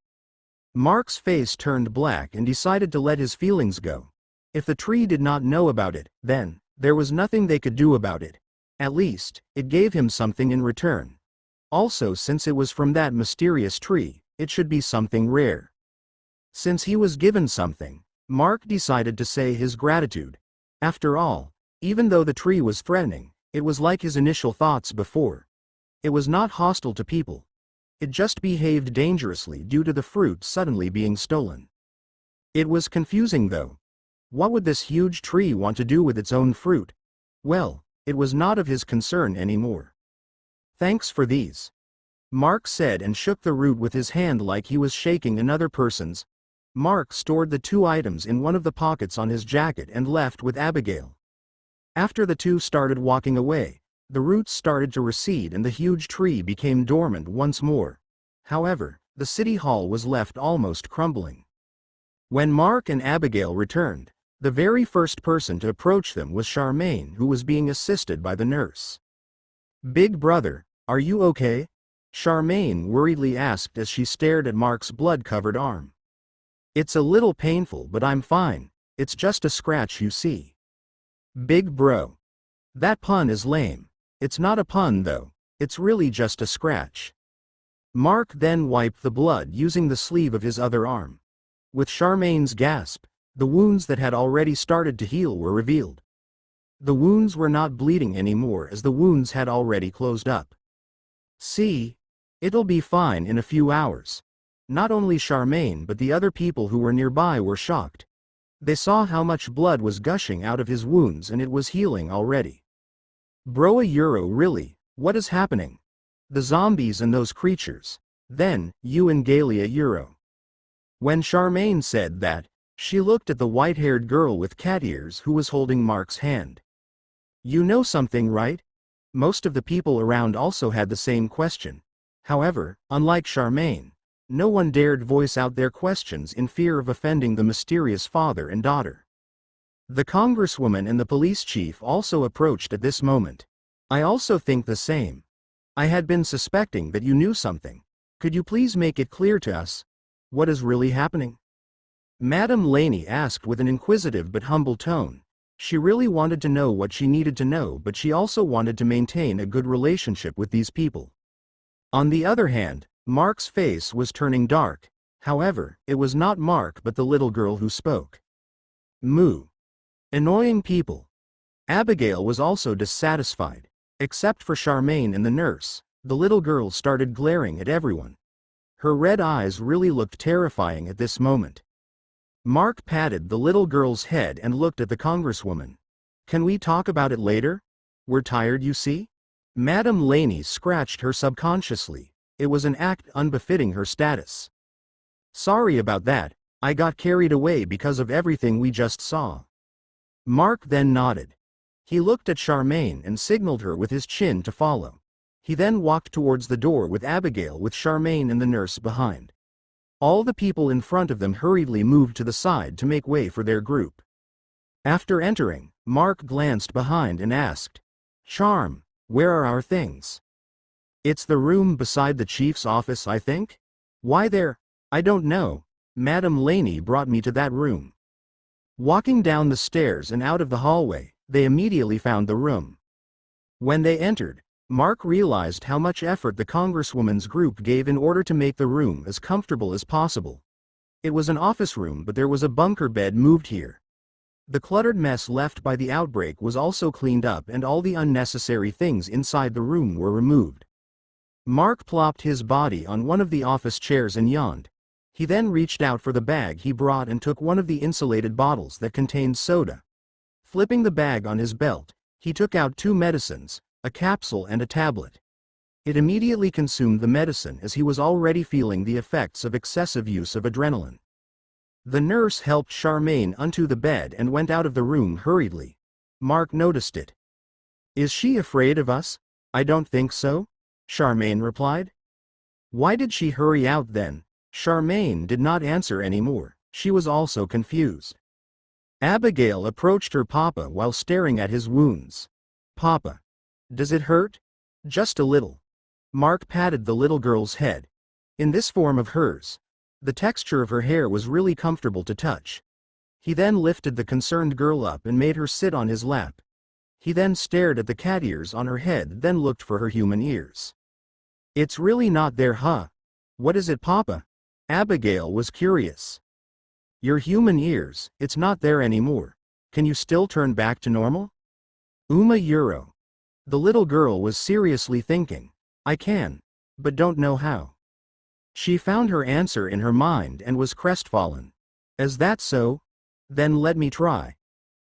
Mark's face turned black and decided to let his feelings go. If the tree did not know about it, then, there was nothing they could do about it. At least, it gave him something in return. Also, since it was from that mysterious tree, it should be something rare. Since he was given something, Mark decided to say his gratitude. After all, even though the tree was threatening, it was like his initial thoughts before. It was not hostile to people. It just behaved dangerously due to the fruit suddenly being stolen. It was confusing though. What would this huge tree want to do with its own fruit? Well, it was not of his concern anymore. Thanks for these, Mark said and shook the root with his hand like he was shaking another person's. Mark stored the 2 items in one of the pockets on his jacket and left with Abigail. After the 2 started walking away, the roots started to recede and the huge tree became dormant once more. However, the city hall was left almost crumbling. When Mark and Abigail returned, the very first person to approach them was Charmaine, who was being assisted by the nurse. "Big brother, are you okay?" Charmaine worriedly asked as she stared at Mark's blood-covered arm. "It's a little painful, but I'm fine. It's just a scratch, you see." "Big bro. That pun is lame. It's not a pun though, it's really just a scratch." Mark then wiped the blood using the sleeve of his other arm. With Charmaine's gasp, the wounds that had already started to heal were revealed. The wounds were not bleeding anymore as the wounds had already closed up. "See? It'll be fine in a few hours." Not only Charmaine but the other people who were nearby were shocked. They saw how much blood was gushing out of his wounds and it was healing already. "Bro, a euro, really? What is happening? The zombies and those creatures. Then, you and Galia euro." When Charmaine said that, she looked at the white-haired girl with cat ears who was holding Mark's hand. "You know something, right?" Most of the people around also had the same question. However, unlike Charmaine, no one dared voice out their questions in fear of offending the mysterious father and daughter. The congresswoman and the police chief also approached at this moment. "I also think the same. I had been suspecting that you knew something. Could you please make it clear to us? What is really happening?" Madame Laney asked with an inquisitive but humble tone. She really wanted to know what she needed to know, but she also wanted to maintain a good relationship with these people. On the other hand, Mark's face was turning dark. However, it was not Mark but the little girl who spoke. "Moo. Annoying people." Abigail was also dissatisfied. Except for Charmaine and the nurse, the little girl started glaring at everyone. Her red eyes really looked terrifying at this moment. Mark patted the little girl's head and looked at the congresswoman. "Can we talk about it later? We're tired, you see?" Madame Laney scratched her subconsciously. It was an act unbefitting her status. "Sorry about that, I got carried away because of everything we just saw." Mark then nodded. He looked at Charmaine and signaled her with his chin to follow. He then walked towards the door with Abigail with Charmaine and the nurse behind. All the people in front of them hurriedly moved to the side to make way for their group. After entering, Mark glanced behind and asked, "Charm, where are our things?" "It's the room beside the chief's office, I think." "Why there?" "I don't know. Madame Laney brought me to that room." Walking down the stairs and out of the hallway, they immediately found the room. When they entered, Mark realized how much effort the congresswoman's group gave in order to make the room as comfortable as possible. It was an office room, but there was a bunker bed moved here. The cluttered mess left by the outbreak was also cleaned up and all the unnecessary things inside the room were removed. Mark plopped his body on one of the office chairs and yawned. He then reached out for the bag he brought and took one of the insulated bottles that contained soda. Flipping the bag on his belt, he took out 2 medicines, a capsule and a tablet. It immediately consumed the medicine as he was already feeling the effects of excessive use of adrenaline. The nurse helped Charmaine onto the bed and went out of the room hurriedly. Mark noticed it. "Is she afraid of us?" "I don't think so," Charmaine replied. "Why did she hurry out then?" Charmaine did not answer anymore. She was also confused. Abigail approached her papa while staring at his wounds. "Papa, does it hurt?" "Just a little." Mark patted the little girl's head. In this form of hers, the texture of her hair was really comfortable to touch. He then lifted the concerned girl up and made her sit on his lap. He then stared at the cat ears on her head, then looked for her human ears. It's really not there, huh? What is it, Papa? Abigail was curious. Your human ears, it's not there anymore. Can you still turn back to normal? Euro. The little girl was seriously thinking. I can, but don't know how. She found her answer in her mind and was crestfallen. Is that so? Then let me try.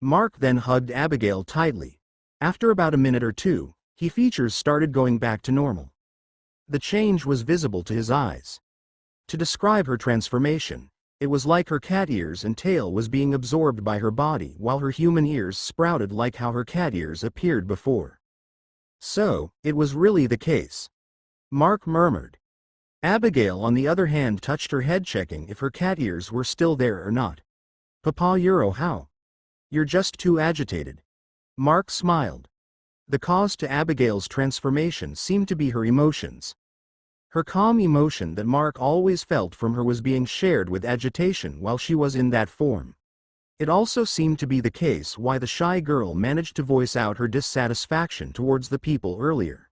Mark then hugged Abigail tightly. After about a minute or two, his features started going back to normal. The change was visible to his eyes. To describe her transformation, it was like her cat ears and tail was being absorbed by her body while her human ears sprouted like how her cat ears appeared before. So, it was really the case. Mark murmured. Abigail on the other hand touched her head, checking if her cat ears were still there or not. Papa Euro, how? You're just too agitated. Mark smiled. The cause to Abigail's transformation seemed to be her emotions. Her calm emotion that Mark always felt from her was being shared with agitation while she was in that form. It also seemed to be the case why the shy girl managed to voice out her dissatisfaction towards the people earlier.